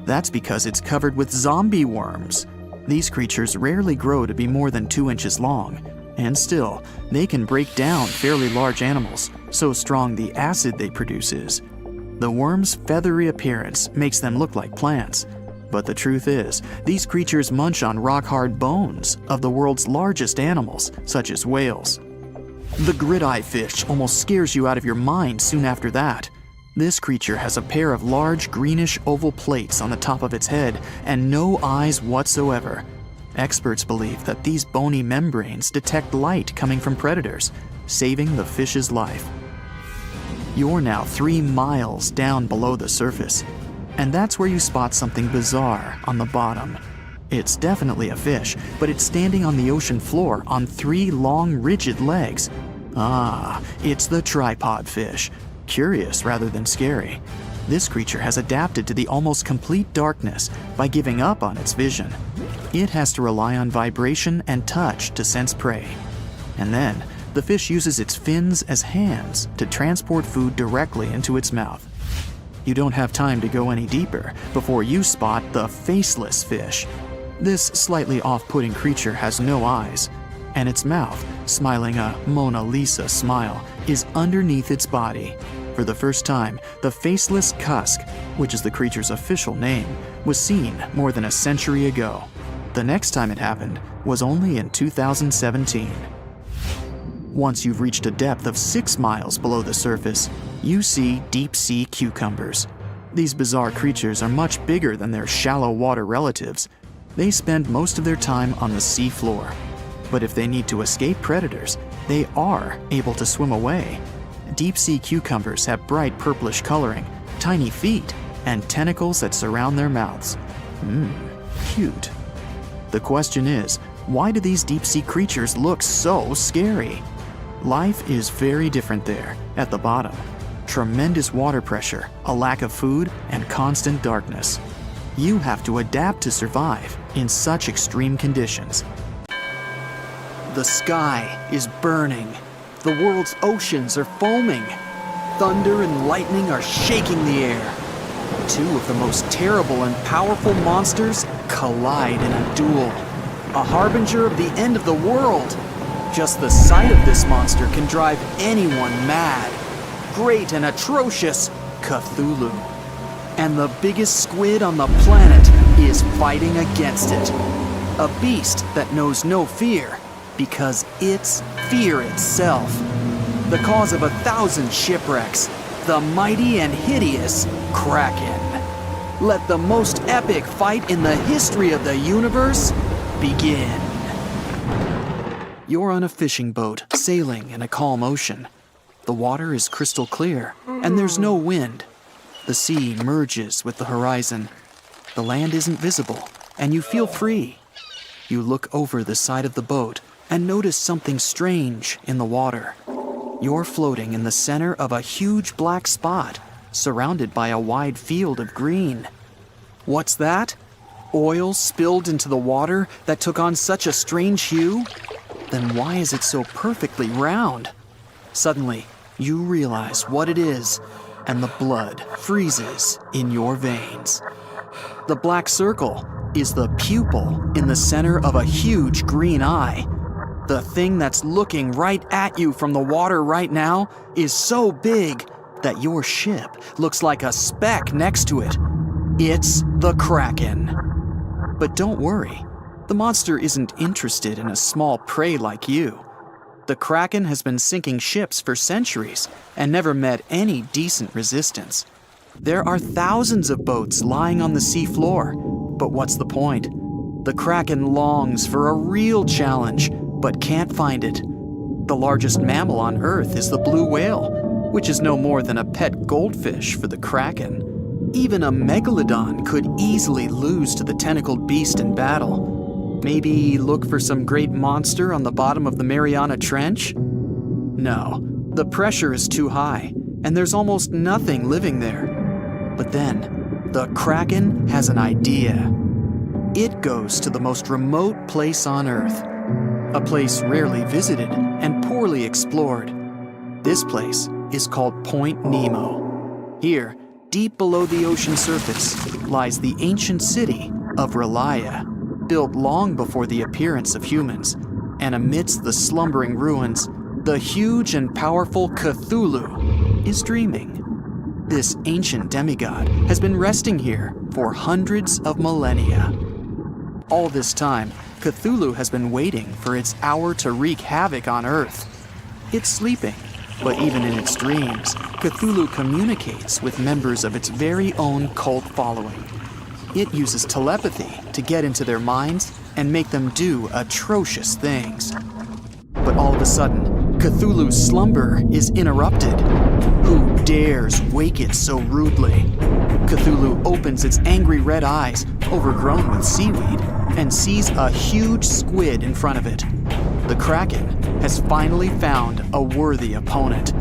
That's because it's covered with zombie worms. These creatures rarely grow to be more than 2 inches long, and still, they can break down fairly large animals, so strong the acid they produce is. The worms' feathery appearance makes them look like plants, but the truth is, these creatures munch on rock-hard bones of the world's largest animals, such as whales. The grid-eye fish almost scares you out of your mind soon after that. This creature has a pair of large greenish oval plates on the top of its head and no eyes whatsoever. Experts believe that these bony membranes detect light coming from predators, saving the fish's life. You're now 3 miles down below the surface, and that's where you spot something bizarre on the bottom. It's definitely a fish, but it's standing on the ocean floor on 3 long, rigid legs. Ah, it's the tripod fish. Curious rather than scary. This creature has adapted to the almost complete darkness by giving up on its vision. It has to rely on vibration and touch to sense prey. And then, The fish uses its fins as hands to transport food directly into its mouth. You don't have time to go any deeper before you spot the faceless fish. This slightly off-putting creature has no eyes, and its mouth, smiling a Mona Lisa smile, is underneath its body. For the first time, the faceless cusk, which is the creature's official name, was seen more than a century ago. The next time it happened was only in 2017. Once you've reached a depth of 6 miles below the surface, you see deep-sea cucumbers. These bizarre creatures are much bigger than their shallow water relatives. They spend most of their time on the sea floor. But if they need to escape predators, they are able to swim away. Deep-sea cucumbers have bright purplish coloring, tiny feet, and tentacles that surround their mouths. Cute. The question is, why do these deep-sea creatures look so scary? Life is very different there, at the bottom. Tremendous water pressure, a lack of food, and constant darkness. You have to adapt to survive in such extreme conditions. The sky is burning. The world's oceans are foaming. Thunder and lightning are shaking the air. 2 of the most terrible and powerful monsters collide in a duel. A harbinger of the end of the world. Just the sight of this monster can drive anyone mad. Great and atrocious Cthulhu. And the biggest squid on the planet is fighting against it. A beast that knows no fear because it's fear itself. The cause of 1,000 shipwrecks, the mighty and hideous Kraken. Let the most epic fight in the history of the universe begin. You're on a fishing boat, sailing in a calm ocean. The water is crystal clear, and there's no wind. The sea merges with the horizon. The land isn't visible, and you feel free. You look over the side of the boat and notice something strange in the water. You're floating in the center of a huge black spot, surrounded by a wide field of green. What's that? Oil spilled into the water that took on such a strange hue? Then why is it so perfectly round? Suddenly, you realize what it is, and the blood freezes in your veins. The black circle is the pupil in the center of a huge green eye. The thing that's looking right at you from the water right now is so big that your ship looks like a speck next to it. It's the Kraken. But don't worry, the monster isn't interested in a small prey like you. The Kraken has been sinking ships for centuries and never met any decent resistance. There are thousands of boats lying on the sea floor, but what's the point? The Kraken longs for a real challenge, but can't find it. The largest mammal on Earth is the blue whale, which is no more than a pet goldfish for the Kraken. Even a Megalodon could easily lose to the tentacled beast in battle. Maybe look for some great monster on the bottom of the Mariana Trench? No, the pressure is too high, and there's almost nothing living there. But then, the Kraken has an idea. It goes to the most remote place on Earth, a place rarely visited and poorly explored. This place is called Point Nemo. Here, deep below the ocean surface, lies the ancient city of Relia, built long before the appearance of humans, and amidst the slumbering ruins, the huge and powerful Cthulhu is dreaming. This ancient demigod has been resting here for hundreds of millennia. All this time, Cthulhu has been waiting for its hour to wreak havoc on Earth. It's sleeping, but even in its dreams, Cthulhu communicates with members of its very own cult following. It uses telepathy to get into their minds and make them do atrocious things. But all of a sudden, Cthulhu's slumber is interrupted. Who dares wake it so rudely? Cthulhu opens its angry red eyes, overgrown with seaweed, and sees a huge squid in front of it. The Kraken has finally found a worthy opponent.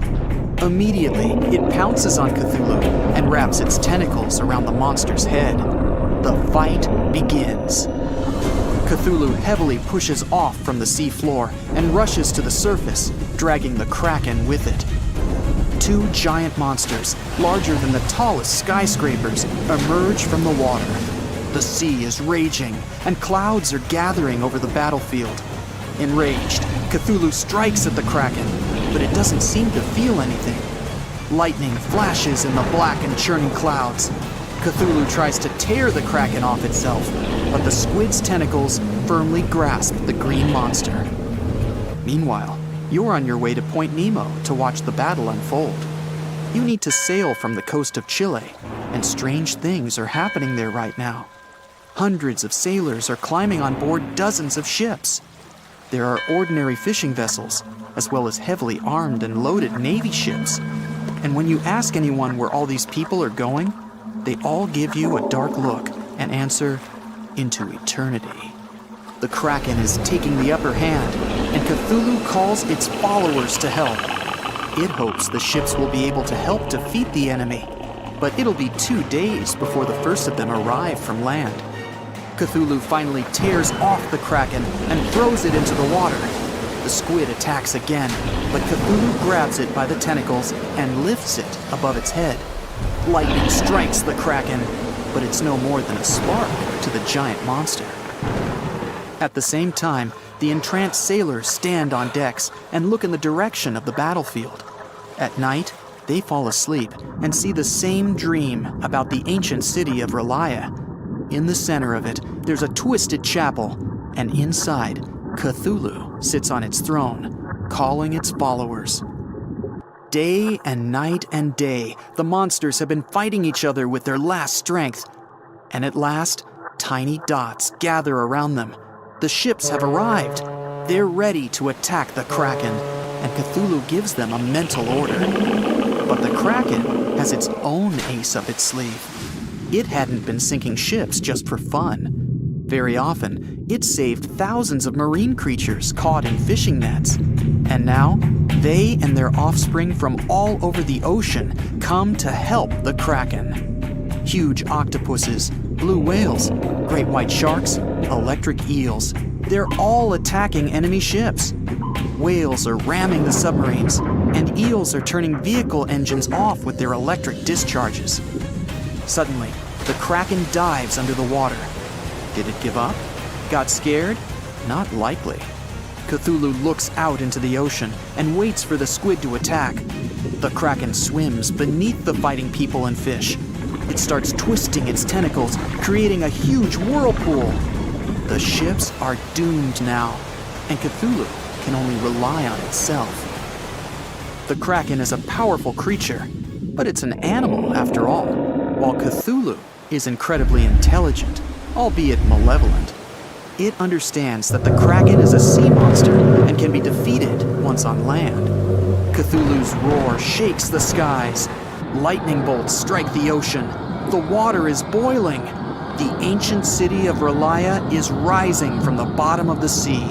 Immediately, it pounces on Cthulhu and wraps its tentacles around the monster's head. The fight begins. Cthulhu heavily pushes off from the sea floor and rushes to the surface, dragging the Kraken with it. Two giant monsters, larger than the tallest skyscrapers, emerge from the water. The sea is raging, and clouds are gathering over the battlefield. Enraged, Cthulhu strikes at the Kraken, but it doesn't seem to feel anything. Lightning flashes in the black and churning clouds. Cthulhu tries to tear the Kraken off itself, but the squid's tentacles firmly grasp the green monster. Meanwhile, you're on your way to Point Nemo to watch the battle unfold. You need to sail from the coast of Chile, and strange things are happening there right now. Hundreds of sailors are climbing on board dozens of ships. There are ordinary fishing vessels, as well as heavily armed and loaded Navy ships. And when you ask anyone where all these people are going, they all give you a dark look and answer, into eternity. The Kraken is taking the upper hand, and Cthulhu calls its followers to help. It hopes the ships will be able to help defeat the enemy, but it'll be 2 days before the first of them arrive from land. Cthulhu finally tears off the Kraken and throws it into the water. The squid attacks again, but Cthulhu grabs it by the tentacles and lifts it above its head. Lightning strikes the Kraken, but it's no more than a spark to the giant monster. At the same time, the entranced sailors stand on decks and look in the direction of the battlefield. At night, they fall asleep and see the same dream about the ancient city of Relia. In the center of it, there's a twisted chapel, and inside, Cthulhu sits on its throne, calling its followers. Day and night and day, the monsters have been fighting each other with their last strength. And at last, tiny dots gather around them. The ships have arrived. They're ready to attack the Kraken, and Cthulhu gives them a mental order. But the Kraken has its own ace up its sleeve. It hadn't been sinking ships just for fun. Very often, it saved thousands of marine creatures caught in fishing nets. And now, they and their offspring from all over the ocean come to help the Kraken. Huge octopuses, blue whales, great white sharks, electric eels. They're all attacking enemy ships. Whales are ramming the submarines, and eels are turning vehicle engines off with their electric discharges. Suddenly, the Kraken dives under the water. Did it give up? Got scared? Not likely. Cthulhu looks out into the ocean and waits for the squid to attack. The Kraken swims beneath the fighting people and fish. It starts twisting its tentacles, creating a huge whirlpool. The ships are doomed now, and Cthulhu can only rely on itself. The Kraken is a powerful creature, but it's an animal after all, while Cthulhu is incredibly intelligent, albeit malevolent. It understands that the Kraken is a sea monster and can be defeated once on land. Cthulhu's roar shakes the skies. Lightning bolts strike the ocean. The water is boiling. The ancient city of Relia is rising from the bottom of the sea.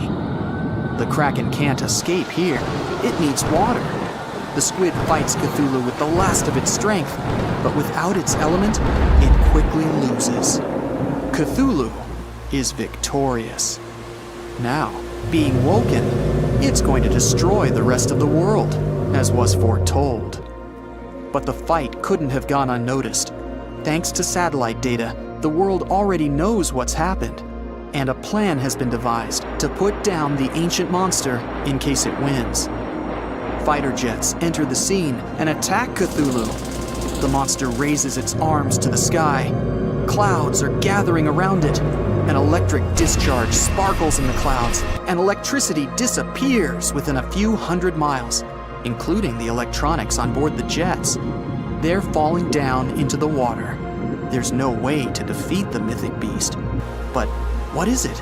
The Kraken can't escape here. It needs water. The squid fights Cthulhu with the last of its strength, but without its element, it quickly loses. Cthulhu is victorious. Now, being woken, it's going to destroy the rest of the world, as was foretold. But the fight couldn't have gone unnoticed. Thanks to satellite data, the world already knows what's happened, and a plan has been devised to put down the ancient monster in case it wins. Fighter jets enter the scene and attack Cthulhu. The monster raises its arms to the sky. Clouds are gathering around it. An electric discharge sparkles in the clouds, and electricity disappears within a few hundred miles, including the electronics on board the jets. They're falling down into the water. There's no way to defeat the mythic beast. But what is it?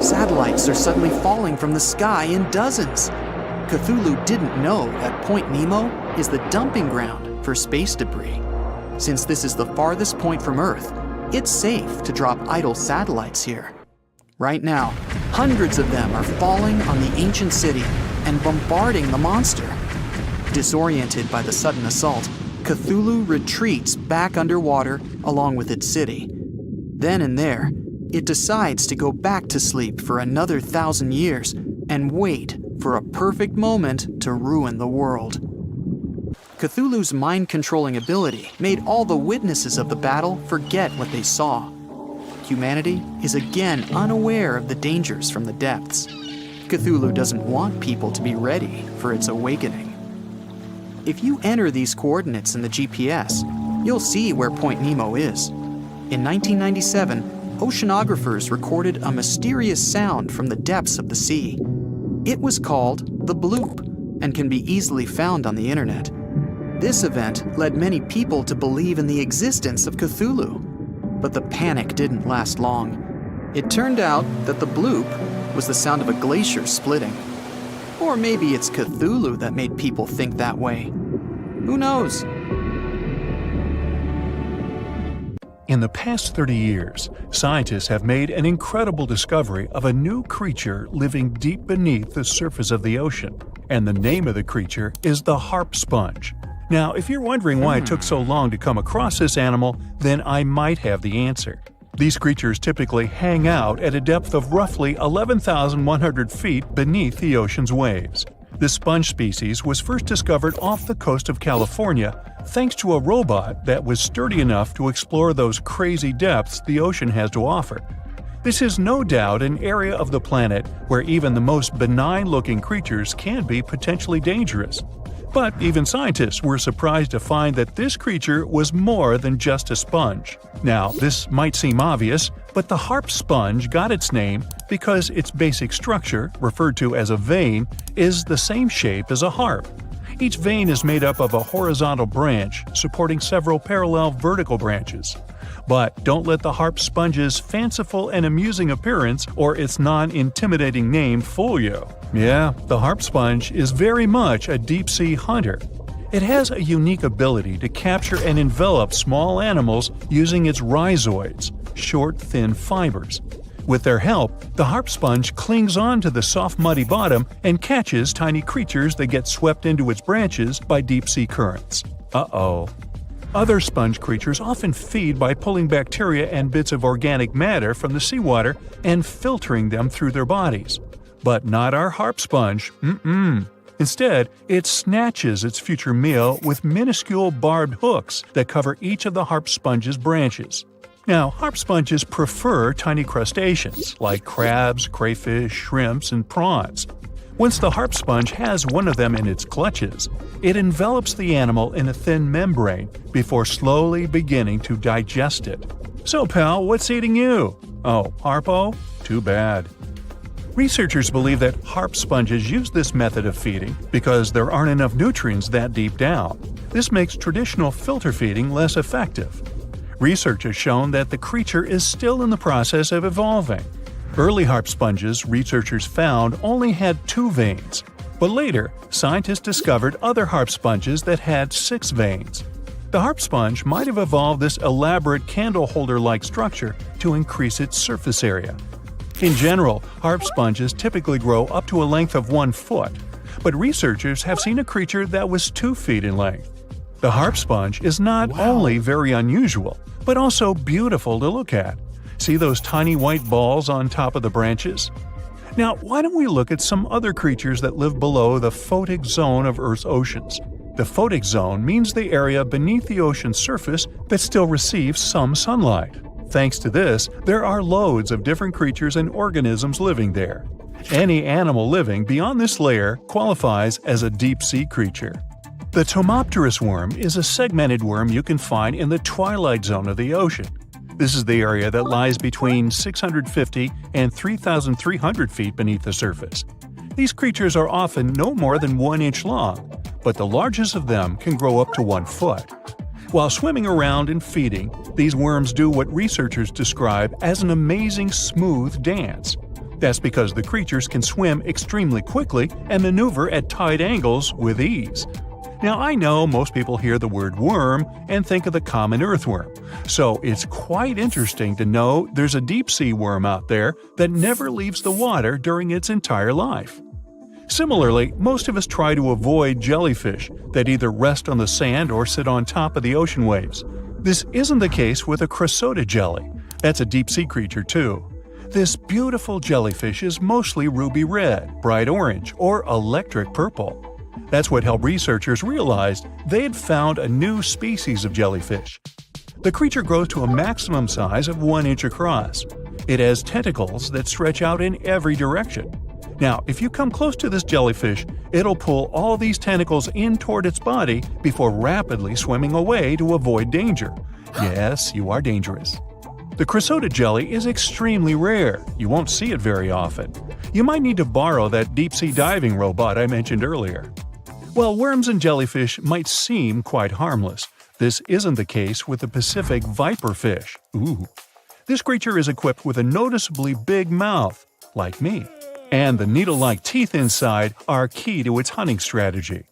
Satellites are suddenly falling from the sky in dozens. Cthulhu didn't know that Point Nemo is the dumping ground for space debris. Since this is the farthest point from Earth, it's safe to drop idle satellites here. Right now, hundreds of them are falling on the ancient city and bombarding the monster. Disoriented by the sudden assault, Cthulhu retreats back underwater along with its city. Then and there, it decides to go back to sleep for another 1,000 years and wait for a perfect moment to ruin the world. Cthulhu's mind-controlling ability made all the witnesses of the battle forget what they saw. Humanity is again unaware of the dangers from the depths. Cthulhu doesn't want people to be ready for its awakening. If you enter these coordinates in the GPS, you'll see where Point Nemo is. In 1997, oceanographers recorded a mysterious sound from the depths of the sea. It was called the bloop and can be easily found on the internet. This event led many people to believe in the existence of Cthulhu. But the panic didn't last long. It turned out that the bloop was the sound of a glacier splitting. Or maybe it's Cthulhu that made people think that way. Who knows? In the past 30 years, scientists have made an incredible discovery of a new creature living deep beneath the surface of the ocean. And the name of the creature is the harp sponge. Now, if you're wondering why it took so long to come across this animal, then I might have the answer. These creatures typically hang out at a depth of roughly 11,100 feet beneath the ocean's waves. This sponge species was first discovered off the coast of California thanks to a robot that was sturdy enough to explore those crazy depths the ocean has to offer. This is no doubt an area of the planet where even the most benign-looking creatures can be potentially dangerous. But even scientists were surprised to find that this creature was more than just a sponge. Now, this might seem obvious, but the harp sponge got its name because its basic structure, referred to as a vein, is the same shape as a harp. Each vein is made up of a horizontal branch supporting several parallel vertical branches. But don't let the harp sponge's fanciful and amusing appearance or its non-intimidating name fool you. Yeah, the harp sponge is very much a deep-sea hunter. It has a unique ability to capture and envelop small animals using its rhizoids, short, thin fibers. With their help, the harp sponge clings on to the soft, muddy bottom and catches tiny creatures that get swept into its branches by deep-sea currents. Uh-oh. Other sponge creatures often feed by pulling bacteria and bits of organic matter from the seawater and filtering them through their bodies. But not our harp sponge. Instead, it snatches its future meal with minuscule barbed hooks that cover each of the harp sponge's branches. Now, harp sponges prefer tiny crustaceans like crabs, crayfish, shrimps, and prawns. Once the harp sponge has one of them in its clutches, it envelops the animal in a thin membrane before slowly beginning to digest it. So, pal, what's eating you? Oh, Harpo? Too bad. Researchers believe that harp sponges use this method of feeding because there aren't enough nutrients that deep down. This makes traditional filter feeding less effective. Research has shown that the creature is still in the process of evolving. Early harp sponges researchers found only had 2 veins, but later scientists discovered other harp sponges that had 6 veins. The harp sponge might have evolved this elaborate candle holder-like structure to increase its surface area. In general, harp sponges typically grow up to a length of 1 foot, but researchers have seen a creature that was 2 feet in length. The harp sponge is not only very unusual, but also beautiful to look at. See those tiny white balls on top of the branches? Now, why don't we look at some other creatures that live below the photic zone of Earth's oceans? The photic zone means the area beneath the ocean's surface that still receives some sunlight. Thanks to this, there are loads of different creatures and organisms living there. Any animal living beyond this layer qualifies as a deep-sea creature. The Tomopterus worm is a segmented worm you can find in the twilight zone of the ocean. This is the area that lies between 650 and 3,300 feet beneath the surface. These creatures are often no more than 1 inch long, but the largest of them can grow up to 1 foot. While swimming around and feeding, these worms do what researchers describe as an amazing smooth dance. That's because the creatures can swim extremely quickly and maneuver at tight angles with ease. Now, I know most people hear the word worm and think of the common earthworm, so it's quite interesting to know there's a deep-sea worm out there that never leaves the water during its entire life. Similarly, most of us try to avoid jellyfish that either rest on the sand or sit on top of the ocean waves. This isn't the case with a cresota jelly. That's a deep-sea creature too. This beautiful jellyfish is mostly ruby red, bright orange, or electric purple. That's what helped researchers realize they had found a new species of jellyfish. The creature grows to a maximum size of 1 inch across. It has tentacles that stretch out in every direction. Now, if you come close to this jellyfish, it'll pull all these tentacles in toward its body before rapidly swimming away to avoid danger. Yes, you are dangerous. The chrysota jelly is extremely rare. You won't see it very often. You might need to borrow that deep-sea diving robot I mentioned earlier. While worms and jellyfish might seem quite harmless, this isn't the case with the Pacific viperfish. Ooh. This creature is equipped with a noticeably big mouth, like me, and the needle-like teeth inside are key to its hunting strategy.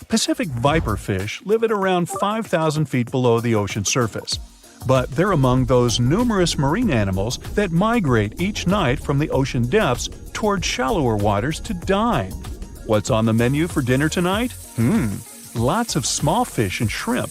Pacific viperfish live at around 5,000 feet below the ocean surface. But they're among those numerous marine animals that migrate each night from the ocean depths toward shallower waters to dine. What's on the menu for dinner tonight? Lots of small fish and shrimp.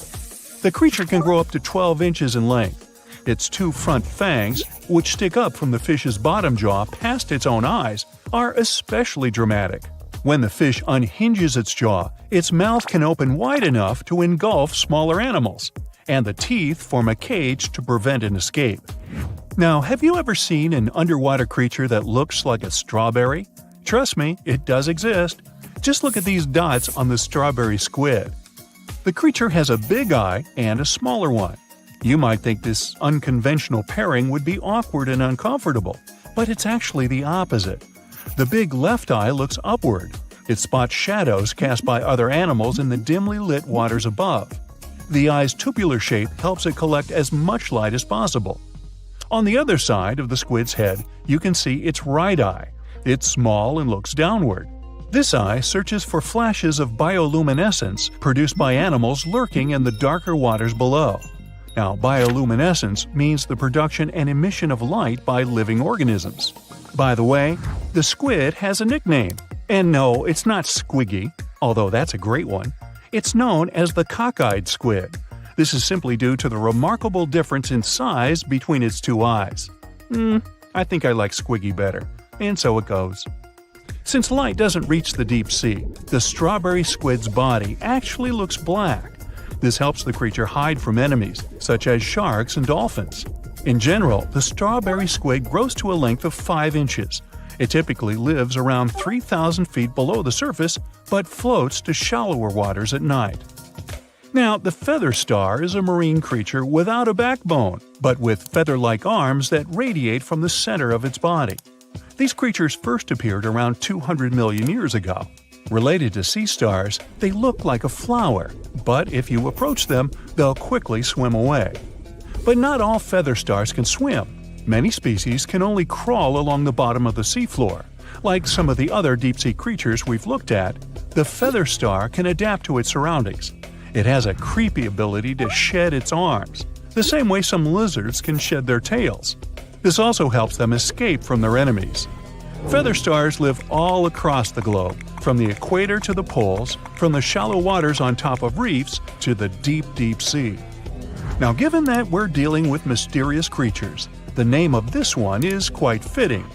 The creature can grow up to 12 inches in length. Its 2 front fangs, which stick up from the fish's bottom jaw past its own eyes, are especially dramatic. When the fish unhinges its jaw, its mouth can open wide enough to engulf smaller animals, and the teeth form a cage to prevent an escape. Now, have you ever seen an underwater creature that looks like a strawberry? Trust me, it does exist. Just look at these dots on the strawberry squid. The creature has a big eye and a smaller one. You might think this unconventional pairing would be awkward and uncomfortable, but it's actually the opposite. The big left eye looks upward. It spots shadows cast by other animals in the dimly lit waters above. The eye's tubular shape helps it collect as much light as possible. On the other side of the squid's head, you can see its right eye. It's small and looks downward. This eye searches for flashes of bioluminescence produced by animals lurking in the darker waters below. Now, bioluminescence means the production and emission of light by living organisms. By the way, the squid has a nickname. And no, it's not Squiggy, although that's a great one. It's known as the cockeyed squid. This is simply due to the remarkable difference in size between its 2 eyes. I think I like Squiggy better, and so it goes. Since light doesn't reach the deep sea, the strawberry squid's body actually looks black. This helps the creature hide from enemies, such as sharks and dolphins. In general, the strawberry squid grows to a length of 5 inches. It typically lives around 3,000 feet below the surface, but floats to shallower waters at night. Now, the feather star is a marine creature without a backbone, but with feather-like arms that radiate from the center of its body. These creatures first appeared around 200 million years ago. Related to sea stars, they look like a flower, but if you approach them, they'll quickly swim away. But not all feather stars can swim. Many species can only crawl along the bottom of the seafloor. Like some of the other deep-sea creatures we've looked at, the feather star can adapt to its surroundings. It has a creepy ability to shed its arms, the same way some lizards can shed their tails. This also helps them escape from their enemies. Feather stars live all across the globe, from the equator to the poles, from the shallow waters on top of reefs to the deep, deep sea. Now, given that we're dealing with mysterious creatures, the name of this one is quite fitting.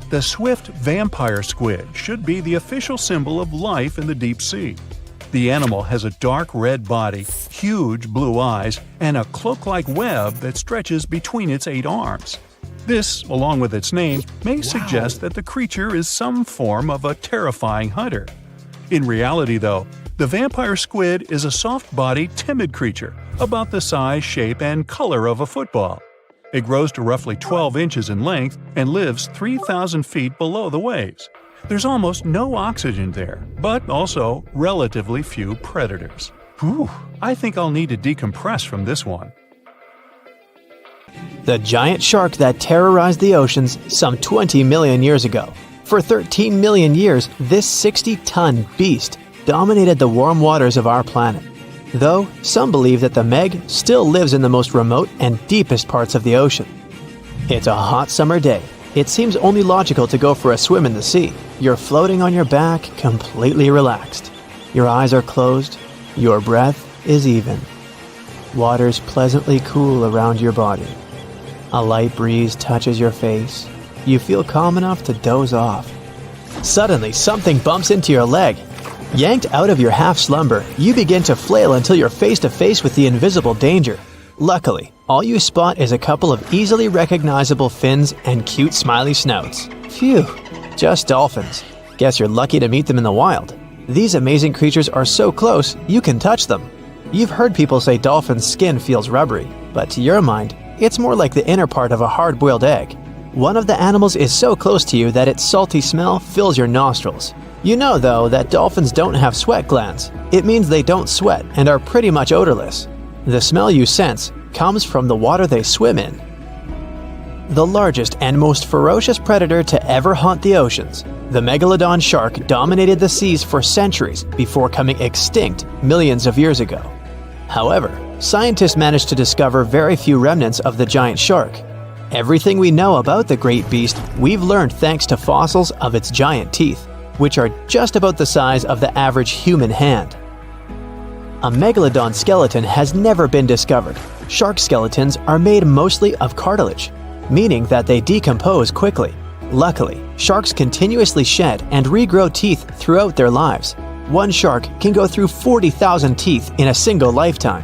The swift vampire squid should be the official symbol of life in the deep sea. The animal has a dark red body, huge blue eyes, and a cloak-like web that stretches between its 8 arms. This, along with its name, may suggest that the creature is some form of a terrifying hunter. In reality, though, the vampire squid is a soft-bodied, timid creature, about the size, shape, and color of a football. It grows to roughly 12 inches in length and lives 3,000 feet below the waves. There's almost no oxygen there, but also relatively few predators. Whew, I think I'll need to decompress from this one. The giant shark that terrorized the oceans some 20 million years ago. For 13 million years, this 60-ton beast dominated the warm waters of our planet. Though some believe that the Meg still lives in the most remote and deepest parts of the ocean. It's a hot summer day. It seems only logical to go for a swim in the sea. You're floating on your back, completely relaxed. Your eyes are closed. Your breath is even. Water's pleasantly cool around your body. A light breeze touches your face. You feel calm enough to doze off. Suddenly, something bumps into your leg. Yanked out of your half-slumber, you begin to flail until you're face to face with the invisible danger. Luckily, all you spot is a couple of easily recognizable fins and cute smiley snouts. Phew, just dolphins. Guess you're lucky to meet them in the wild. These amazing creatures are so close, you can touch them. You've heard people say dolphins' skin feels rubbery, but to your mind, it's more like the inner part of a hard-boiled egg. One of the animals is so close to you that its salty smell fills your nostrils. You know, though, that dolphins don't have sweat glands. It means they don't sweat and are pretty much odorless. The smell you sense comes from the water they swim in. The largest and most ferocious predator to ever haunt the oceans, the Megalodon shark dominated the seas for centuries before coming extinct millions of years ago. However, scientists managed to discover very few remnants of the giant shark. Everything we know about the great beast we've learned thanks to fossils of its giant teeth, which are just about the size of the average human hand. A megalodon skeleton has never been discovered. Shark skeletons are made mostly of cartilage, meaning that they decompose quickly. Luckily, sharks continuously shed and regrow teeth throughout their lives. One shark can go through 40,000 teeth in a single lifetime.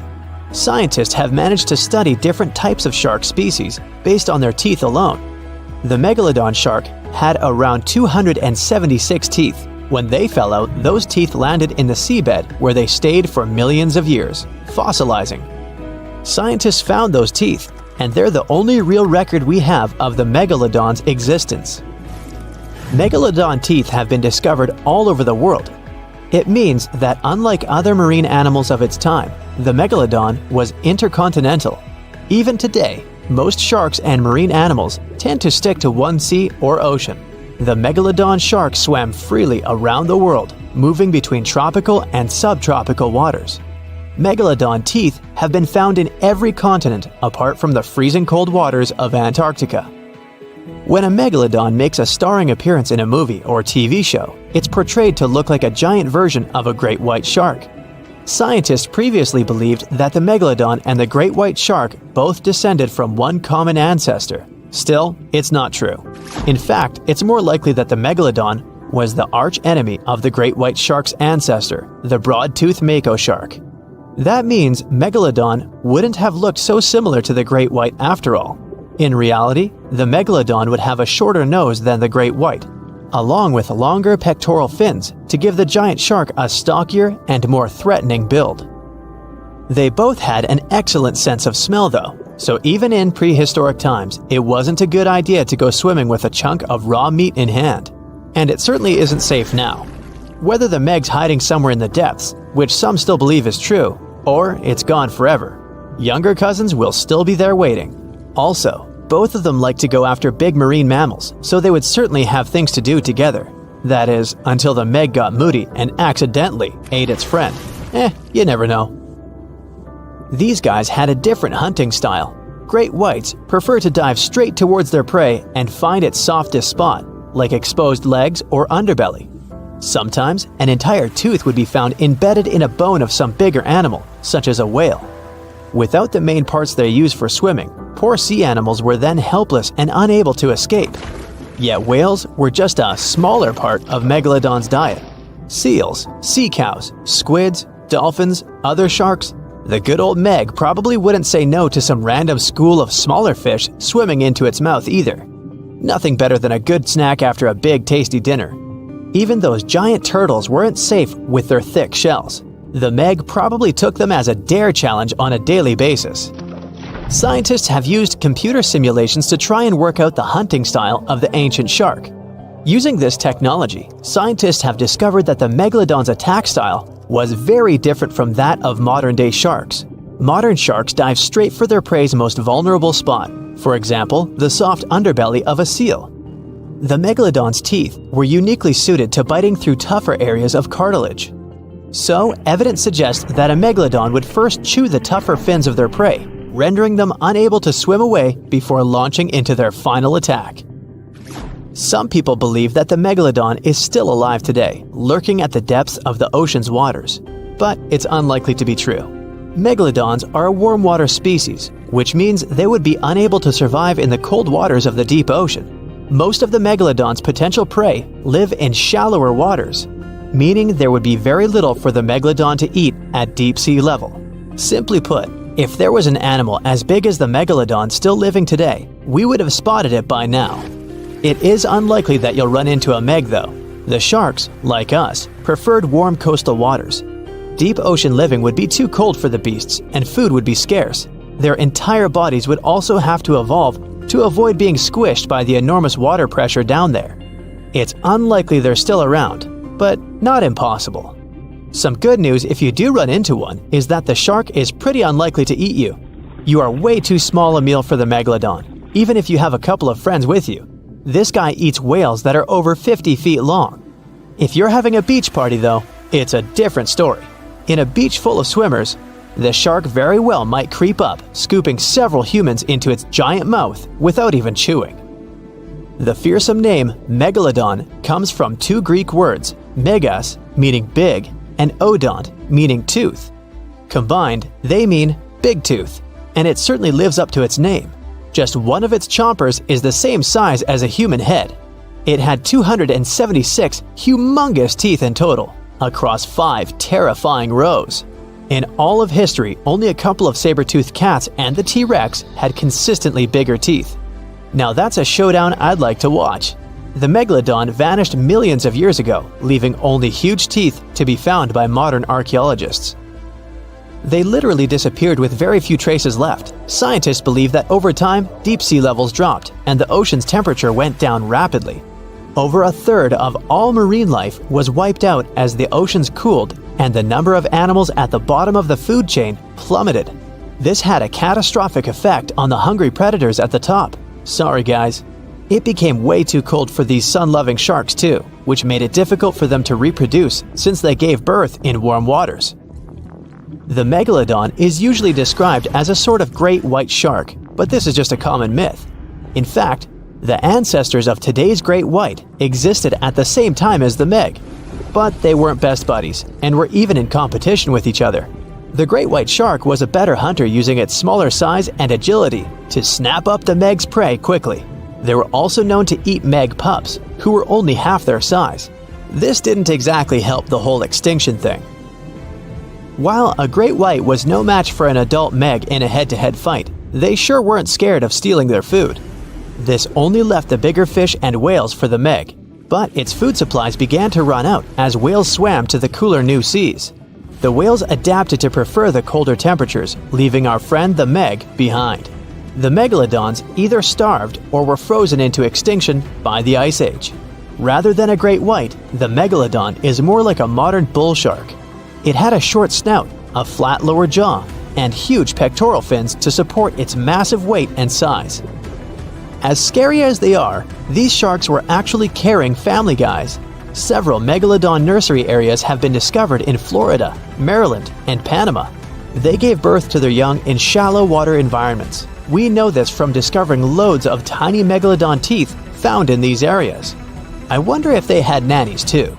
Scientists have managed to study different types of shark species based on their teeth alone. The Megalodon shark had around 276 teeth. When they fell out, those teeth landed in the seabed where they stayed for millions of years, fossilizing. Scientists found those teeth, and they're the only real record we have of the Megalodon's existence. Megalodon teeth have been discovered all over the world. It means that unlike other marine animals of its time, the Megalodon was intercontinental. Even today, most sharks and marine animals tend to stick to one sea or ocean. The Megalodon shark swam freely around the world, moving between tropical and subtropical waters. Megalodon teeth have been found in every continent apart from the freezing cold waters of Antarctica. When a megalodon makes a starring appearance in a movie or TV show, it's portrayed to look like a giant version of a great white shark. Scientists previously believed that the megalodon and the great white shark both descended from one common ancestor. Still, it's not true. In fact, it's more likely that the megalodon was the arch enemy of the great white shark's ancestor, the broad-toothed mako shark. That means Megalodon wouldn't have looked so similar to the great white after all. In reality, the Megalodon would have a shorter nose than the great white, along with longer pectoral fins to give the giant shark a stockier and more threatening build. They both had an excellent sense of smell though, so even in prehistoric times, it wasn't a good idea to go swimming with a chunk of raw meat in hand. And it certainly isn't safe now. Whether the Meg's hiding somewhere in the depths, which some still believe is true, or it's gone forever, younger cousins will still be there waiting. Also, both of them like to go after big marine mammals, so they would certainly have things to do together. That is, until the Meg got moody and accidentally ate its friend. You never know. These guys had a different hunting style. Great whites prefer to dive straight towards their prey and find its softest spot, like exposed legs or underbelly. Sometimes, an entire tooth would be found embedded in a bone of some bigger animal, such as a whale. Without the main parts they use for swimming, poor sea animals were then helpless and unable to escape. Yet whales were just a smaller part of Megalodon's diet. Seals, sea cows, squids, dolphins, other sharks. The good old Meg probably wouldn't say no to some random school of smaller fish swimming into its mouth either. Nothing better than a good snack after a big tasty dinner. Even those giant turtles weren't safe with their thick shells. The Meg probably took them as a dare challenge on a daily basis. Scientists have used computer simulations to try and work out the hunting style of the ancient shark. Using this technology, scientists have discovered that the Megalodon's attack style was very different from that of modern-day sharks. Modern sharks dive straight for their prey's most vulnerable spot, for example, the soft underbelly of a seal. The Megalodon's teeth were uniquely suited to biting through tougher areas of cartilage. So, evidence suggests that a Megalodon would first chew the tougher fins of their prey, rendering them unable to swim away before launching into their final attack. Some people believe that the Megalodon is still alive today, lurking at the depths of the ocean's waters. But it's unlikely to be true. Megalodons are a warm water species, which means they would be unable to survive in the cold waters of the deep ocean. Most of the megalodon's potential prey live in shallower waters, meaning there would be very little for the megalodon to eat at deep sea level. Simply put, if there was an animal as big as the megalodon still living today, we would have spotted it by now. It is unlikely that you'll run into a meg though. The sharks, like us, preferred warm coastal waters. Deep ocean living would be too cold for the beasts, and food would be scarce. Their entire bodies would also have to evolve to avoid being squished by the enormous water pressure down there. It's unlikely they're still around, but not impossible. Some good news if you do run into one is that the shark is pretty unlikely to eat you. You are way too small a meal for the megalodon, even if you have a couple of friends with you. This guy eats whales that are over 50 feet long. If you're having a beach party though, it's a different story. In a beach full of swimmers, the shark very well might creep up, scooping several humans into its giant mouth without even chewing. The fearsome name Megalodon comes from two Greek words, megas, meaning big, and odont, meaning tooth. Combined, they mean big tooth, and it certainly lives up to its name. Just one of its chompers is the same size as a human head. It had 276 humongous teeth in total, across 5 terrifying rows. In all of history, only a couple of saber-toothed cats and the T-Rex had consistently bigger teeth. Now that's a showdown I'd like to watch. The Megalodon vanished millions of years ago, leaving only huge teeth to be found by modern archaeologists. They literally disappeared with very few traces left. Scientists believe that over time, deep sea levels dropped and the ocean's temperature went down rapidly. Over a third of all marine life was wiped out as the oceans cooled and the number of animals at the bottom of the food chain plummeted. This had a catastrophic effect on the hungry predators at the top. Sorry guys. It became way too cold for these sun-loving sharks too, which made it difficult for them to reproduce since they gave birth in warm waters. The Megalodon is usually described as a sort of great white shark, but this is just a common myth. In fact, the ancestors of today's great white existed at the same time as the Meg, but they weren't best buddies and were even in competition with each other. The great white shark was a better hunter using its smaller size and agility to snap up the Meg's prey quickly. They were also known to eat Meg pups, who were only half their size. This didn't exactly help the whole extinction thing. While a great white was no match for an adult Meg in a head-to-head fight, they sure weren't scared of stealing their food. This only left the bigger fish and whales for the Meg, but its food supplies began to run out as whales swam to the cooler new seas. The whales adapted to prefer the colder temperatures, leaving our friend the Meg behind. The megalodons either starved or were frozen into extinction by the Ice Age. Rather than a great white, the megalodon is more like a modern bull shark. It had a short snout, a flat lower jaw, and huge pectoral fins to support its massive weight and size. As scary as they are, these sharks were actually caring family guys. Several megalodon nursery areas have been discovered in Florida, Maryland, and Panama. They gave birth to their young in shallow water environments. We know this from discovering loads of tiny megalodon teeth found in these areas. I wonder if they had nannies too.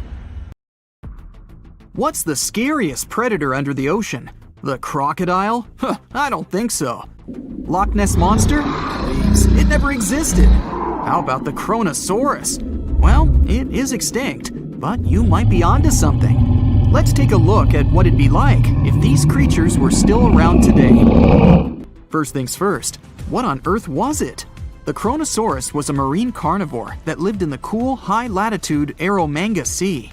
What's the scariest predator under the ocean? The crocodile? Huh, I don't think so. Loch Ness Monster? Please, it never existed. How about the Chronosaurus? Well, it is extinct, but you might be onto something. Let's take a look at what it'd be like if these creatures were still around today. First things first, what on earth was it? The Chronosaurus was a marine carnivore that lived in the cool, high-latitude Eromanga Sea.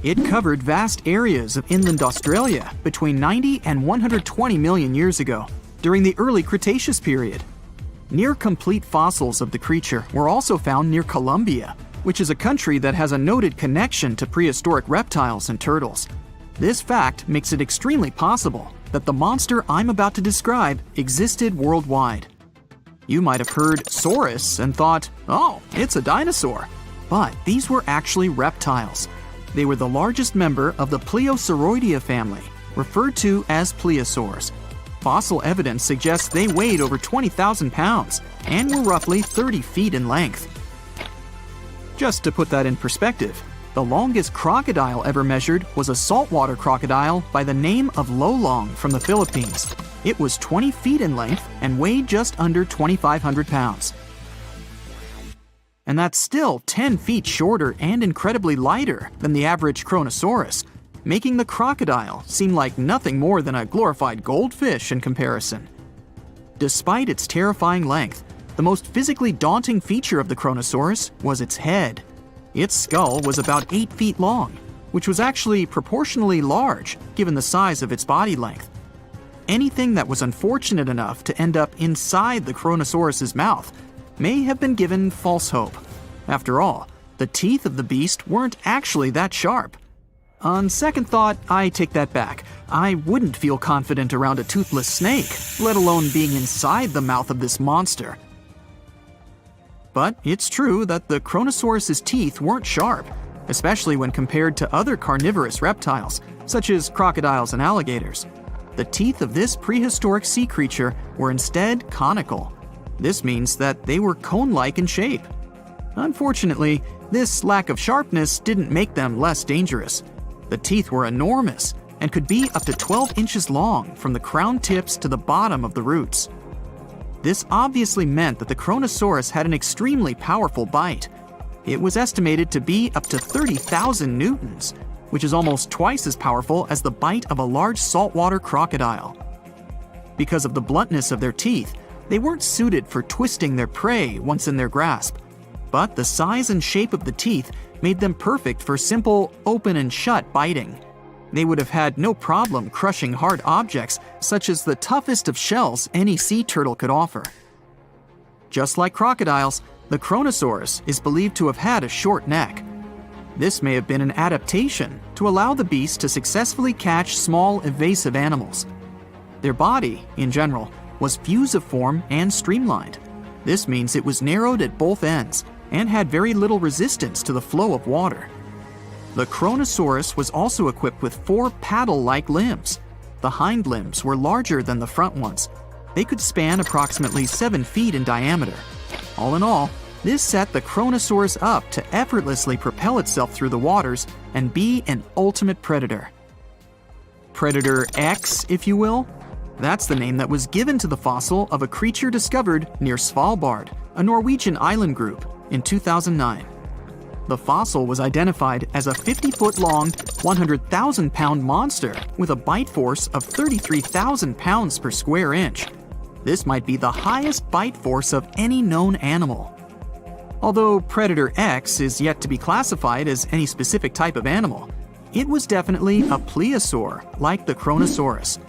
It covered vast areas of inland Australia between 90 and 120 million years ago, during the early Cretaceous period. Near-complete fossils of the creature were also found near Colombia, which is a country that has a noted connection to prehistoric reptiles and turtles. This fact makes it extremely possible that the monster I'm about to describe existed worldwide. You might have heard saurus and thought, oh, it's a dinosaur. But these were actually reptiles. They were the largest member of the Plesiosauridae family, referred to as plesiosaurs. Fossil evidence suggests they weighed over 20,000 pounds and were roughly 30 feet in length. Just to put that in perspective, the longest crocodile ever measured was a saltwater crocodile by the name of Lolong from the Philippines. It was 20 feet in length and weighed just under 2,500 pounds. And that's still 10 feet shorter and incredibly lighter than the average Chronosaurus, making the crocodile seem like nothing more than a glorified goldfish in comparison. Despite its terrifying length, the most physically daunting feature of the Chronosaurus was its head. Its skull was about 8 feet long, which was actually proportionally large given the size of its body length. Anything that was unfortunate enough to end up inside the Chronosaurus's mouth may have been given false hope. After all, the teeth of the beast weren't actually that sharp. On second thought, I take that back. I wouldn't feel confident around a toothless snake, let alone being inside the mouth of this monster. But it's true that the Chronosaurus's teeth weren't sharp, especially when compared to other carnivorous reptiles, such as crocodiles and alligators. The teeth of this prehistoric sea creature were instead conical. This means that they were cone-like in shape. Unfortunately, this lack of sharpness didn't make them less dangerous. The teeth were enormous and could be up to 12 inches long from the crown tips to the bottom of the roots. This obviously meant that the Chronosaurus had an extremely powerful bite. It was estimated to be up to 30,000 newtons, which is almost twice as powerful as the bite of a large saltwater crocodile. Because of the bluntness of their teeth, they weren't suited for twisting their prey once in their grasp, but the size and shape of the teeth made them perfect for simple open and shut biting. They would have had no problem crushing hard objects such as the toughest of shells any sea turtle could offer. Just like crocodiles, the Chronosaurus is believed to have had a short neck. This may have been an adaptation to allow the beast to successfully catch small, evasive animals. Their body, in general, was fusiform and streamlined. This means it was narrowed at both ends and had very little resistance to the flow of water. The Chronosaurus was also equipped with 4 paddle-like limbs. The hind limbs were larger than the front ones. They could span approximately 7 feet in diameter. All in all, this set the Chronosaurus up to effortlessly propel itself through the waters and be an ultimate predator. Predator X, if you will? That's the name that was given to the fossil of a creature discovered near Svalbard, a Norwegian island group, in 2009. The fossil was identified as a 50-foot-long, 100,000-pound monster with a bite force of 33,000 pounds per square inch. This might be the highest bite force of any known animal. Although Predator X is yet to be classified as any specific type of animal, it was definitely a plesiosaur like the Chronosaurus.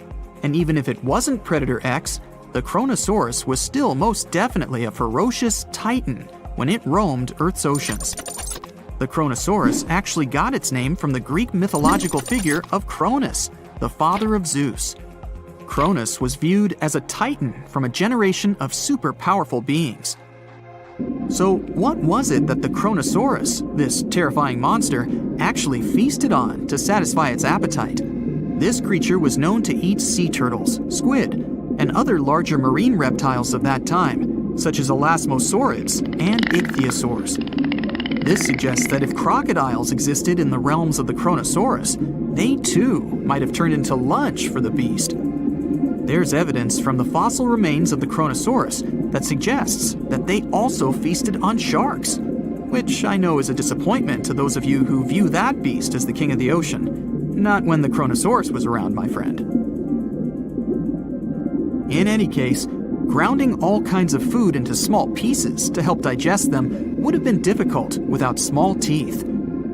And even if it wasn't Predator X, the Chronosaurus was still most definitely a ferocious titan when it roamed Earth's oceans. The Chronosaurus actually got its name from the Greek mythological figure of Cronus, the father of Zeus. Cronus was viewed as a titan from a generation of super powerful beings. So what was it that the Chronosaurus, this terrifying monster, actually feasted on to satisfy its appetite? This creature was known to eat sea turtles, squid, and other larger marine reptiles of that time, such as elasmosaurids and ichthyosaurs. This suggests that if crocodiles existed in the realms of the Chronosaurus, they too might have turned into lunch for the beast. There's evidence from the fossil remains of the Chronosaurus that suggests that they also feasted on sharks, which I know is a disappointment to those of you who view that beast as the king of the ocean. Not when the Chronosaurus was around, my friend. In any case, grounding all kinds of food into small pieces to help digest them would have been difficult without small teeth.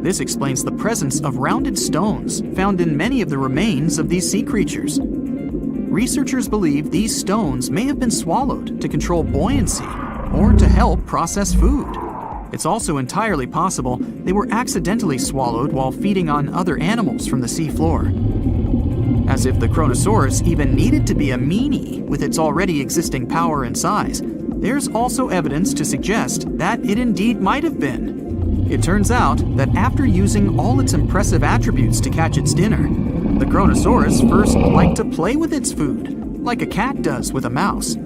This explains the presence of rounded stones found in many of the remains of these sea creatures. Researchers believe these stones may have been swallowed to control buoyancy or to help process food. It's also entirely possible they were accidentally swallowed while feeding on other animals from the seafloor. As if the Chronosaurus even needed to be a meanie with its already existing power and size, there's also evidence to suggest that it indeed might have been. It turns out that after using all its impressive attributes to catch its dinner, the Chronosaurus first liked to play with its food, like a cat does with a mouse.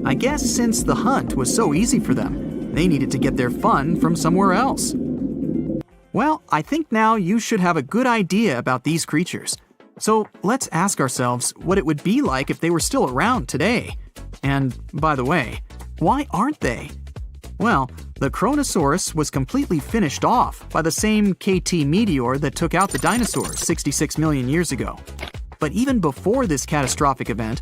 I guess since the hunt was so easy for them, they needed to get their fun from somewhere else. Well, I think now you should have a good idea about these creatures. So let's ask ourselves what it would be like if they were still around today. And by the way, why aren't they? Well, the Chronosaurus was completely finished off by the same KT meteor that took out the dinosaurs 66 million years ago. But even before this catastrophic event,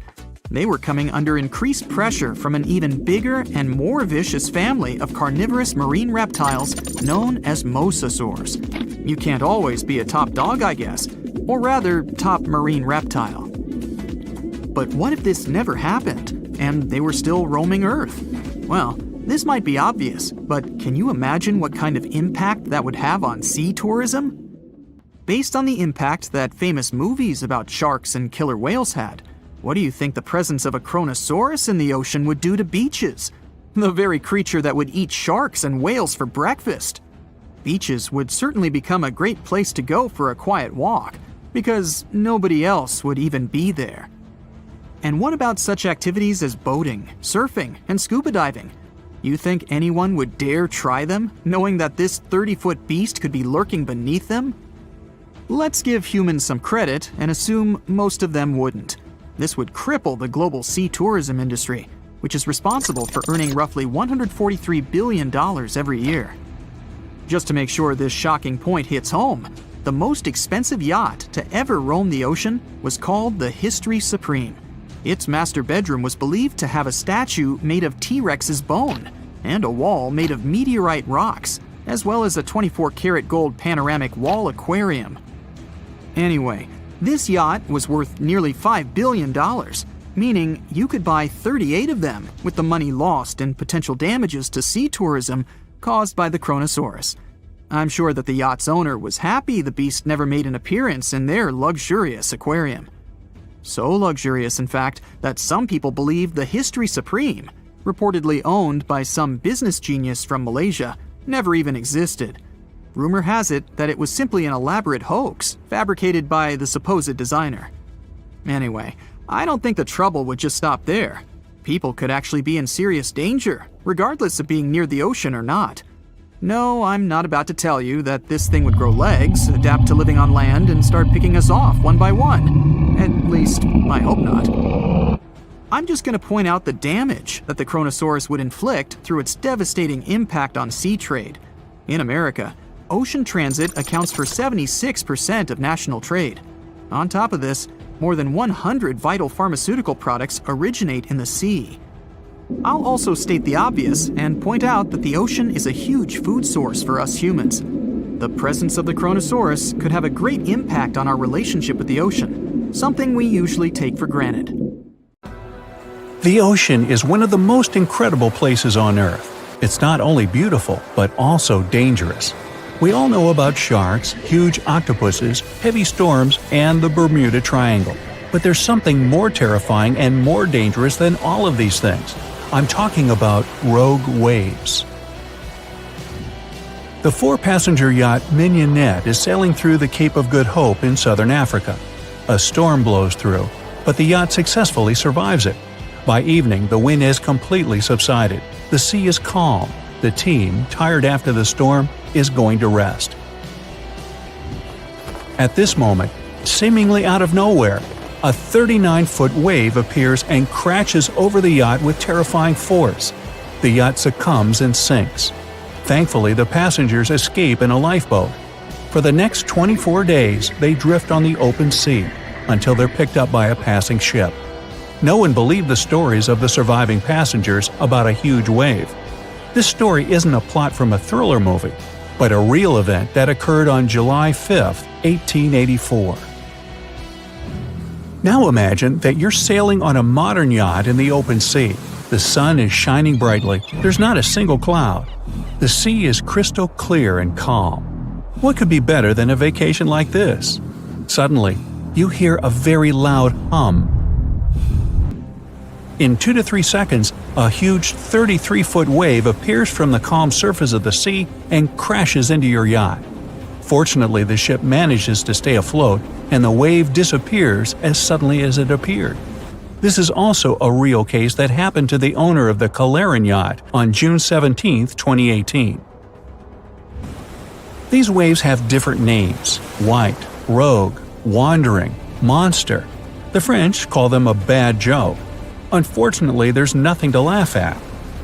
they were coming under increased pressure from an even bigger and more vicious family of carnivorous marine reptiles known as Mosasaurs. You can't always be a top dog, I guess, or rather, top marine reptile. But what if this never happened, and they were still roaming Earth? Well, this might be obvious, but can you imagine what kind of impact that would have on sea tourism? Based on the impact that famous movies about sharks and killer whales had, what do you think the presence of a Chronosaurus in the ocean would do to beaches? The very creature that would eat sharks and whales for breakfast. Beaches would certainly become a great place to go for a quiet walk, because nobody else would even be there. And what about such activities as boating, surfing, and scuba diving? You think anyone would dare try them, knowing that this 30-foot beast could be lurking beneath them? Let's give humans some credit and assume most of them wouldn't. This would cripple the global sea tourism industry, which is responsible for earning roughly $143 billion every year. Just to make sure this shocking point hits home, the most expensive yacht to ever roam the ocean was called the History Supreme. Its master bedroom was believed to have a statue made of T-Rex's bone and a wall made of meteorite rocks, as well as a 24-karat gold panoramic wall aquarium. Anyway, this yacht was worth nearly $5 billion, meaning you could buy 38 of them with the money lost in potential damages to sea tourism caused by the Chronosaurus. I'm sure that the yacht's owner was happy the beast never made an appearance in their luxurious aquarium. So luxurious, in fact, that some people believe the History Supreme, reportedly owned by some business genius from Malaysia, never even existed. Rumor has it that it was simply an elaborate hoax fabricated by the supposed designer. Anyway, I don't think the trouble would just stop there. People could actually be in serious danger, regardless of being near the ocean or not. No, I'm not about to tell you that this thing would grow legs, adapt to living on land, and start picking us off one by one. At least, I hope not. I'm just going to point out the damage that the Chronosaurus would inflict through its devastating impact on sea trade. In America, ocean transit accounts for 76% of national trade. On top of this, more than 100 vital pharmaceutical products originate in the sea. I'll also state the obvious and point out that the ocean is a huge food source for us humans. The presence of the Chronosaurus could have a great impact on our relationship with the ocean, something we usually take for granted. The ocean is one of the most incredible places on Earth. It's not only beautiful, but also dangerous. We all know about sharks, huge octopuses, heavy storms, and the Bermuda Triangle. But there's something more terrifying and more dangerous than all of these things. I'm talking about rogue waves. The 4-passenger yacht Mignonette is sailing through the Cape of Good Hope in southern Africa. A storm blows through, but the yacht successfully survives it. By evening, the wind has completely subsided. The sea is calm. The team, tired after the storm, is going to rest. At this moment, seemingly out of nowhere, a 39-foot wave appears and crashes over the yacht with terrifying force. The yacht succumbs and sinks. Thankfully, the passengers escape in a lifeboat. For the next 24 days, they drift on the open sea until they're picked up by a passing ship. No one believed the stories of the surviving passengers about a huge wave. This story isn't a plot from a thriller movie, but a real event that occurred on July 5, 1884. Now imagine that you're sailing on a modern yacht in the open sea. The sun is shining brightly. There's not a single cloud. The sea is crystal clear and calm. What could be better than a vacation like this? Suddenly, you hear a very loud hum. In 2 to 3 seconds, a huge 33-foot wave appears from the calm surface of the sea and crashes into your yacht. Fortunately, the ship manages to stay afloat, and the wave disappears as suddenly as it appeared. This is also a real case that happened to the owner of the Calaran yacht on June 17, 2018. These waves have different names: white, rogue, wandering, monster. The French call them a bad joke. Unfortunately, there's nothing to laugh at.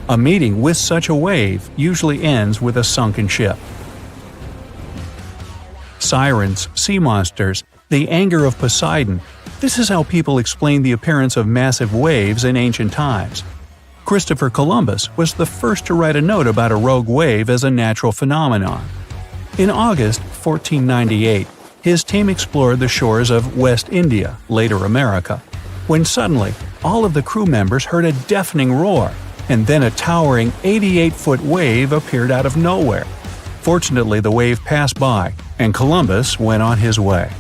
A meeting with such a wave usually ends with a sunken ship. Sirens, sea monsters, the anger of Poseidon. This is how people explain the appearance of massive waves in ancient times. Christopher Columbus was the first to write a note about a rogue wave as a natural phenomenon. In August 1498, his team explored the shores of West India, later America, when suddenly all of the crew members heard a deafening roar, and then a towering 88-foot wave appeared out of nowhere. Fortunately, the wave passed by, and Columbus went on his way.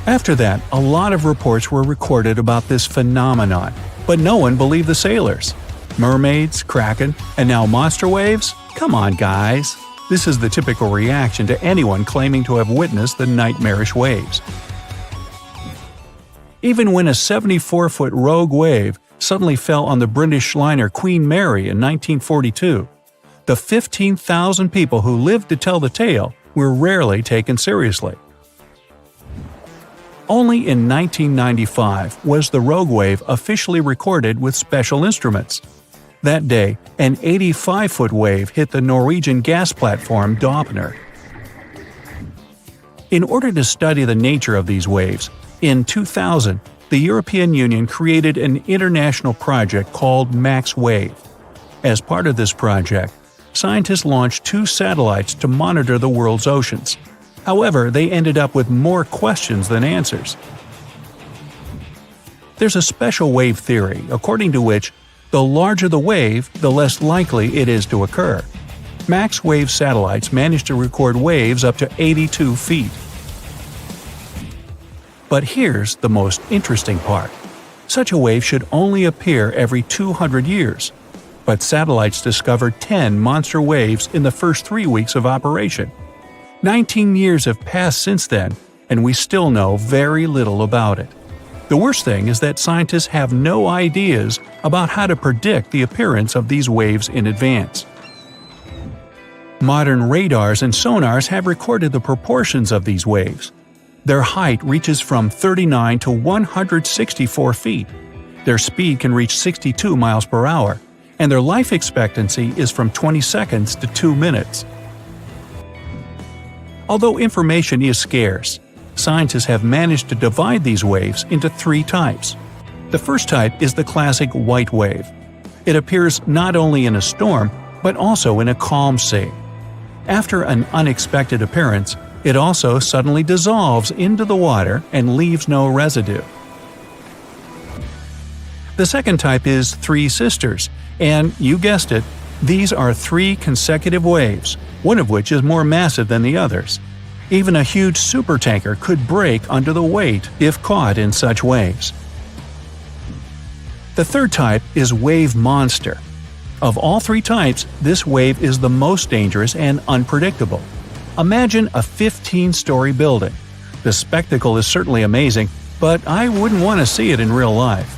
After that, a lot of reports were recorded about this phenomenon, but no one believed the sailors. Mermaids, Kraken, and now monster waves? Come on, guys. This is the typical reaction to anyone claiming to have witnessed the nightmarish waves. Even when a 74-foot rogue wave suddenly fell on the British liner Queen Mary in 1942, the 15,000 people who lived to tell the tale were rarely taken seriously. Only in 1995 was the rogue wave officially recorded with special instruments. That day, an 85-foot wave hit the Norwegian gas platform Doppner. In order to study the nature of these waves, in 2000, the European Union created an international project called MaxWave. As part of this project, scientists launched 2 satellites to monitor the world's oceans. However, they ended up with more questions than answers. There's a special wave theory, according to which the larger the wave, the less likely it is to occur. MaxWave satellites managed to record waves up to 82 feet. But here's the most interesting part. Such a wave should only appear every 200 years. But satellites discovered 10 monster waves in the first 3 weeks of operation. 19 years have passed since then, and we still know very little about it. The worst thing is that scientists have no ideas about how to predict the appearance of these waves in advance. Modern radars and sonars have recorded the proportions of these waves. Their height reaches from 39 to 164 feet. Their speed can reach 62 miles per hour, and their life expectancy is from 20 seconds to 2 minutes. Although information is scarce, scientists have managed to divide these waves into 3 types. The first type is the classic white wave. It appears not only in a storm, but also in a calm sea. After an unexpected appearance, it also suddenly dissolves into the water and leaves no residue. The second type is Three Sisters, and you guessed it, these are 3 consecutive waves, one of which is more massive than the others. Even a huge supertanker could break under the weight if caught in such waves. The third type is wave monster. Of all 3 types, this wave is the most dangerous and unpredictable. Imagine a 15-story building. The spectacle is certainly amazing, but I wouldn't want to see it in real life.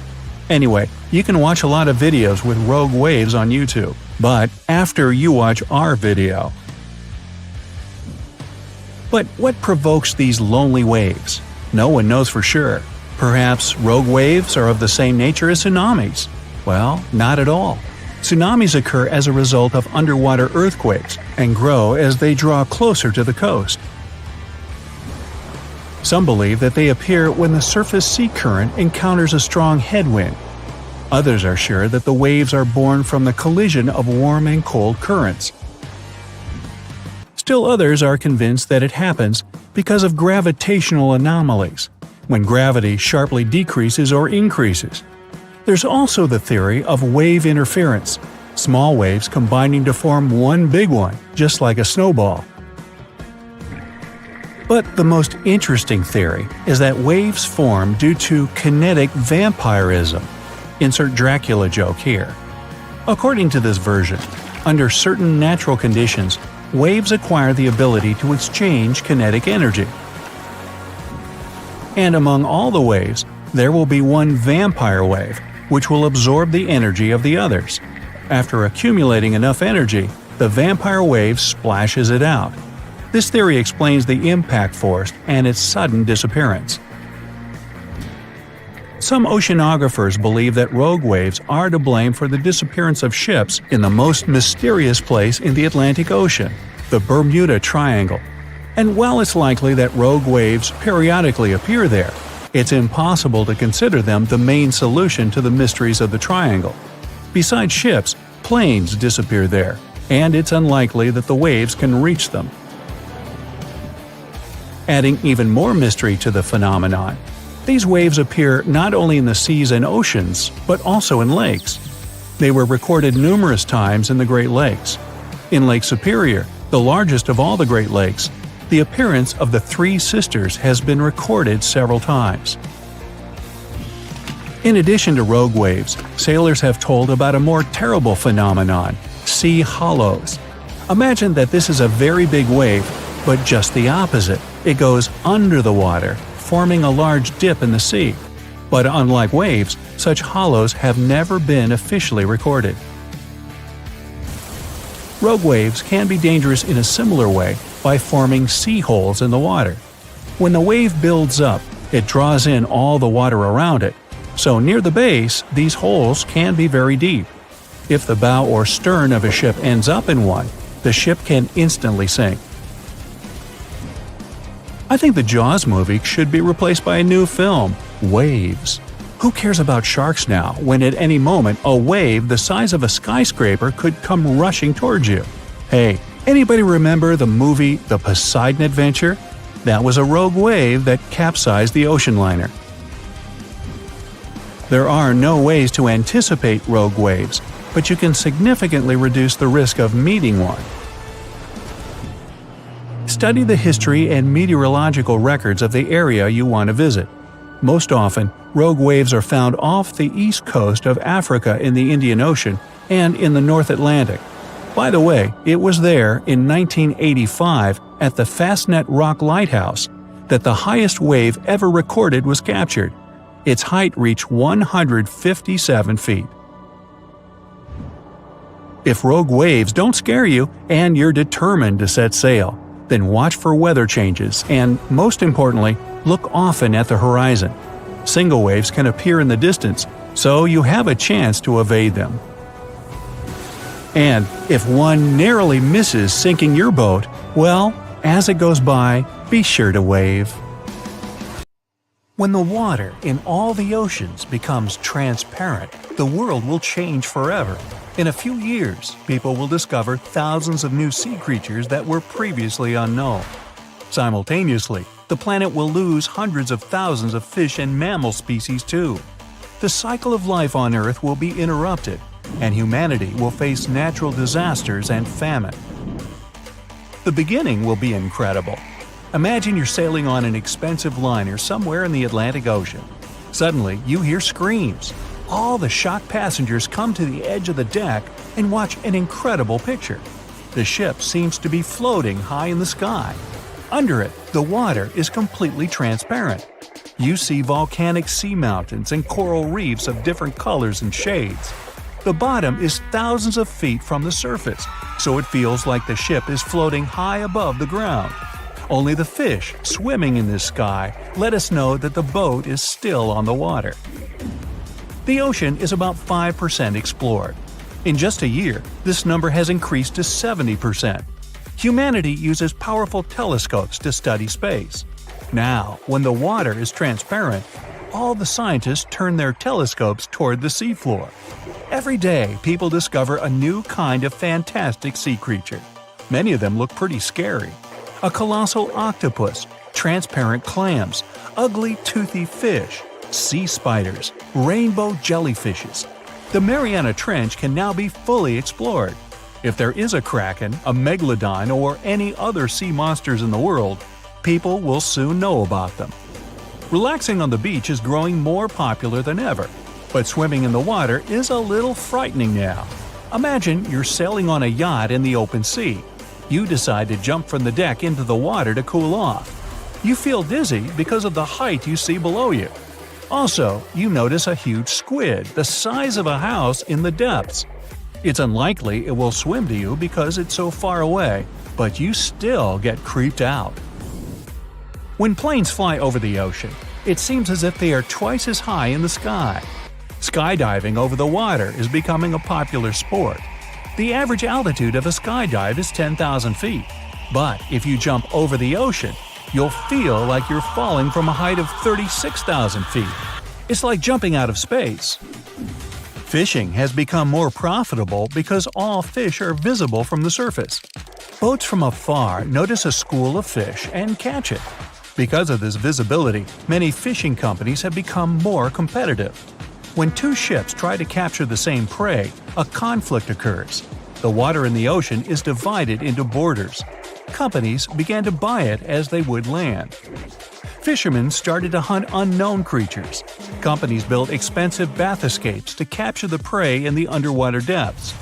Anyway, you can watch a lot of videos with rogue waves on YouTube, but after you watch our video. But what provokes these lonely waves? No one knows for sure. Perhaps rogue waves are of the same nature as tsunamis? Well, not at all. Tsunamis occur as a result of underwater earthquakes and grow as they draw closer to the coast. Some believe that they appear when the surface sea current encounters a strong headwind. Others are sure that the waves are born from the collision of warm and cold currents. Still others are convinced that it happens because of gravitational anomalies, when gravity sharply decreases or increases. There's also the theory of wave interference, small waves combining to form one big one, just like a snowball. But the most interesting theory is that waves form due to kinetic vampirism. Insert Dracula joke here. According to this version, under certain natural conditions, waves acquire the ability to exchange kinetic energy. And among all the waves, there will be one vampire wave, which will absorb the energy of the others. After accumulating enough energy, the vampire wave splashes it out. This theory explains the impact force and its sudden disappearance. Some oceanographers believe that rogue waves are to blame for the disappearance of ships in the most mysterious place in the Atlantic Ocean, the Bermuda Triangle. And while it's likely that rogue waves periodically appear there, it's impossible to consider them the main solution to the mysteries of the triangle. Besides ships, planes disappear there, and it's unlikely that the waves can reach them. Adding even more mystery to the phenomenon, these waves appear not only in the seas and oceans, but also in lakes. They were recorded numerous times in the Great Lakes. In Lake Superior, the largest of all the Great Lakes, the appearance of the Three Sisters has been recorded several times. In addition to rogue waves, sailors have told about a more terrible phenomenon, sea hollows. Imagine that this is a very big wave, but just the opposite. It goes under the water, forming a large dip in the sea. But unlike waves, such hollows have never been officially recorded. Rogue waves can be dangerous in a similar way by forming sea holes in the water. When the wave builds up, it draws in all the water around it, so near the base, these holes can be very deep. If the bow or stern of a ship ends up in one, the ship can instantly sink. I think the Jaws movie should be replaced by a new film, Waves. Who cares about sharks now, when at any moment a wave the size of a skyscraper could come rushing towards you? Hey, anybody remember the movie The Poseidon Adventure? That was a rogue wave that capsized the ocean liner. There are no ways to anticipate rogue waves, but you can significantly reduce the risk of meeting one. Study the history and meteorological records of the area you want to visit. Most often, rogue waves are found off the east coast of Africa in the Indian Ocean and in the North Atlantic. By the way, it was there in 1985 at the Fastnet Rock Lighthouse that the highest wave ever recorded was captured. Its height reached 157 feet. If rogue waves don't scare you and you're determined to set sail, then watch for weather changes and, most importantly, look often at the horizon. Single waves can appear in the distance, so you have a chance to evade them. And if one narrowly misses sinking your boat, well, as it goes by, be sure to wave. When the water in all the oceans becomes transparent, the world will change forever. In a few years, people will discover thousands of new sea creatures that were previously unknown. Simultaneously, the planet will lose hundreds of thousands of fish and mammal species too. The cycle of life on Earth will be interrupted, and humanity will face natural disasters and famine. The beginning will be incredible. Imagine you're sailing on an expensive liner somewhere in the Atlantic Ocean. Suddenly, you hear screams. All the shocked passengers come to the edge of the deck and watch an incredible picture. The ship seems to be floating high in the sky. Under it, the water is completely transparent. You see volcanic sea mountains and coral reefs of different colors and shades. The bottom is thousands of feet from the surface, so it feels like the ship is floating high above the ground. Only the fish swimming in this sky let us know that the boat is still on the water. The ocean is about 5% explored. In just a year, this number has increased to 70%. Humanity uses powerful telescopes to study space. Now, when the water is transparent, all the scientists turn their telescopes toward the seafloor. Every day, people discover a new kind of fantastic sea creature. Many of them look pretty scary. A colossal octopus, transparent clams, ugly toothy fish, sea spiders, rainbow jellyfishes. The Mariana Trench can now be fully explored. If there is a Kraken, a Megalodon, or any other sea monsters in the world, people will soon know about them. Relaxing on the beach is growing more popular than ever, but swimming in the water is a little frightening now. Imagine you're sailing on a yacht in the open sea. You decide to jump from the deck into the water to cool off. You feel dizzy because of the height you see below you. Also, you notice a huge squid the size of a house in the depths. It's unlikely it will swim to you because it's so far away, but you still get creeped out. When planes fly over the ocean, it seems as if they are twice as high in the sky. Skydiving over the water is becoming a popular sport. The average altitude of a skydive is 10,000 feet, but if you jump over the ocean, you'll feel like you're falling from a height of 36,000 feet. It's like jumping out of space. Fishing has become more profitable because all fish are visible from the surface. Boats from afar notice a school of fish and catch it. Because of this visibility, many fishing companies have become more competitive. When two ships try to capture the same prey, a conflict occurs. The water in the ocean is divided into borders. Companies began to buy it as they would land. Fishermen started to hunt unknown creatures. Companies built expensive bathyscapes to capture the prey in the underwater depths.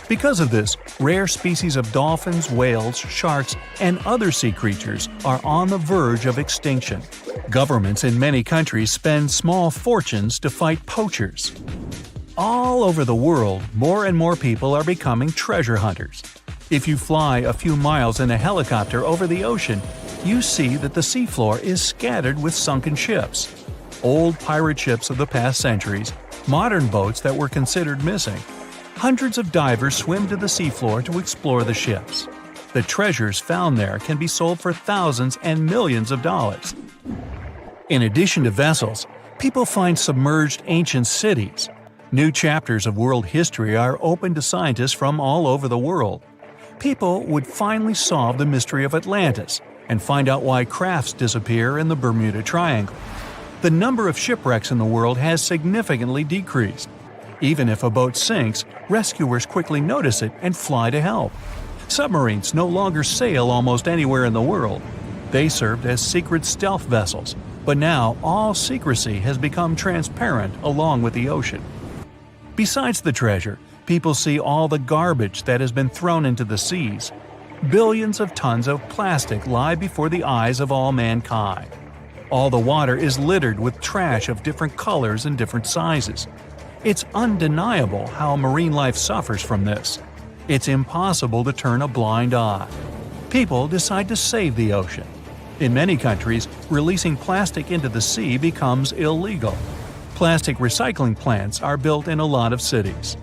Because of this, rare species of dolphins, whales, sharks, and other sea creatures are on the verge of extinction. Governments in many countries spend small fortunes to fight poachers. All over the world, more and more people are becoming treasure hunters. If you fly a few miles in a helicopter over the ocean, you see that the seafloor is scattered with sunken ships. Old pirate ships of the past centuries, modern boats that were considered missing. Hundreds of divers swim to the seafloor to explore the ships. The treasures found there can be sold for thousands and millions of dollars. In addition to vessels, people find submerged ancient cities. New chapters of world history are open to scientists from all over the world. People would finally solve the mystery of Atlantis and find out why crafts disappear in the Bermuda Triangle. The number of shipwrecks in the world has significantly decreased. Even if a boat sinks, rescuers quickly notice it and fly to help. Submarines no longer sail almost anywhere in the world. They served as secret stealth vessels, but now all secrecy has become transparent along with the ocean. Besides the treasure, people see all the garbage that has been thrown into the seas. Billions of tons of plastic lie before the eyes of all mankind. All the water is littered with trash of different colors and different sizes. It's undeniable how marine life suffers from this. It's impossible to turn a blind eye. People decide to save the ocean. In many countries, releasing plastic into the sea becomes illegal. Plastic recycling plants are built in a lot of cities.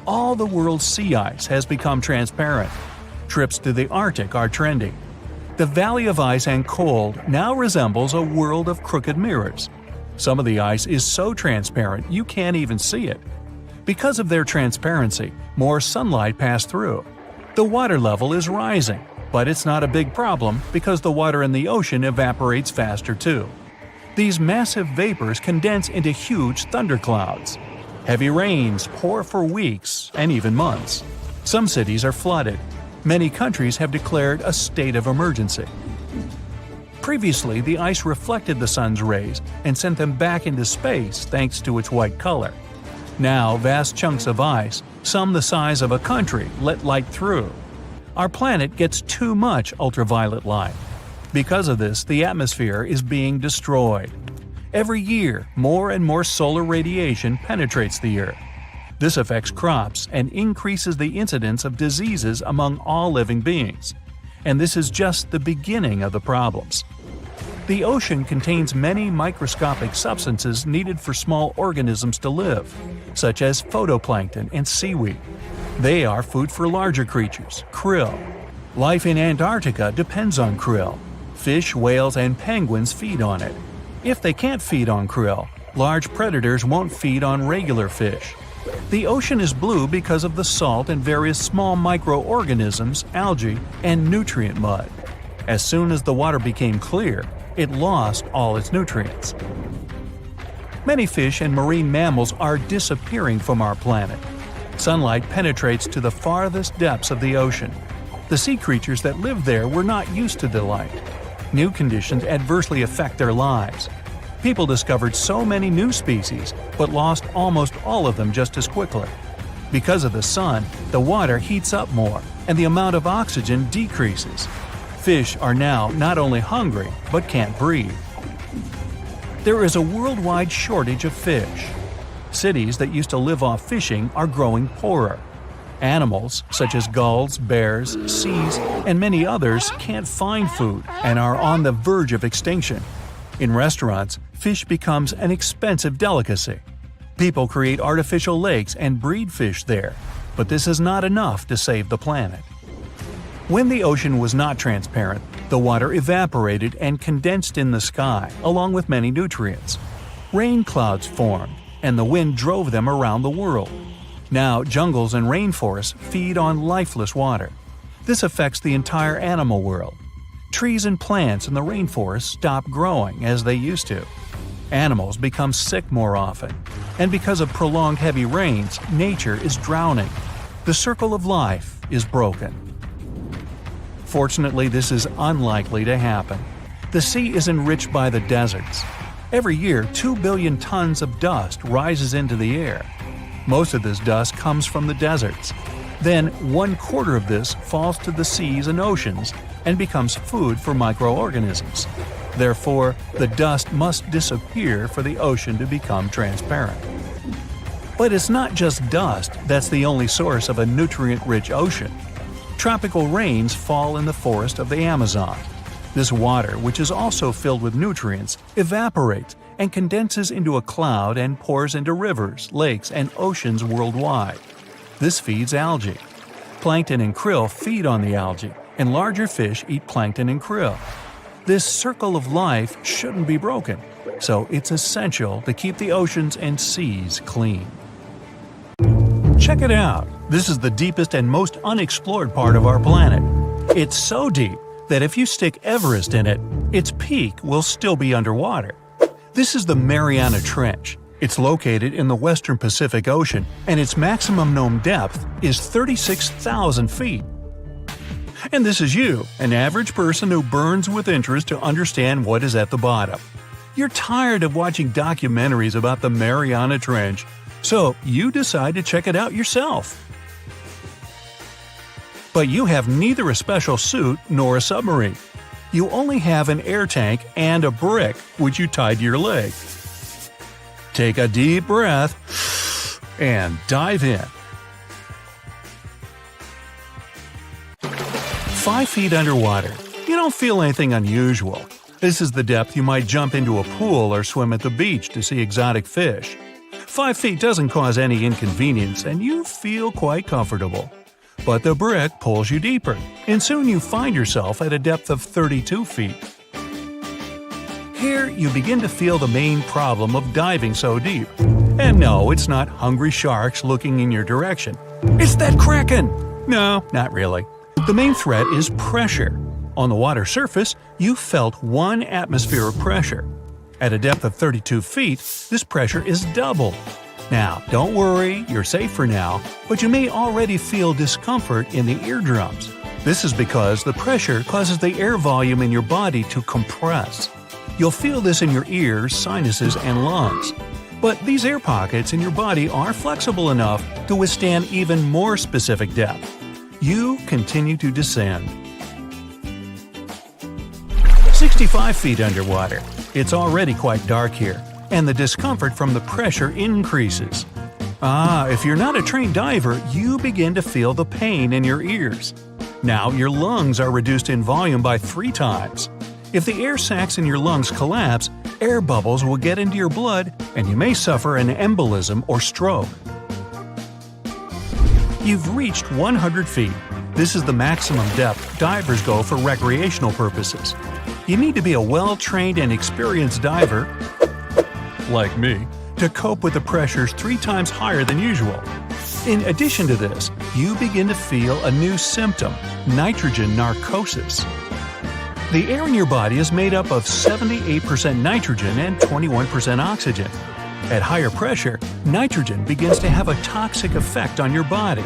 All the world's sea ice has become transparent. Trips to the Arctic are trending. The Valley of Ice and Cold now resembles a world of crooked mirrors. Some of the ice is so transparent you can't even see it. Because of their transparency, more sunlight passes through. The water level is rising, but it's not a big problem because the water in the ocean evaporates faster too. These massive vapors condense into huge thunderclouds. Heavy rains pour for weeks and even months. Some cities are flooded. Many countries have declared a state of emergency. Previously, the ice reflected the sun's rays and sent them back into space thanks to its white color. Now, vast chunks of ice, some the size of a country, let light through. Our planet gets too much ultraviolet light. Because of this, the atmosphere is being destroyed. Every year, more and more solar radiation penetrates the Earth. This affects crops and increases the incidence of diseases among all living beings. And this is just the beginning of the problems. The ocean contains many microscopic substances needed for small organisms to live, such as phytoplankton and seaweed. They are food for larger creatures, krill. Life in Antarctica depends on krill. Fish, whales, and penguins feed on it. If they can't feed on krill, large predators won't feed on regular fish. The ocean is blue because of the salt and various small microorganisms, algae, and nutrient mud. As soon as the water became clear, it lost all its nutrients. Many fish and marine mammals are disappearing from our planet. Sunlight penetrates to the farthest depths of the ocean. The sea creatures that live there were not used to the light. New conditions adversely affect their lives. People discovered so many new species, but lost almost all of them just as quickly. Because of the sun, the water heats up more, and the amount of oxygen decreases. Fish are now not only hungry, but can't breathe. There is a worldwide shortage of fish. Cities that used to live off fishing are growing poorer. Animals, such as gulls, bears, seals, and many others, can't find food and are on the verge of extinction. In restaurants, fish becomes an expensive delicacy. People create artificial lakes and breed fish there, but this is not enough to save the planet. When the ocean was not transparent, the water evaporated and condensed in the sky, along with many nutrients. Rain clouds formed, and the wind drove them around the world. Now, jungles and rainforests feed on lifeless water. This affects the entire animal world. Trees and plants in the rainforest stop growing as they used to. Animals become sick more often, and because of prolonged heavy rains, nature is drowning. The circle of life is broken. Fortunately, this is unlikely to happen. The sea is enriched by the deserts. Every year, 2 billion tons of dust rises into the air. Most of this dust comes from the deserts. Then, 1/4 of this falls to the seas and oceans and becomes food for microorganisms. Therefore, the dust must disappear for the ocean to become transparent. But it's not just dust that's the only source of a nutrient-rich ocean. Tropical rains fall in the forest of the Amazon. This water, which is also filled with nutrients, evaporates and condenses into a cloud and pours into rivers, lakes, and oceans worldwide. This feeds algae. Plankton and krill feed on the algae, and larger fish eat plankton and krill. This circle of life shouldn't be broken, so it's essential to keep the oceans and seas clean. Check it out! This is the deepest and most unexplored part of our planet. It's so deep that if you stick Everest in it, its peak will still be underwater. This is the Mariana Trench. It's located in the western Pacific Ocean, and its maximum known depth is 36,000 feet. And this is you, an average person who burns with interest to understand what is at the bottom. You're tired of watching documentaries about the Mariana Trench, so you decide to check it out yourself. But you have neither a special suit nor a submarine. You only have an air tank and a brick which you tied to your leg. Take a deep breath and dive in. 5 feet underwater. You don't feel anything unusual. This is the depth you might jump into a pool or swim at the beach to see exotic fish. 5 feet doesn't cause any inconvenience and you feel quite comfortable. But the brick pulls you deeper, and soon you find yourself at a depth of 32 feet. Here, you begin to feel the main problem of diving so deep. And no, it's not hungry sharks looking in your direction. It's that Kraken! No, not really. The main threat is pressure. On the water surface, you felt 1 atmosphere of pressure. At a depth of 32 feet, this pressure is doubled. Now, don't worry, you're safe for now, but you may already feel discomfort in the eardrums. This is because the pressure causes the air volume in your body to compress. You'll feel this in your ears, sinuses, and lungs. But these air pockets in your body are flexible enough to withstand even more specific depth. You continue to descend. 65 feet underwater. It's already quite dark here, and the discomfort from the pressure increases. If you're not a trained diver, you begin to feel the pain in your ears. Now your lungs are reduced in volume by 3 times. If the air sacs in your lungs collapse, air bubbles will get into your blood and you may suffer an embolism or stroke. You've reached 100 feet. This is the maximum depth divers go for recreational purposes. You need to be a well-trained and experienced diver, like me, to cope with the pressures 3 times higher than usual. In addition to this, you begin to feel a new symptom, nitrogen narcosis. The air in your body is made up of 78% nitrogen and 21% oxygen. At higher pressure, nitrogen begins to have a toxic effect on your body.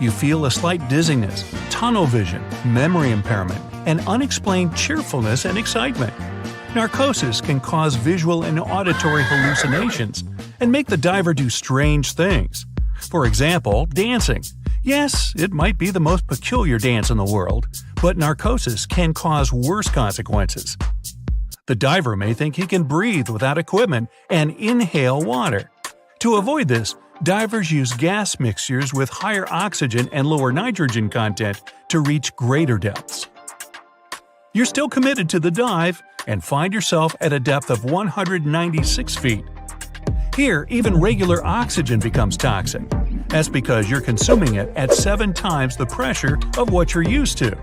You feel a slight dizziness, tunnel vision, memory impairment, and unexplained cheerfulness and excitement. Narcosis can cause visual and auditory hallucinations and make the diver do strange things. For example, dancing. Yes, it might be the most peculiar dance in the world, but narcosis can cause worse consequences. The diver may think he can breathe without equipment and inhale water. To avoid this, divers use gas mixtures with higher oxygen and lower nitrogen content to reach greater depths. You're still committed to the dive and find yourself at a depth of 196 feet. Here, even regular oxygen becomes toxic. That's because you're consuming it at 7 times the pressure of what you're used to.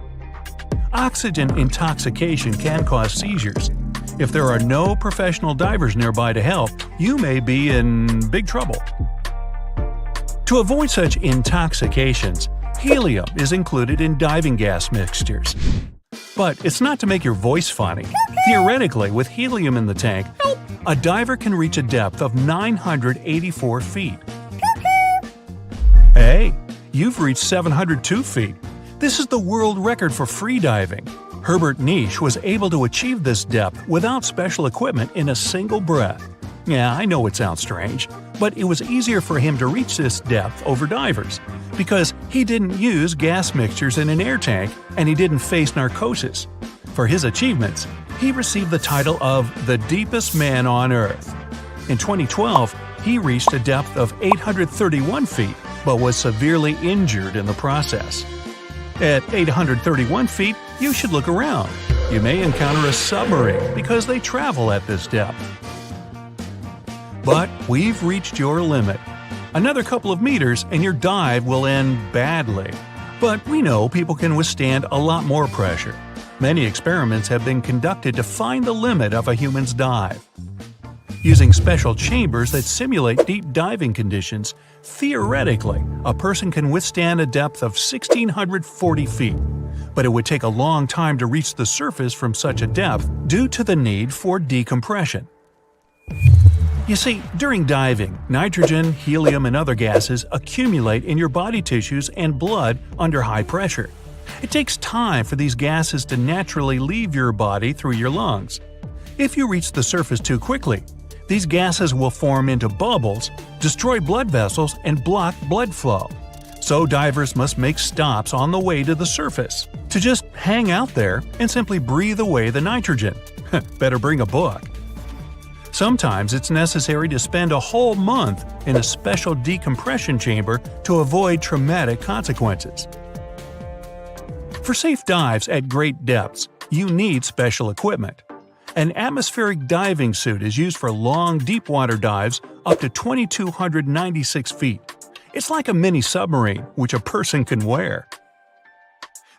Oxygen intoxication can cause seizures. If there are no professional divers nearby to help, you may be in big trouble. To avoid such intoxications, helium is included in diving gas mixtures. But it's not to make your voice funny. Theoretically, with helium in the tank, a diver can reach a depth of 984 feet. Hey, you've reached 702 feet. This is the world record for free diving. Herbert Niche was able to achieve this depth without special equipment in a single breath. Yeah, I know it sounds strange, but it was easier for him to reach this depth over divers, because he didn't use gas mixtures in an air tank and he didn't face narcosis. For his achievements, he received the title of the deepest man on Earth. In 2012, he reached a depth of 831 feet, but was severely injured in the process. At 831 feet, you should look around. You may encounter a submarine because they travel at this depth. But we've reached your limit. Another couple of meters and your dive will end badly. But we know people can withstand a lot more pressure. Many experiments have been conducted to find the limit of a human's dive. Using special chambers that simulate deep diving conditions, theoretically, a person can withstand a depth of 1,640 feet. But it would take a long time to reach the surface from such a depth due to the need for decompression. You see, during diving, nitrogen, helium, and other gases accumulate in your body tissues and blood under high pressure. It takes time for these gases to naturally leave your body through your lungs. If you reach the surface too quickly, these gases will form into bubbles, destroy blood vessels, and block blood flow. So divers must make stops on the way to the surface to just hang out there and simply breathe away the nitrogen. Better bring a book. Sometimes it's necessary to spend a whole month in a special decompression chamber to avoid traumatic consequences. For safe dives at great depths, you need special equipment. An atmospheric diving suit is used for long, deep-water dives up to 2,296 feet. It's like a mini submarine, which a person can wear.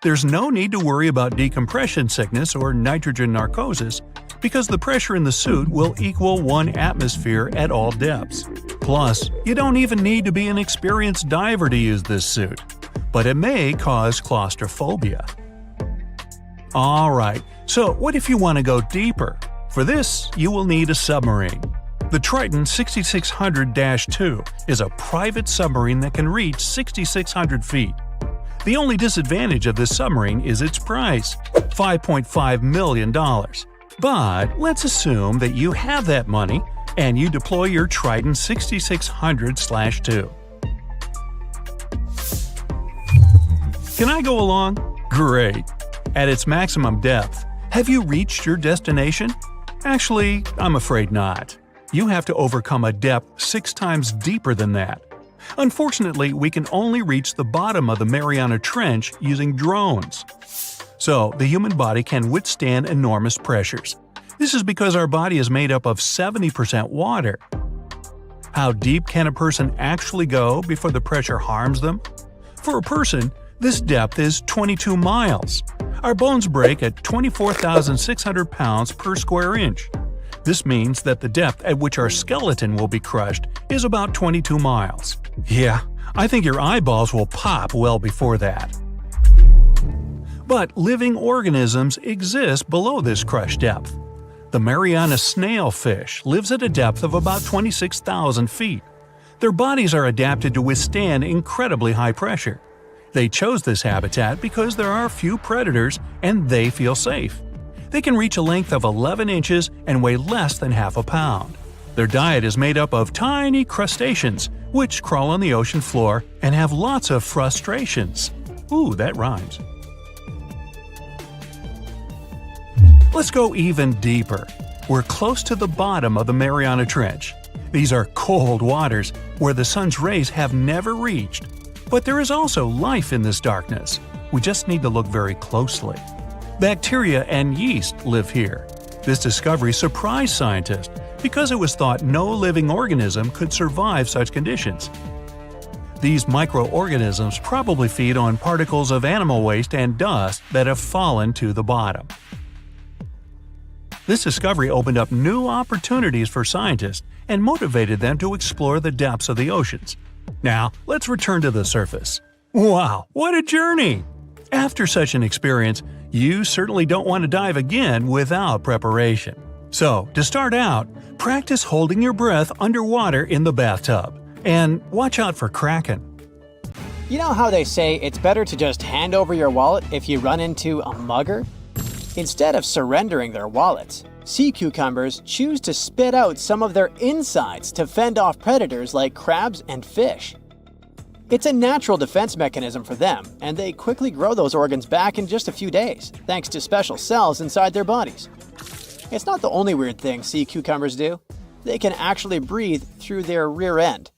There's no need to worry about decompression sickness or nitrogen narcosis, because the pressure in the suit will equal 1 atmosphere at all depths. Plus, you don't even need to be an experienced diver to use this suit, but it may cause claustrophobia. Alright, so what if you want to go deeper? For this, you will need a submarine. The Triton 6600-2 is a private submarine that can reach 6,600 feet. The only disadvantage of this submarine is its price, $5.5 million. But let's assume that you have that money and you deploy your Triton 6600-2. Can I go along? Great! At its maximum depth, have you reached your destination? Actually, I'm afraid not. You have to overcome a depth 6 times deeper than that. Unfortunately, we can only reach the bottom of the Mariana Trench using drones. So, the human body can withstand enormous pressures. This is because our body is made up of 70% water. How deep can a person actually go before the pressure harms them? For a person, this depth is 22 miles. Our bones break at 24,600 pounds per square inch. This means that the depth at which our skeleton will be crushed is about 22 miles. Yeah, I think your eyeballs will pop well before that. But living organisms exist below this crush depth. The Mariana snailfish lives at a depth of about 26,000 feet. Their bodies are adapted to withstand incredibly high pressure. They chose this habitat because there are few predators and they feel safe. They can reach a length of 11 inches and weigh less than half a pound. Their diet is made up of tiny crustaceans, which crawl on the ocean floor and have lots of frustrations. Ooh, that rhymes. Let's go even deeper. We're close to the bottom of the Mariana Trench. These are cold waters where the sun's rays have never reached. But there is also life in this darkness. We just need to look very closely. Bacteria and yeast live here. This discovery surprised scientists because it was thought no living organism could survive such conditions. These microorganisms probably feed on particles of animal waste and dust that have fallen to the bottom. This discovery opened up new opportunities for scientists and motivated them to explore the depths of the oceans. Now, let's return to the surface. Wow, what a journey! After such an experience, you certainly don't want to dive again without preparation. So, to start out, practice holding your breath underwater in the bathtub. And watch out for Kraken. You know how they say it's better to just hand over your wallet if you run into a mugger? Instead of surrendering their wallets, sea cucumbers choose to spit out some of their insides to fend off predators like crabs and fish. It's a natural defense mechanism for them, and they quickly grow those organs back in just a few days, thanks to special cells inside their bodies. It's not the only weird thing sea cucumbers do. They can actually breathe through their rear end.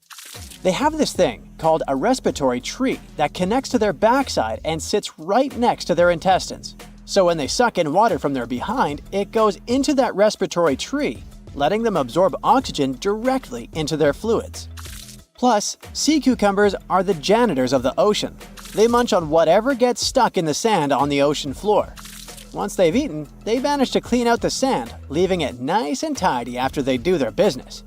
They have this thing called a respiratory tree that connects to their backside and sits right next to their intestines. So when they suck in water from their behind, it goes into that respiratory tree, letting them absorb oxygen directly into their fluids. Plus, sea cucumbers are the janitors of the ocean. They munch on whatever gets stuck in the sand on the ocean floor. Once they've eaten, they manage to clean out the sand, leaving it nice and tidy after they do their business.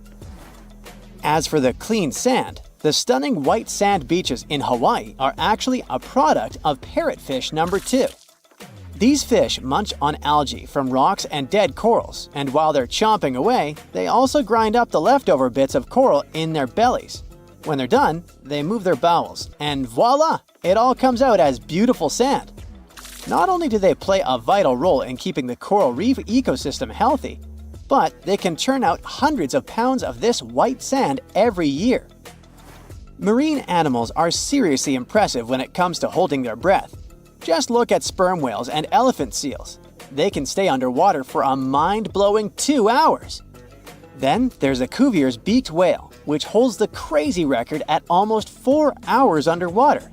As for the clean sand, the stunning white sand beaches in Hawaii are actually a product of parrotfish number 2. These fish munch on algae from rocks and dead corals, and while they're chomping away, they also grind up the leftover bits of coral in their bellies. When they're done, they move their bowels, and voila! It all comes out as beautiful sand. Not only do they play a vital role in keeping the coral reef ecosystem healthy, but they can churn out hundreds of pounds of this white sand every year. Marine animals are seriously impressive when it comes to holding their breath. Just look at sperm whales and elephant seals. They can stay underwater for a mind-blowing 2 hours. Then there's a Cuvier's beaked whale, which holds the crazy record at almost 4 hours underwater.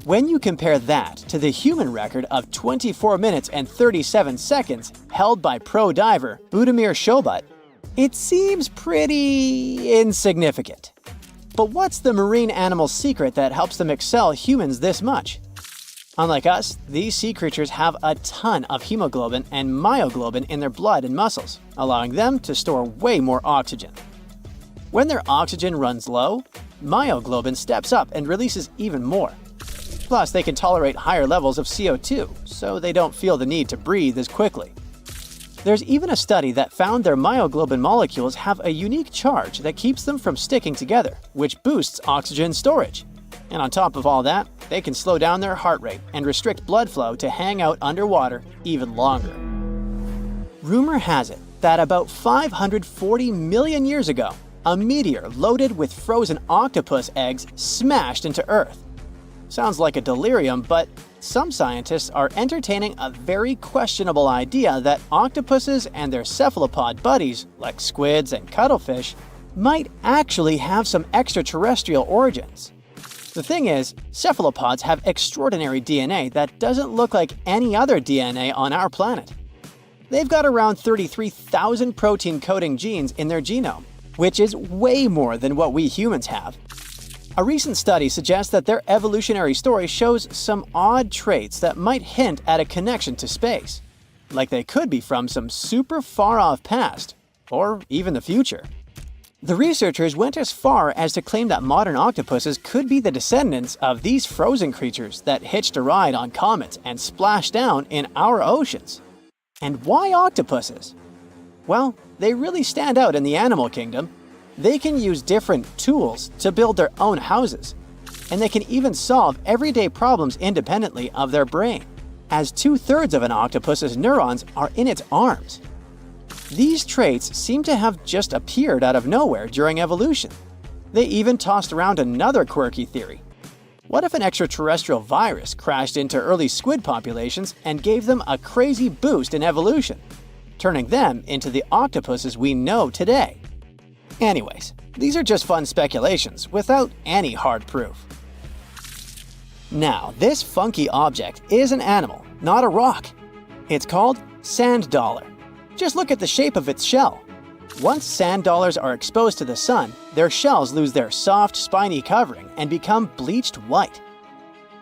When you compare that to the human record of 24 minutes and 37 seconds held by pro diver Budimir Shobut, it seems pretty insignificant. But what's the marine animal's secret that helps them excel humans this much? Unlike us, these sea creatures have a ton of hemoglobin and myoglobin in their blood and muscles, allowing them to store way more oxygen. When their oxygen runs low, myoglobin steps up and releases even more. Plus, they can tolerate higher levels of CO2, so they don't feel the need to breathe as quickly. There's even a study that found their myoglobin molecules have a unique charge that keeps them from sticking together, which boosts oxygen storage. And on top of all that, they can slow down their heart rate and restrict blood flow to hang out underwater even longer. Rumor has it that about 540 million years ago, a meteor loaded with frozen octopus eggs smashed into Earth. Sounds like a delirium, but some scientists are entertaining a very questionable idea that octopuses and their cephalopod buddies, like squids and cuttlefish, might actually have some extraterrestrial origins. The thing is, cephalopods have extraordinary DNA that doesn't look like any other DNA on our planet. They've got around 33,000 protein-coding genes in their genome, which is way more than what we humans have. A recent study suggests that their evolutionary story shows some odd traits that might hint at a connection to space, like they could be from some super far-off past, or even the future. The researchers went as far as to claim that modern octopuses could be the descendants of these frozen creatures that hitched a ride on comets and splashed down in our oceans. And why octopuses? Well, they really stand out in the animal kingdom. They can use different tools to build their own houses, and they can even solve everyday problems independently of their brain, as 2/3 of an octopus's neurons are in its arms. These traits seem to have just appeared out of nowhere during evolution. They even tossed around another quirky theory. What if an extraterrestrial virus crashed into early squid populations and gave them a crazy boost in evolution, turning them into the octopuses we know today? Anyways, these are just fun speculations without any hard proof. Now, this funky object is an animal, not a rock. It's called sand dollar. Just look at the shape of its shell. Once sand dollars are exposed to the sun, their shells lose their soft, spiny covering and become bleached white.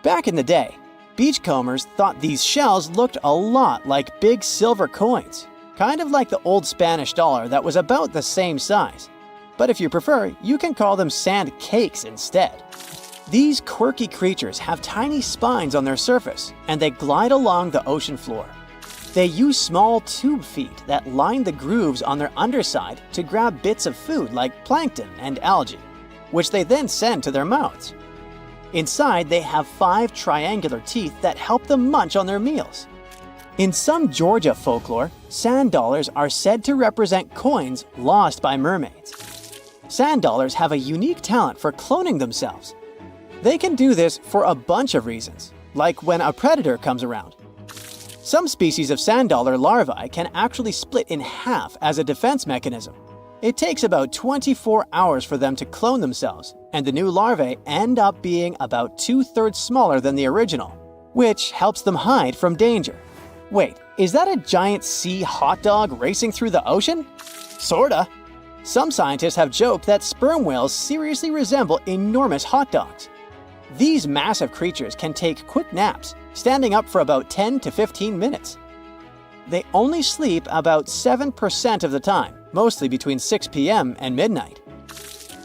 Back in the day, beachcombers thought these shells looked a lot like big silver coins, kind of like the old Spanish dollar that was about the same size. But if you prefer, you can call them sand cakes instead. These quirky creatures have tiny spines on their surface, and they glide along the ocean floor. They use small tube feet that line the grooves on their underside to grab bits of food like plankton and algae, which they then send to their mouths. Inside, they have 5 triangular teeth that help them munch on their meals. In some Georgia folklore, sand dollars are said to represent coins lost by mermaids. Sand dollars have a unique talent for cloning themselves. They can do this for a bunch of reasons, like when a predator comes around. Some species of sand dollar larvae can actually split in half as a defense mechanism. It takes about 24 hours for them to clone themselves, and the new larvae end up being about 2/3 smaller than the original, which helps them hide from danger. Wait, is that a giant sea hot dog racing through the ocean? Sorta. Some scientists have joked that sperm whales seriously resemble enormous hot dogs. These massive creatures can take quick naps, standing up for about 10 to 15 minutes. They only sleep about 7% of the time, mostly between 6 p.m. and midnight.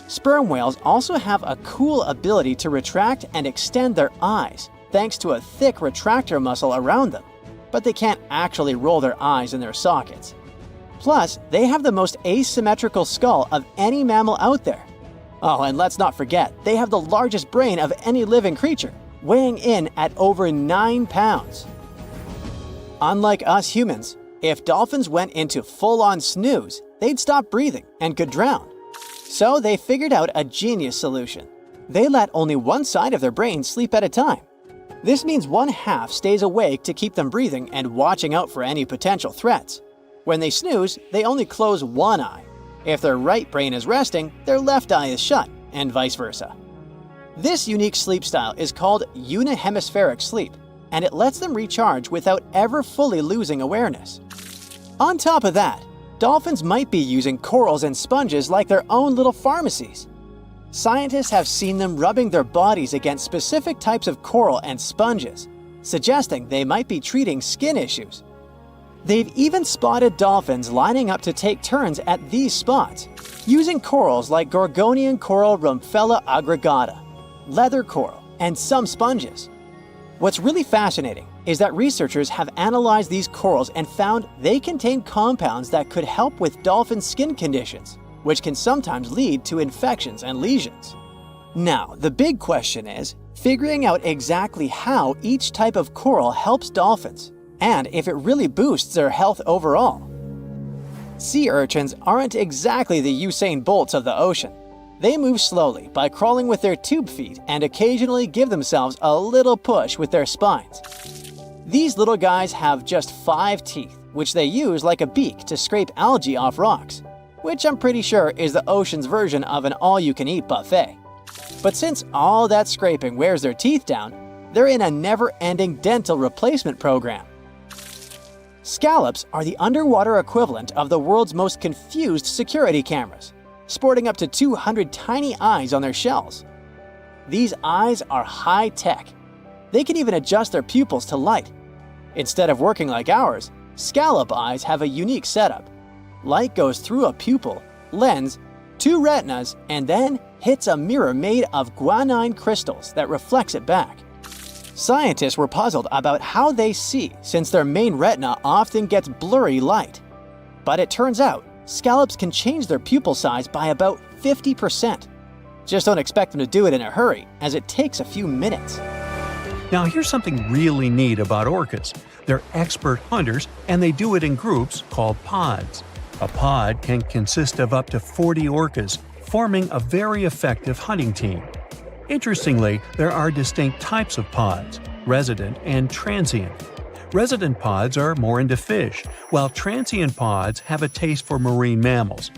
Sperm whales also have a cool ability to retract and extend their eyes, thanks to a thick retractor muscle around them, but they can't actually roll their eyes in their sockets. Plus, they have the most asymmetrical skull of any mammal out there. Oh, and let's not forget, they have the largest brain of any living creature, weighing in at over 9 pounds. Unlike us humans, if dolphins went into full-on snooze, they'd stop breathing and could drown. So they figured out a genius solution. They let only one side of their brain sleep at a time. This means one half stays awake to keep them breathing and watching out for any potential threats. When they snooze, they only close one eye. If their right brain is resting, their left eye is shut, and vice versa. This unique sleep style is called unihemispheric sleep, and it lets them recharge without ever fully losing awareness. On top of that, dolphins might be using corals and sponges like their own little pharmacies. Scientists have seen them rubbing their bodies against specific types of coral and sponges, suggesting they might be treating skin issues. They've even spotted dolphins lining up to take turns at these spots, using corals like Gorgonian coral Rumphella aggregata, leather coral, and some sponges. What's really fascinating is that researchers have analyzed these corals and found they contain compounds that could help with dolphin skin conditions, which can sometimes lead to infections and lesions. Now, the big question is figuring out exactly how each type of coral helps dolphins, and if it really boosts their health overall. Sea urchins aren't exactly the Usain Bolts of the ocean. They move slowly by crawling with their tube feet and occasionally give themselves a little push with their spines. These little guys have just 5 teeth, which they use like a beak to scrape algae off rocks, which I'm pretty sure is the ocean's version of an all-you-can-eat buffet. But since all that scraping wears their teeth down, they're in a never-ending dental replacement program. Scallops are the underwater equivalent of the world's most confused security cameras, sporting up to 200 tiny eyes on their shells. These eyes are high-tech. They can even adjust their pupils to light. Instead of working like ours, scallop eyes have a unique setup. Light goes through a pupil, lens, 2 retinas, and then hits a mirror made of guanine crystals that reflects it back. Scientists were puzzled about how they see since their main retina often gets blurry light. But it turns out, scallops can change their pupil size by about 50%. Just don't expect them to do it in a hurry, as it takes a few minutes. Now here's something really neat about orcas. They're expert hunters, and they do it in groups called pods. A pod can consist of up to 40 orcas, forming a very effective hunting team. Interestingly, there are distinct types of pods: resident and transient. Resident pods are more into fish, while transient pods have a taste for marine mammals.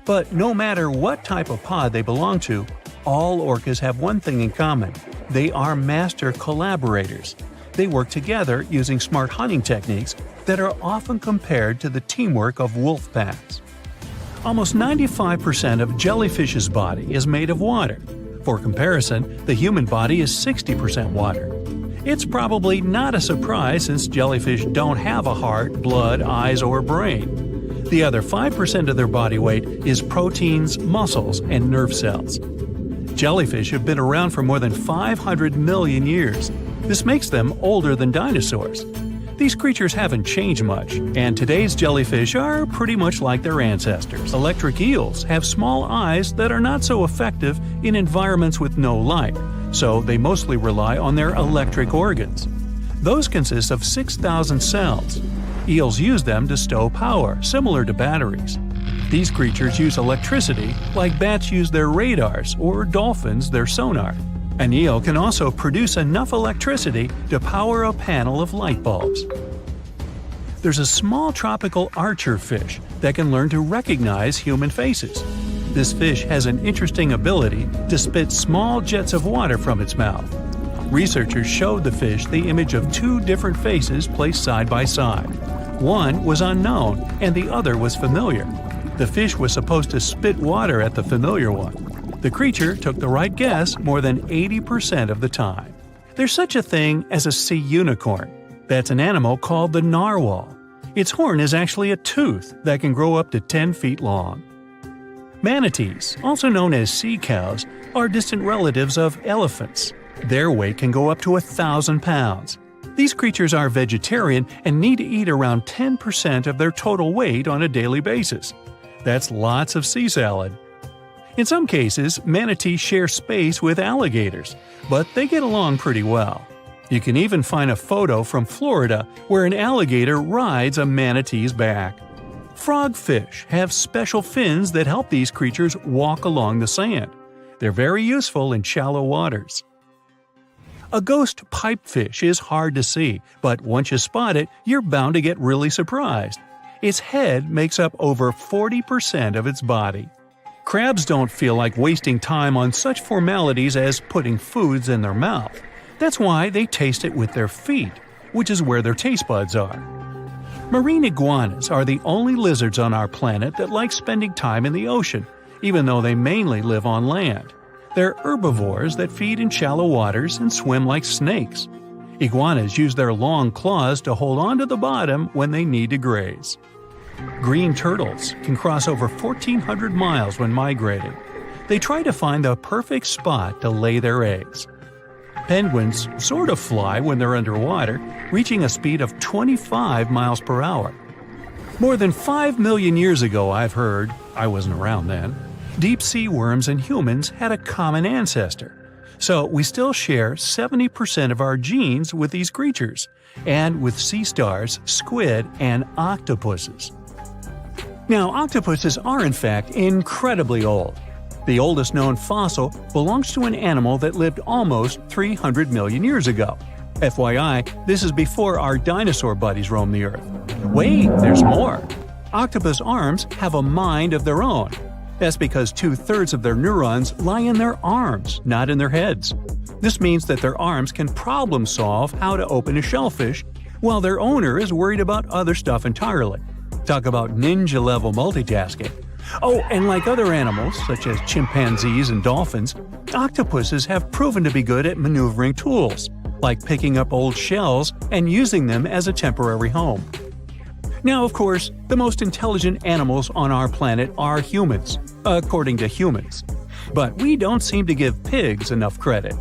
But no matter what type of pod they belong to, all orcas have one thing in common. They are master collaborators. They work together using smart hunting techniques that are often compared to the teamwork of wolf packs. Almost 95% of jellyfish's body is made of water. For comparison, the human body is 60% water. It's probably not a surprise since jellyfish don't have a heart, blood, eyes, or brain. The other 5% of their body weight is proteins, muscles, and nerve cells. Jellyfish have been around for more than 500 million years. This makes them older than dinosaurs. These creatures haven't changed much, and today's jellyfish are pretty much like their ancestors. Electric eels have small eyes that are not so effective in environments with no light, so they mostly rely on their electric organs. Those consist of 6,000 cells. Eels use them to stow power, similar to batteries. These creatures use electricity like bats use their radars or dolphins their sonar. An eel can also produce enough electricity to power a panel of light bulbs. There's a small tropical archer fish that can learn to recognize human faces. This fish has an interesting ability to spit small jets of water from its mouth. Researchers showed the fish the image of two different faces placed side by side. One was unknown and the other was familiar. The fish was supposed to spit water at the familiar one. The creature took the right guess more than 80% of the time. There's such a thing as a sea unicorn. That's an animal called the narwhal. Its horn is actually a tooth that can grow up to 10 feet long. Manatees, also known as sea cows, are distant relatives of elephants. Their weight can go up to 1,000 pounds. These creatures are vegetarian and need to eat around 10% of their total weight on a daily basis. That's lots of sea salad. In some cases, manatees share space with alligators, but they get along pretty well. You can even find a photo from Florida where an alligator rides a manatee's back. Frogfish have special fins that help these creatures walk along the sand. They're very useful in shallow waters. A ghost pipefish is hard to see, but once you spot it, you're bound to get really surprised. Its head makes up over 40% of its body. Crabs don't feel like wasting time on such formalities as putting foods in their mouth. That's why they taste it with their feet, which is where their taste buds are. Marine iguanas are the only lizards on our planet that like spending time in the ocean, even though they mainly live on land. They're herbivores that feed in shallow waters and swim like snakes. Iguanas use their long claws to hold onto the bottom when they need to graze. Green turtles can cross over 1,400 miles when migrating. They try to find the perfect spot to lay their eggs. Penguins sort of fly when they're underwater, reaching a speed of 25 miles per hour. More than 5 million years ago, I've heard, I wasn't around then, deep sea worms and humans had a common ancestor. So we still share 70% of our genes with these creatures, and with sea stars, squid, and octopuses. Now, octopuses are in fact incredibly old. The oldest known fossil belongs to an animal that lived almost 300 million years ago. FYI, this is before our dinosaur buddies roamed the Earth. Wait, there's more! Octopus arms have a mind of their own. That's because 2/3 of their neurons lie in their arms, not in their heads. This means that their arms can problem solve how to open a shellfish, while their owner is worried about other stuff entirely. Talk about ninja-level multitasking. Oh, and like other animals, such as chimpanzees and dolphins, octopuses have proven to be good at maneuvering tools, like picking up old shells and using them as a temporary home. Now, of course, the most intelligent animals on our planet are humans, according to humans. But we don't seem to give pigs enough credit.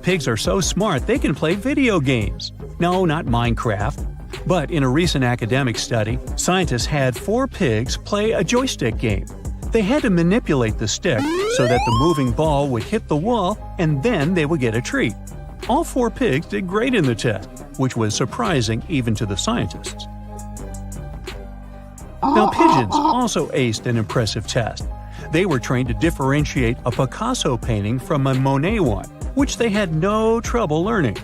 Pigs are so smart they can play video games. No, not Minecraft. But in a recent academic study, scientists had 4 pigs play a joystick game. They had to manipulate the stick so that the moving ball would hit the wall and then they would get a treat. All 4 pigs did great in the test, which was surprising even to the scientists. Now, pigeons also aced an impressive test. They were trained to differentiate a Picasso painting from a Monet one, which they had no trouble learning.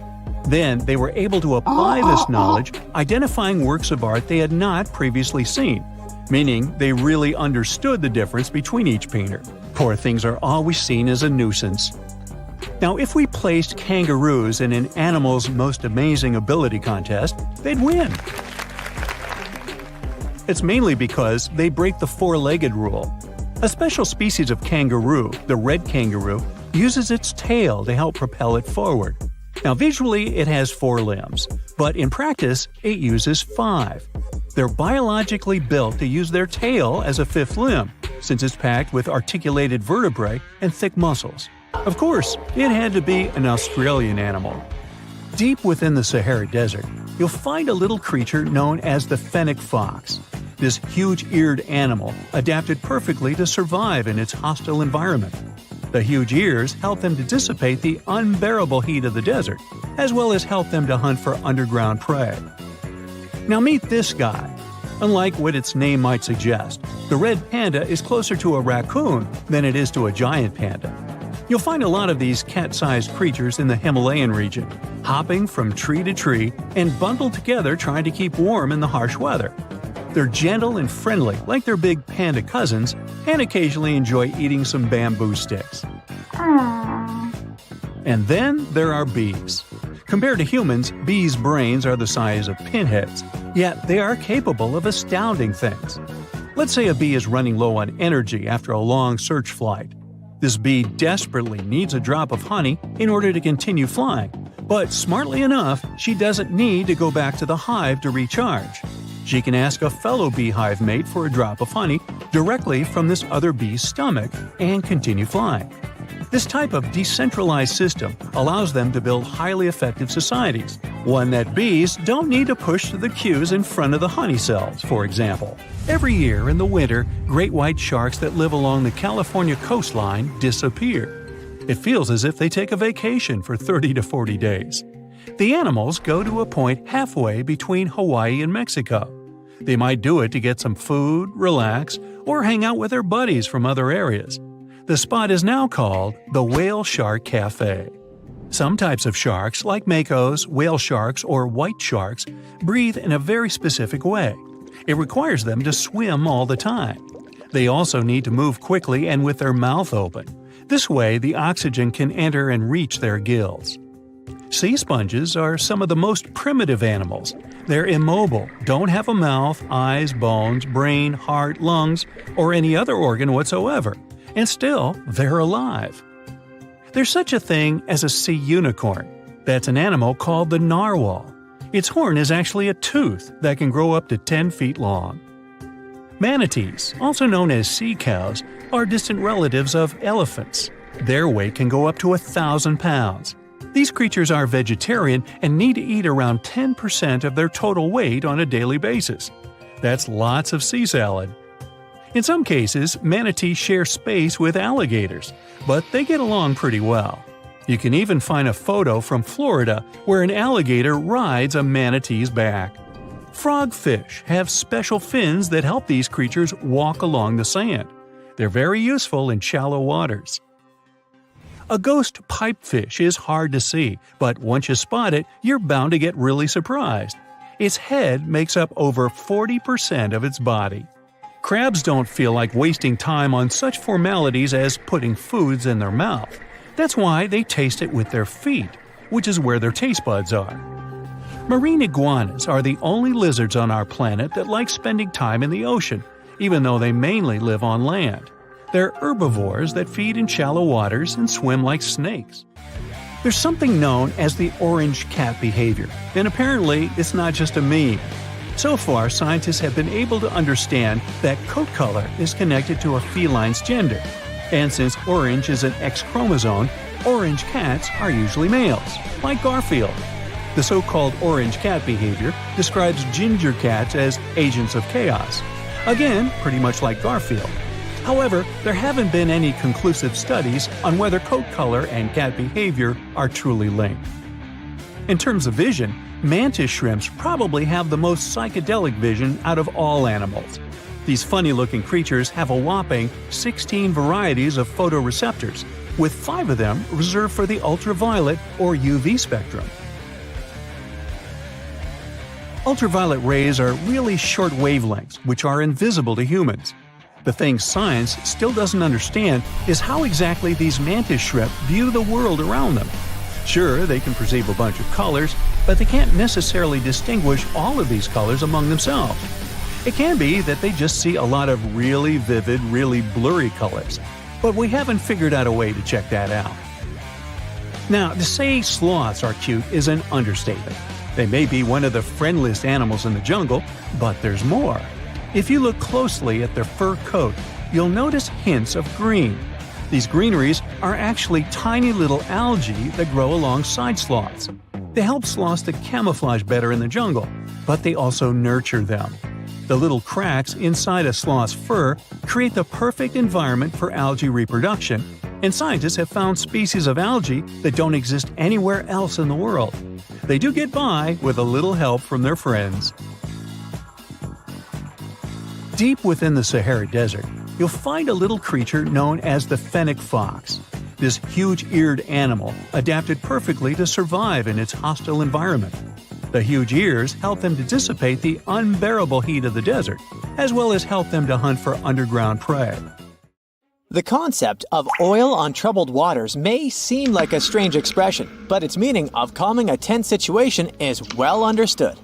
Then they were able to apply this knowledge, identifying works of art they had not previously seen. meaning they really understood the difference between each painter. Poor things are always seen as a nuisance. Now, if we placed kangaroos in an animal's most amazing ability contest, they'd win. It's mainly because they break the four-legged rule. A special species of kangaroo, the red kangaroo, uses its tail to help propel it forward. Now, visually, it has 4 limbs, but in practice, it uses 5. They're biologically built to use their tail as a 5th limb, since it's packed with articulated vertebrae and thick muscles. Of course, it had to be an Australian animal. Deep within the Sahara Desert, you'll find a little creature known as the fennec fox. This huge-eared animal adapted perfectly to survive in its hostile environment. The huge ears help them to dissipate the unbearable heat of the desert, as well as help them to hunt for underground prey. Now meet this guy. Unlike what its name might suggest, the red panda is closer to a raccoon than it is to a giant panda. You'll find a lot of these cat-sized creatures in the Himalayan region, hopping from tree to tree and bundled together trying to keep warm in the harsh weather. They're gentle and friendly like their big panda cousins, and occasionally enjoy eating some bamboo sticks. And then there are bees. Compared to humans, bees' brains are the size of pinheads, yet they are capable of astounding things. Let's say a bee is running low on energy after a long search flight. This bee desperately needs a drop of honey in order to continue flying, but smartly enough, she doesn't need to go back to the hive to recharge. She can ask a fellow beehive mate for a drop of honey directly from this other bee's stomach and continue flying. This type of decentralized system allows them to build highly effective societies, one that bees don't need to push the queues in front of the honey cells, for example. Every year in the winter, great white sharks that live along the California coastline disappear. It feels as if they take a vacation for 30 to 40 days. The animals go to a point halfway between Hawaii and Mexico. They might do it to get some food, relax, or hang out with their buddies from other areas. The spot is now called the Whale Shark Cafe. Some types of sharks, like makos, whale sharks, or white sharks, breathe in a very specific way. It requires them to swim all the time. They also need to move quickly and with their mouth open. This way, the oxygen can enter and reach their gills. Sea sponges are some of the most primitive animals. They're immobile, don't have a mouth, eyes, bones, brain, heart, lungs, or any other organ whatsoever. And still, they're alive. There's such a thing as a sea unicorn. That's an animal called the narwhal. Its horn is actually a tooth that can grow up to 10 feet long. Manatees, also known as sea cows, are distant relatives of elephants. Their weight can go up to 1,000 pounds. These creatures are vegetarian and need to eat around 10% of their total weight on a daily basis. That's lots of sea salad. In some cases, manatees share space with alligators, but they get along pretty well. You can even find a photo from Florida where an alligator rides a manatee's back. Frogfish have special fins that help these creatures walk along the sand. They're very useful in shallow waters. A ghost pipefish is hard to see, but once you spot it, you're bound to get really surprised. Its head makes up over 40% of its body. Crabs don't feel like wasting time on such formalities as putting foods in their mouth. That's why they taste it with their feet, which is where their taste buds are. Marine iguanas are the only lizards on our planet that like spending time in the ocean, even though they mainly live on land. They're herbivores that feed in shallow waters and swim like snakes. There's something known as the orange cat behavior, and apparently it's not just a meme. So far, scientists have been able to understand that coat color is connected to a feline's gender. And since orange is an X chromosome, orange cats are usually males, like Garfield. The so-called orange cat behavior describes ginger cats as agents of chaos. Again, pretty much like Garfield. However, there haven't been any conclusive studies on whether coat color and cat behavior are truly linked. In terms of vision, mantis shrimps probably have the most psychedelic vision out of all animals. These funny-looking creatures have a whopping 16 varieties of photoreceptors, with 5 of them reserved for the ultraviolet or UV spectrum. Ultraviolet rays are really short wavelengths, which are invisible to humans. The thing science still doesn't understand is how exactly these mantis shrimp view the world around them. Sure, they can perceive a bunch of colors, but they can't necessarily distinguish all of these colors among themselves. It can be that they just see a lot of really vivid, really blurry colors, but we haven't figured out a way to check that out. Now, to say sloths are cute is an understatement. They may be one of the friendliest animals in the jungle, but there's more. If you look closely at their fur coat, you'll notice hints of green. These greeneries are actually tiny little algae that grow alongside sloths. They help sloths to camouflage better in the jungle, but they also nurture them. The little cracks inside a sloth's fur create the perfect environment for algae reproduction, and scientists have found species of algae that don't exist anywhere else in the world. They do get by with a little help from their friends. Deep within the Sahara Desert, you'll find a little creature known as the fennec fox. This huge-eared animal adapted perfectly to survive in its hostile environment. The huge ears help them to dissipate the unbearable heat of the desert, as well as help them to hunt for underground prey. The concept of oil on troubled waters may seem like a strange expression, but its meaning of calming a tense situation is well understood.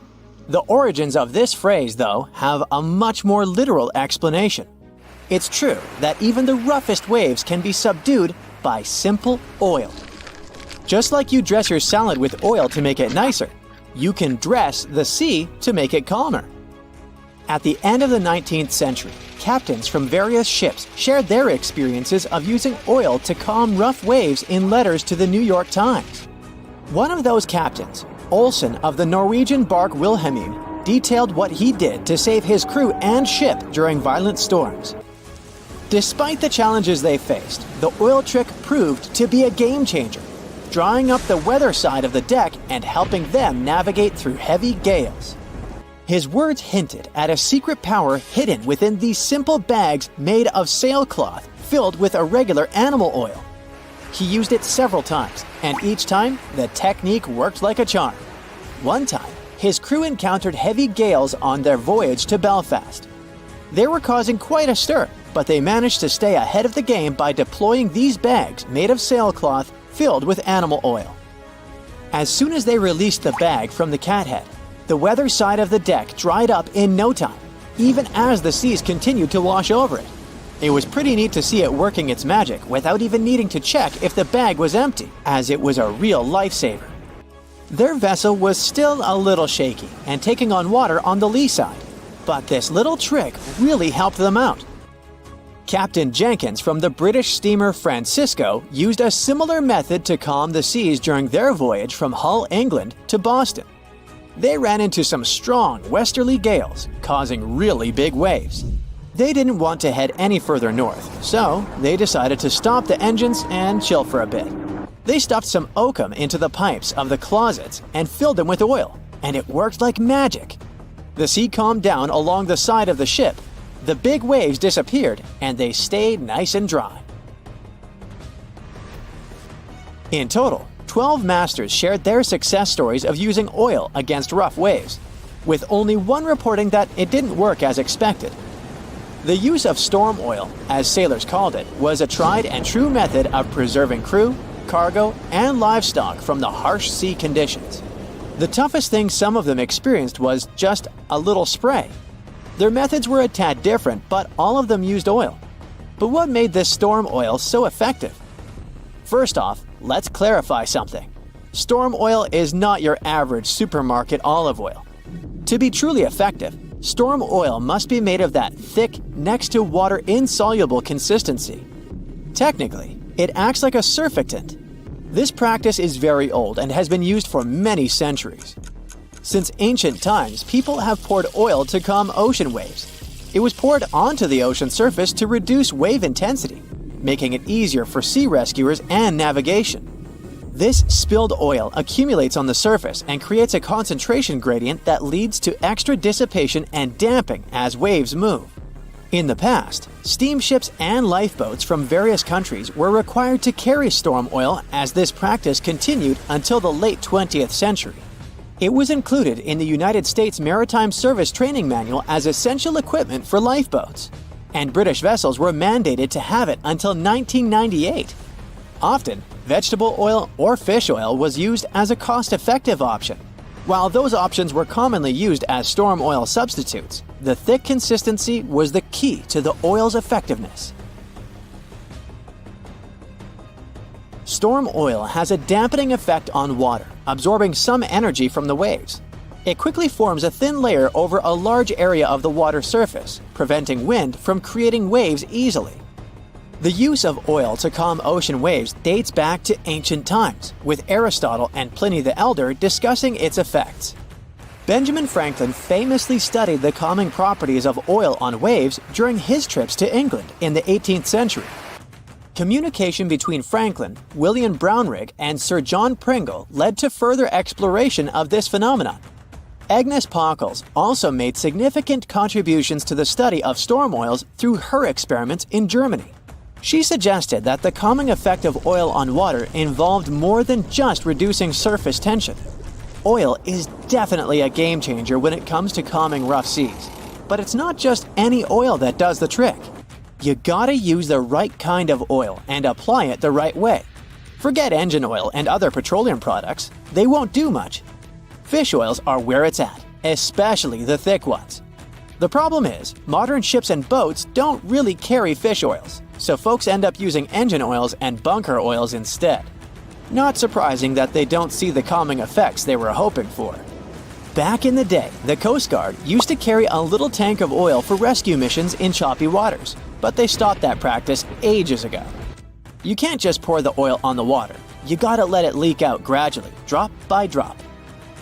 The origins of this phrase, though, have a much more literal explanation. It's true that even the roughest waves can be subdued by simple oil. Just like you dress your salad with oil to make it nicer, you can dress the sea to make it calmer. At the end of the 19th century, captains from various ships shared their experiences of using oil to calm rough waves in letters to the New York Times. One of those captains, Olsen of the Norwegian bark Wilhelmine, detailed what he did to save his crew and ship during violent storms. Despite the challenges they faced, the oil trick proved to be a game changer, drying up the weather side of the deck and helping them navigate through heavy gales. His words hinted at a secret power hidden within these simple bags made of sailcloth filled with irregular animal oil. He used it several times, and each time, the technique worked like a charm. One time, his crew encountered heavy gales on their voyage to Belfast. They were causing quite a stir, but they managed to stay ahead of the game by deploying these bags made of sailcloth filled with animal oil. As soon as they released the bag from the cathead, the weather side of the deck dried up in no time, even as the seas continued to wash over it. It was pretty neat to see it working its magic without even needing to check if the bag was empty, as it was a real lifesaver. Their vessel was still a little shaky and taking on water on the lee side, but this little trick really helped them out. Captain Jenkins from the British steamer Francisco used a similar method to calm the seas during their voyage from Hull, England to Boston. They ran into some strong westerly gales, causing really big waves. They didn't want to head any further north, so they decided to stop the engines and chill for a bit. They stuffed some oakum into the pipes of the closets and filled them with oil, and it worked like magic. The sea calmed down along the side of the ship, the big waves disappeared, and they stayed nice and dry. In total, 12 masters shared their success stories of using oil against rough waves, with only one reporting that it didn't work as expected. The use of storm oil, as sailors called it, was a tried and true method of preserving crew, cargo, and livestock from the harsh sea conditions. The toughest thing some of them experienced was just a little spray. Their methods were a tad different, but all of them used oil. But what made this storm oil so effective? First off, let's clarify something. Storm oil is not your average supermarket olive oil. To be truly effective, storm oil must be made of that thick, next to water insoluble consistency. Technically, it acts like a surfactant. This practice is very old and has been used for many centuries. Since ancient times, people have poured oil to calm ocean waves. It was poured onto the ocean surface to reduce wave intensity, making it easier for sea rescuers and navigation. This spilled oil accumulates on the surface and creates a concentration gradient that leads to extra dissipation and damping as waves move. In the past, steamships and lifeboats from various countries were required to carry storm oil as this practice continued until the late 20th century. It was included in the United States Maritime Service Training Manual as essential equipment for lifeboats, and British vessels were mandated to have it until 1998. Often, vegetable oil or fish oil was used as a cost-effective option. While those options were commonly used as storm oil substitutes, the thick consistency was the key to the oil's effectiveness. Storm oil has a dampening effect on water, absorbing some energy from the waves. It quickly forms a thin layer over a large area of the water surface, preventing wind from creating waves easily. The use of oil to calm ocean waves dates back to ancient times, with Aristotle and Pliny the Elder discussing its effects. Benjamin Franklin famously studied the calming properties of oil on waves during his trips to England in the 18th century. Communication between Franklin, William Brownrigg, and Sir John Pringle led to further exploration of this phenomenon. Agnes Pockels also made significant contributions to the study of storm oils through her experiments in Germany. She suggested that the calming effect of oil on water involved more than just reducing surface tension. Oil is definitely a game changer when it comes to calming rough seas, but it's not just any oil that does the trick. You gotta use the right kind of oil and apply it the right way. Forget engine oil and other petroleum products, they won't do much. Fish oils are where it's at, especially the thick ones. The problem is, modern ships and boats don't really carry fish oils, so folks end up using engine oils and bunker oils instead. Not surprising that they don't see the calming effects they were hoping for. Back in the day, the Coast Guard used to carry a little tank of oil for rescue missions in choppy waters, but they stopped that practice ages ago. You can't just pour the oil on the water. You gotta let it leak out gradually, drop by drop.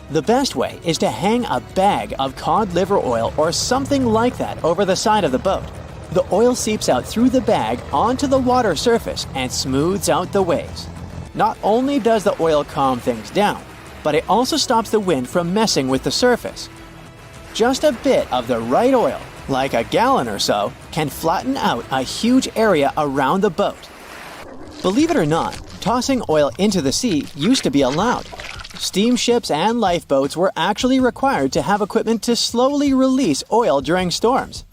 The best way is to hang a bag of cod liver oil or something like that over the side of the boat. The oil seeps out through the bag onto the water surface and smooths out the waves. Not only does the oil calm things down, but it also stops the wind from messing with the surface. Just a bit of the right oil, like a gallon or so, can flatten out a huge area around the boat. Believe it or not, tossing oil into the sea used to be allowed. Steamships and lifeboats were actually required to have equipment to slowly release oil during storms.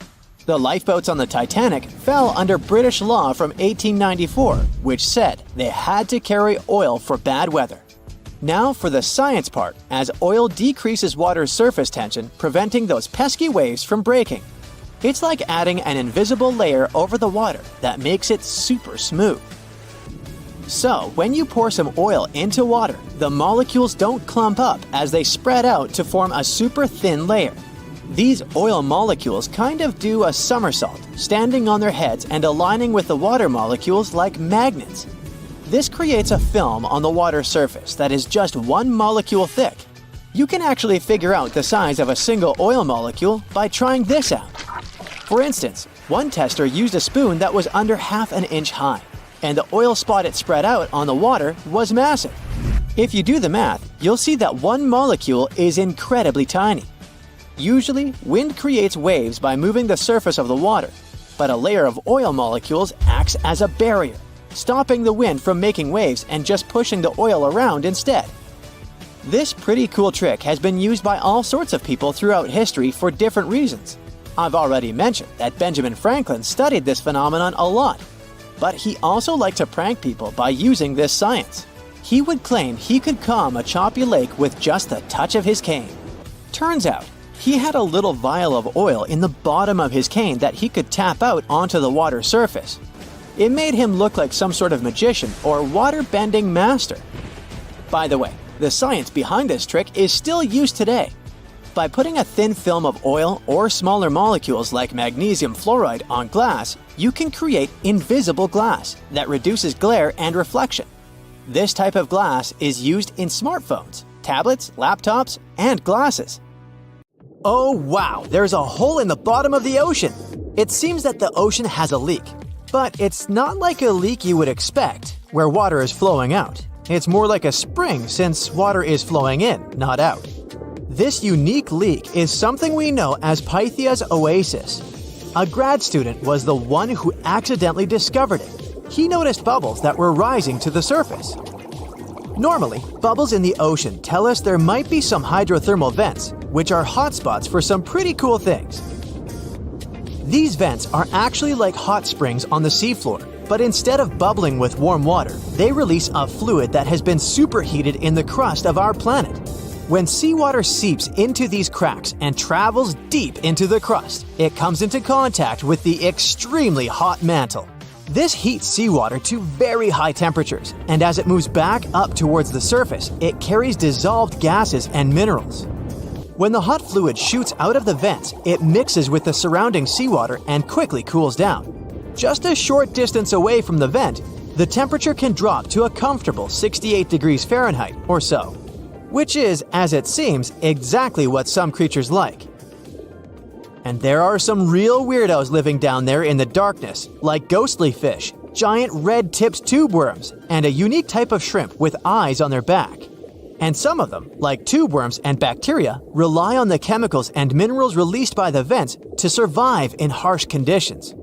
The lifeboats on the Titanic fell under British law from 1894, which said they had to carry oil for bad weather. Now for the science part, as oil decreases water's surface tension, preventing those pesky waves from breaking. It's like adding an invisible layer over the water that makes it super smooth. So, when you pour some oil into water, the molecules don't clump up as they spread out to form a super thin layer. These oil molecules kind of do a somersault, standing on their heads and aligning with the water molecules like magnets. This creates a film on the water surface that is just one molecule thick. You can actually figure out the size of a single oil molecule by trying this out. For instance, one tester used a spoon that was under ½ an inch high, and the oil spot it spread out on the water was massive. If you do the math, you'll see that one molecule is incredibly tiny. Usually, wind creates waves by moving the surface of the water, but a layer of oil molecules acts as a barrier, stopping the wind from making waves and just pushing the oil around instead. This pretty cool trick has been used by all sorts of people throughout history for different reasons. I've already mentioned that Benjamin Franklin studied this phenomenon a lot, but he also liked to prank people by using this science. He would claim he could calm a choppy lake with just the touch of his cane. Turns out, he had a little vial of oil in the bottom of his cane that he could tap out onto the water surface. It made him look like some sort of magician or water-bending master. By the way, the science behind this trick is still used today. By putting a thin film of oil or smaller molecules like magnesium fluoride on glass, you can create invisible glass that reduces glare and reflection. This type of glass is used in smartphones, tablets, laptops, and glasses. Oh wow, there's a hole in the bottom of the ocean! It seems that the ocean has a leak. But it's not like a leak you would expect, where water is flowing out. It's more like a spring since water is flowing in, not out. This unique leak is something we know as Pythia's oasis. A grad student was the one who accidentally discovered it. He noticed bubbles that were rising to the surface. Normally, bubbles in the ocean tell us there might be some hydrothermal vents, which are hotspots for some pretty cool things. These vents are actually like hot springs on the seafloor, but instead of bubbling with warm water, they release a fluid that has been superheated in the crust of our planet. When seawater seeps into these cracks and travels deep into the crust, it comes into contact with the extremely hot mantle. This heats seawater to very high temperatures, and as it moves back up towards the surface, it carries dissolved gases and minerals. When the hot fluid shoots out of the vents, it mixes with the surrounding seawater and quickly cools down. Just a short distance away from the vent, the temperature can drop to a comfortable 68 degrees Fahrenheit or so, which is, as it seems, exactly what some creatures like. And there are some real weirdos living down there in the darkness, like ghostly fish, giant red-tipped tube worms, and a unique type of shrimp with eyes on their back. And some of them, like tube worms and bacteria, rely on the chemicals and minerals released by the vents to survive in harsh conditions.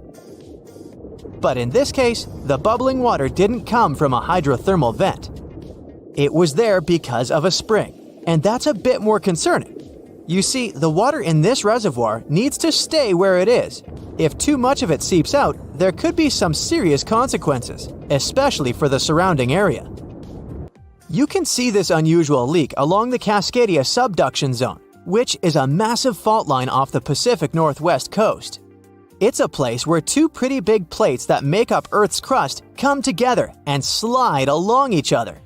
But in this case, the bubbling water didn't come from a hydrothermal vent. It was there because of a spring, and that's a bit more concerning. You see, the water in this reservoir needs to stay where it is. If too much of it seeps out, there could be some serious consequences, especially for the surrounding area. You can see this unusual leak along the Cascadia subduction zone, which is a massive fault line off the Pacific Northwest coast. It's a place where two pretty big plates that make up Earth's crust come together and slide along each other.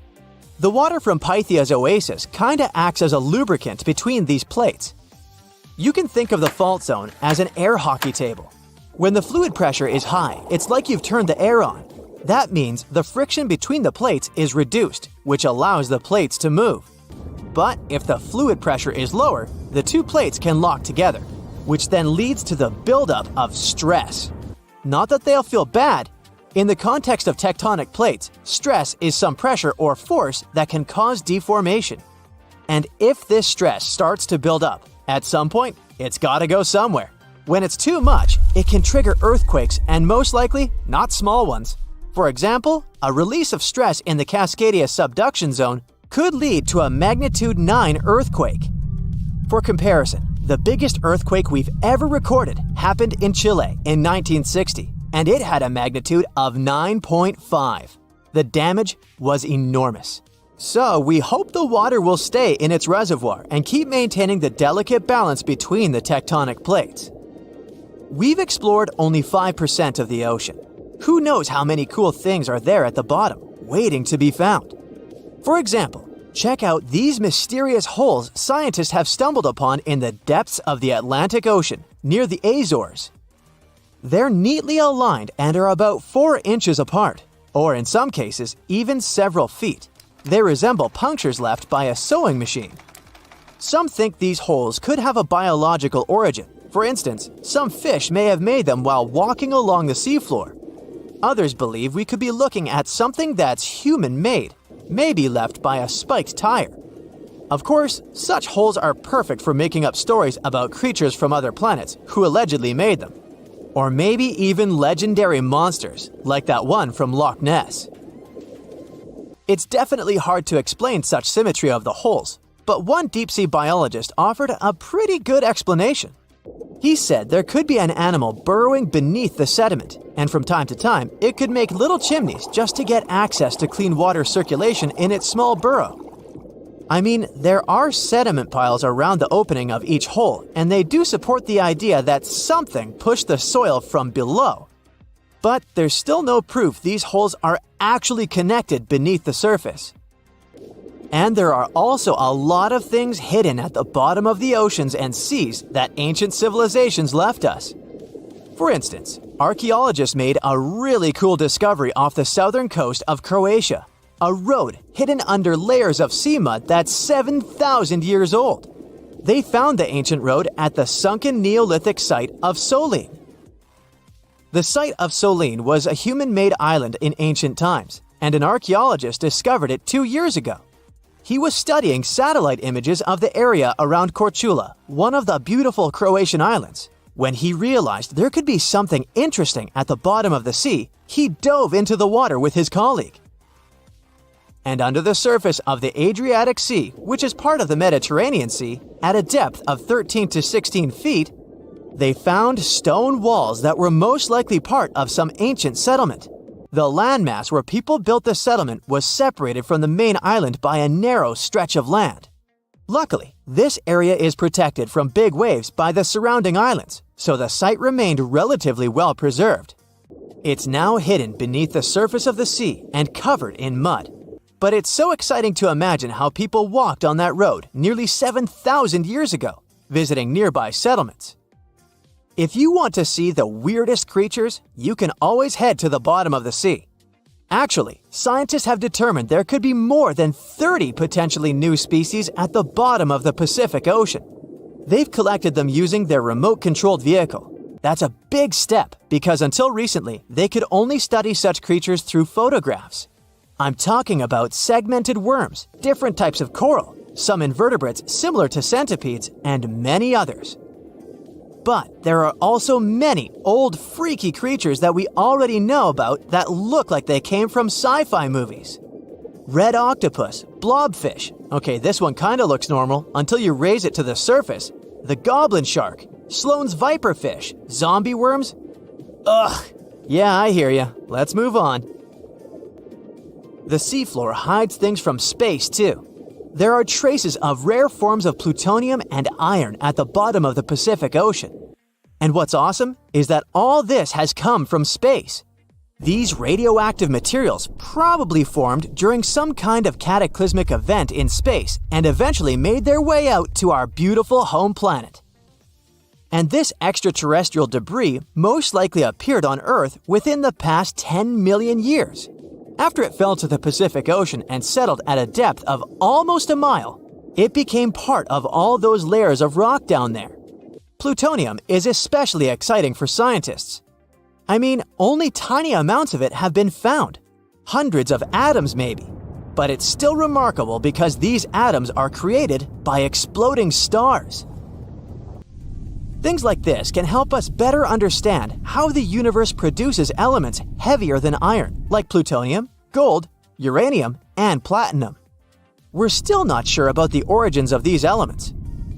The water from Pythia's oasis kinda acts as a lubricant between these plates. You can think of the fault zone as an air hockey table. When the fluid pressure is high, it's like you've turned the air on. That means the friction between the plates is reduced, which allows the plates to move. But if the fluid pressure is lower, the two plates can lock together, which then leads to the buildup of stress. Not that they'll feel bad. In the context of tectonic plates, stress is some pressure or force that can cause deformation. And if this stress starts to build up, at some point, it's gotta go somewhere. When it's too much, it can trigger earthquakes, and most likely, not small ones. For example, a release of stress in the Cascadia subduction zone could lead to a magnitude 9 earthquake. For comparison, the biggest earthquake we've ever recorded happened in Chile in 1960, and it had a magnitude of 9.5. The damage was enormous. So we hope the water will stay in its reservoir and keep maintaining the delicate balance between the tectonic plates. We've explored only 5% of the ocean. Who knows how many cool things are there at the bottom, waiting to be found? For example, check out these mysterious holes scientists have stumbled upon in the depths of the Atlantic Ocean, near the Azores. They're neatly aligned and are about 4 inches apart, or in some cases, even several feet. They resemble punctures left by a sewing machine. Some think these holes could have a biological origin. For instance, some fish may have made them while walking along the seafloor. Others believe we could be looking at something that's human-made, maybe left by a spiked tire. Of course, such holes are perfect for making up stories about creatures from other planets who allegedly made them. Or maybe even legendary monsters, like that one from Loch Ness. It's definitely hard to explain such symmetry of the holes, but one deep-sea biologist offered a pretty good explanation. He said there could be an animal burrowing beneath the sediment, and from time to time, it could make little chimneys just to get access to clean water circulation in its small burrow. I mean, there are sediment piles around the opening of each hole, and they do support the idea that something pushed the soil from below. But there's still no proof these holes are actually connected beneath the surface. And there are also a lot of things hidden at the bottom of the oceans and seas that ancient civilizations left us. For instance, archaeologists made a really cool discovery off the southern coast of Croatia, a road hidden under layers of sea mud that's 7,000 years old. They found the ancient road at the sunken Neolithic site of Solin. The site of Solin was a human-made island in ancient times, and an archaeologist discovered it 2 years ago. He was studying satellite images of the area around Korčula, one of the beautiful Croatian islands. When he realized there could be something interesting at the bottom of the sea, he dove into the water with his colleague. and under the surface of the Adriatic Sea, which is part of the Mediterranean Sea, at a depth of 13 to 16 feet, they found stone walls that were most likely part of some ancient settlement. The landmass where people built the settlement was separated from the main island by a narrow stretch of land. Luckily, this area is protected from big waves by the surrounding islands, so the site remained relatively well preserved. It's now hidden beneath the surface of the sea and covered in mud. But it's so exciting to imagine how people walked on that road nearly 7,000 years ago, visiting nearby settlements. If you want to see the weirdest creatures, you can always head to the bottom of the sea. Actually, scientists have determined there could be more than 30 potentially new species at the bottom of the Pacific Ocean. They've collected them using their remote-controlled vehicle. That's a big step because until recently, they could only study such creatures through photographs. I'm talking about segmented worms, different types of coral, some invertebrates similar to centipedes, and many others. But there are also many old freaky creatures that we already know about that look like they came from sci-fi movies. Red octopus, blobfish. Okay, this one kinda looks normal until you raise it to the surface. The goblin shark, Sloane's viperfish, zombie worms. Ugh. Yeah, I hear ya. Let's move on. The seafloor hides things from space too. There are traces of rare forms of plutonium and iron at the bottom of the Pacific Ocean. And what's awesome is that all this has come from space. These radioactive materials probably formed during some kind of cataclysmic event in space and eventually made their way out to our beautiful home planet. And this extraterrestrial debris most likely appeared on Earth within the past 10 million years. After it fell to the Pacific Ocean and settled at a depth of almost a mile, it became part of all those layers of rock down there. Plutonium is especially exciting for scientists. I mean, only tiny amounts of it have been found. Hundreds of atoms maybe. But it's still remarkable because these atoms are created by exploding stars. Things like this can help us better understand how the universe produces elements heavier than iron, like plutonium, gold, uranium, and platinum. We're still not sure about the origins of these elements.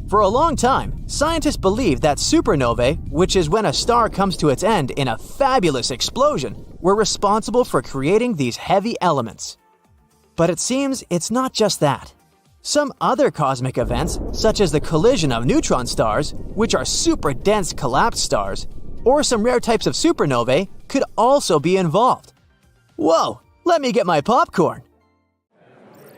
For a long time, scientists believed that supernovae, which is when a star comes to its end in a fabulous explosion, were responsible for creating these heavy elements. But it seems it's not just that. Some other cosmic events, such as the collision of neutron stars, which are super dense collapsed stars, or some rare types of supernovae, could also be involved. Whoa, let me get my popcorn.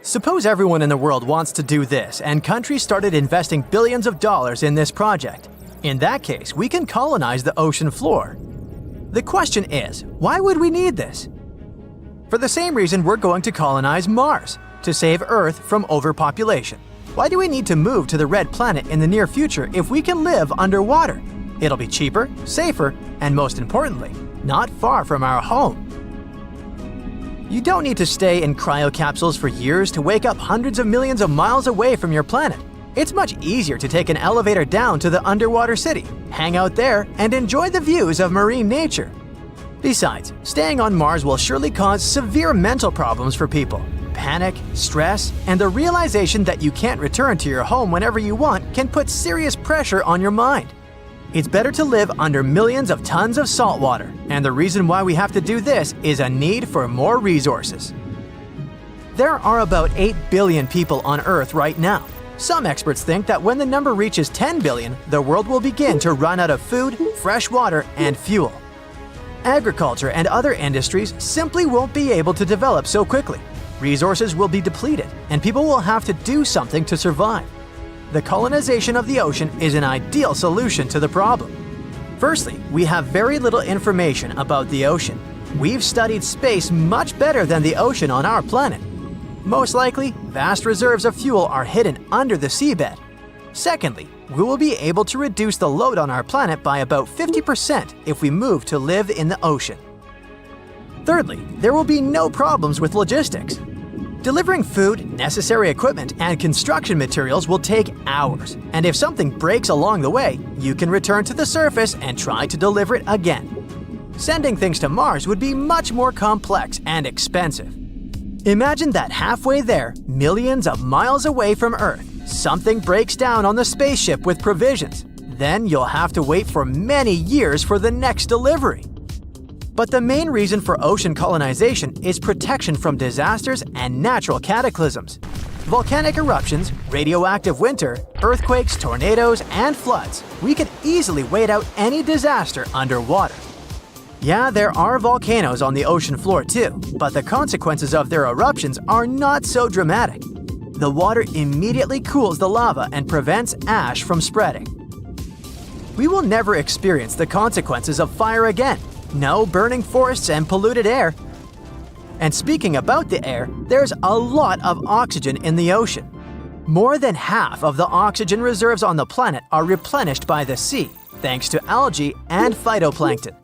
Suppose everyone in the world wants to do this and countries started investing billions of dollars in this project. In that case, we can colonize the ocean floor. The question is, why would we need this? For the same reason we're going to colonize Mars, to save Earth from overpopulation. Why do we need to move to the red planet in the near future if we can live underwater? It'll be cheaper, safer, and most importantly, not far from our home. You don't need to stay in cryocapsules for years to wake up hundreds of millions of miles away from your planet. It's much easier to take an elevator down to the underwater city, hang out there, and enjoy the views of marine nature. Besides, staying on Mars will surely cause severe mental problems for people. Panic, stress, and the realization that you can't return to your home whenever you want can put serious pressure on your mind. It's better to live under millions of tons of salt water, and the reason why we have to do this is a need for more resources. There are about 8 billion people on Earth right now. Some experts think that when the number reaches 10 billion, the world will begin to run out of food, fresh water, and fuel. Agriculture and other industries simply won't be able to develop so quickly. Resources will be depleted, and people will have to do something to survive. The colonization of the ocean is an ideal solution to the problem. Firstly, we have very little information about the ocean. We've studied space much better than the ocean on our planet. Most likely, vast reserves of fuel are hidden under the seabed. Secondly, we will be able to reduce the load on our planet by about 50% if we move to live in the ocean. Thirdly, there will be no problems with logistics. Delivering food, necessary equipment, and construction materials will take hours, and if something breaks along the way, you can return to the surface and try to deliver it again. Sending things to Mars would be much more complex and expensive. Imagine that halfway there, millions of miles away from Earth, something breaks down on the spaceship with provisions. Then you'll have to wait for many years for the next delivery. But the main reason for ocean colonization is protection from disasters and natural cataclysms. Volcanic eruptions, radioactive winter, earthquakes, tornadoes, and floods. We could easily wait out any disaster underwater. Yeah, there are volcanoes on the ocean floor too, but the consequences of their eruptions are not so dramatic. The water immediately cools the lava and prevents ash from spreading. We will never experience the consequences of fire again. No burning forests and polluted air. And speaking about the air, there's a lot of oxygen in the ocean. More than half of the oxygen reserves on the planet are replenished by the sea, thanks to algae and phytoplankton.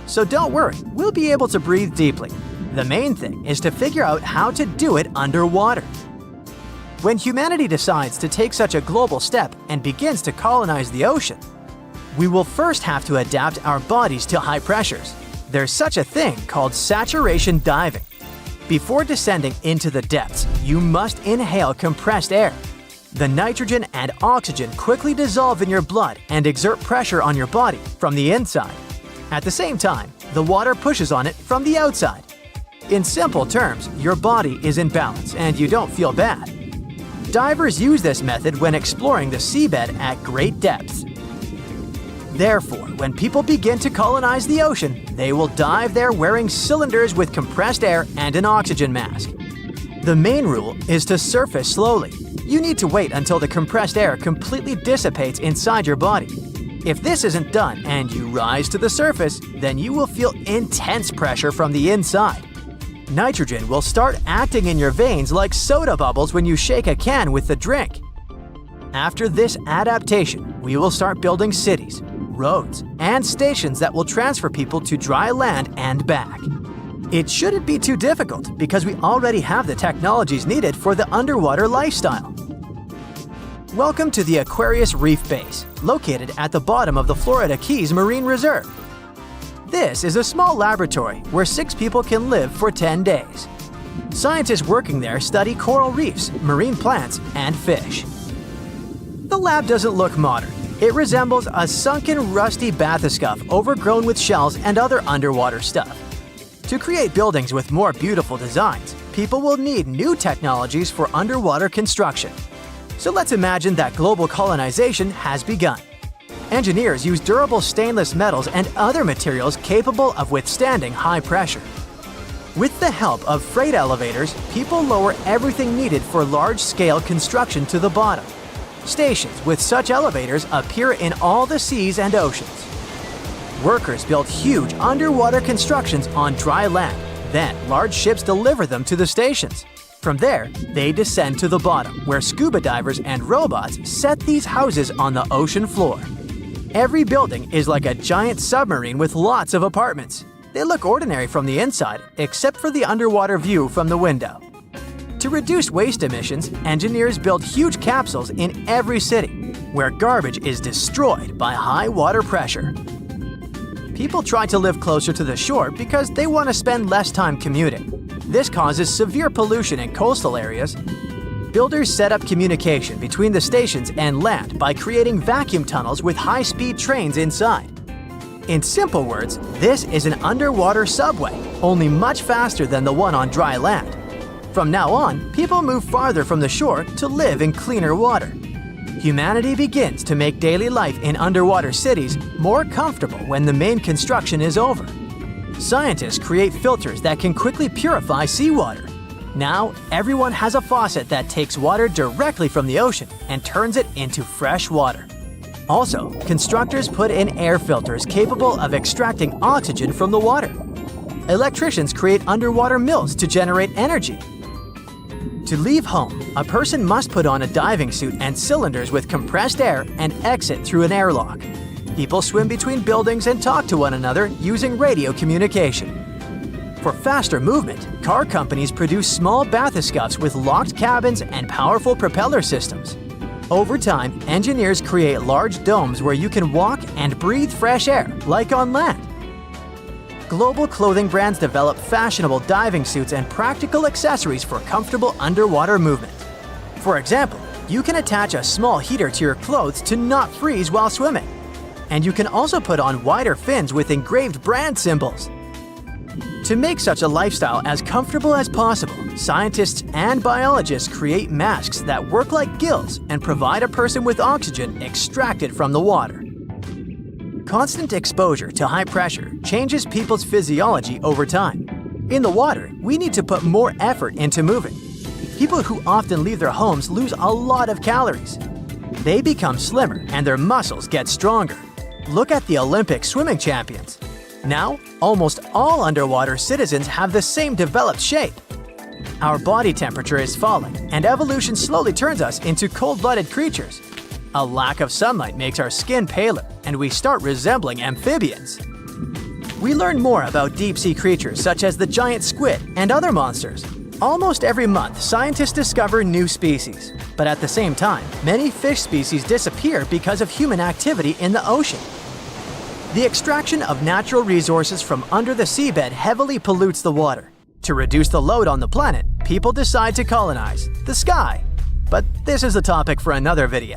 So don't worry, we'll be able to breathe deeply. The main thing is to figure out how to do it underwater. When humanity decides to take such a global step and begins to colonize the ocean, we will first have to adapt our bodies to high pressures. There's such a thing called saturation diving. Before descending into the depths, you must inhale compressed air. The nitrogen and oxygen quickly dissolve in your blood and exert pressure on your body from the inside. At the same time, the water pushes on it from the outside. In simple terms, your body is in balance and you don't feel bad. Divers use this method when exploring the seabed at great depths. Therefore, when people begin to colonize the ocean, they will dive there wearing cylinders with compressed air and an oxygen mask. The main rule is to surface slowly. You need to wait until the compressed air completely dissipates inside your body. If this isn't done and you rise to the surface, then you will feel intense pressure from the inside. Nitrogen will start acting in your veins like soda bubbles when you shake a can with the drink. After this adaptation, we will start building cities, roads, and stations that will transfer people to dry land and back. It shouldn't be too difficult because we already have the technologies needed for the underwater lifestyle. Welcome to the Aquarius Reef Base, located at the bottom of the Florida Keys Marine Reserve. This is a small laboratory where 6 people can live for 10 days. Scientists working there study coral reefs, marine plants, and fish. The lab doesn't look modern. It resembles a sunken, rusty bathyscaphe overgrown with shells and other underwater stuff. To create buildings with more beautiful designs, people will need new technologies for underwater construction. So let's imagine that global colonization has begun. Engineers use durable stainless metals and other materials capable of withstanding high pressure. With the help of freight elevators, people lower everything needed for large-scale construction to the bottom. Stations with such elevators appear in all the seas and oceans. Workers build huge underwater constructions on dry land. Then, large ships deliver them to the stations. From there, they descend to the bottom, where scuba divers and robots set these houses on the ocean floor. Every building is like a giant submarine with lots of apartments. They look ordinary from the inside, except for the underwater view from the window. To reduce waste emissions, engineers build huge capsules in every city, where garbage is destroyed by high water pressure. People try to live closer to the shore because they want to spend less time commuting. This causes severe pollution in coastal areas. Builders set up communication between the stations and land by creating vacuum tunnels with high-speed trains inside. In simple words, this is an underwater subway, only much faster than the one on dry land. From now on, people move farther from the shore to live in cleaner water. Humanity begins to make daily life in underwater cities more comfortable when the main construction is over. Scientists create filters that can quickly purify seawater. Now, everyone has a faucet that takes water directly from the ocean and turns it into fresh water. Also, constructors put in air filters capable of extracting oxygen from the water. Electricians create underwater mills to generate energy. To leave home, a person must put on a diving suit and cylinders with compressed air and exit through an airlock. People swim between buildings and talk to one another using radio communication. For faster movement, car companies produce small bathyscaphes with locked cabins and powerful propeller systems. Over time, engineers create large domes where you can walk and breathe fresh air, like on land. global clothing brands develop fashionable diving suits and practical accessories for comfortable underwater movement. For example, you can attach a small heater to your clothes to not freeze while swimming. And you can also put on wider fins with engraved brand symbols. To make such a lifestyle as comfortable as possible, scientists and biologists create masks that work like gills and provide a person with oxygen extracted from the water. Constant exposure to high pressure changes people's physiology over time. In the water, we need to put more effort into moving. People who often leave their homes lose a lot of calories. They become slimmer and their muscles get stronger. Look at the Olympic swimming champions. Now, almost all underwater citizens have the same developed shape. Our body temperature is falling, and evolution slowly turns us into cold-blooded creatures. A lack of sunlight makes our skin paler, and we start resembling amphibians. We learn more about deep-sea creatures such as the giant squid and other monsters. Almost every month, scientists discover new species. But at the same time, many fish species disappear because of human activity in the ocean. The extraction of natural resources from under the seabed heavily pollutes the water. To reduce the load on the planet, people decide to colonize the sky. But this is a topic for another video.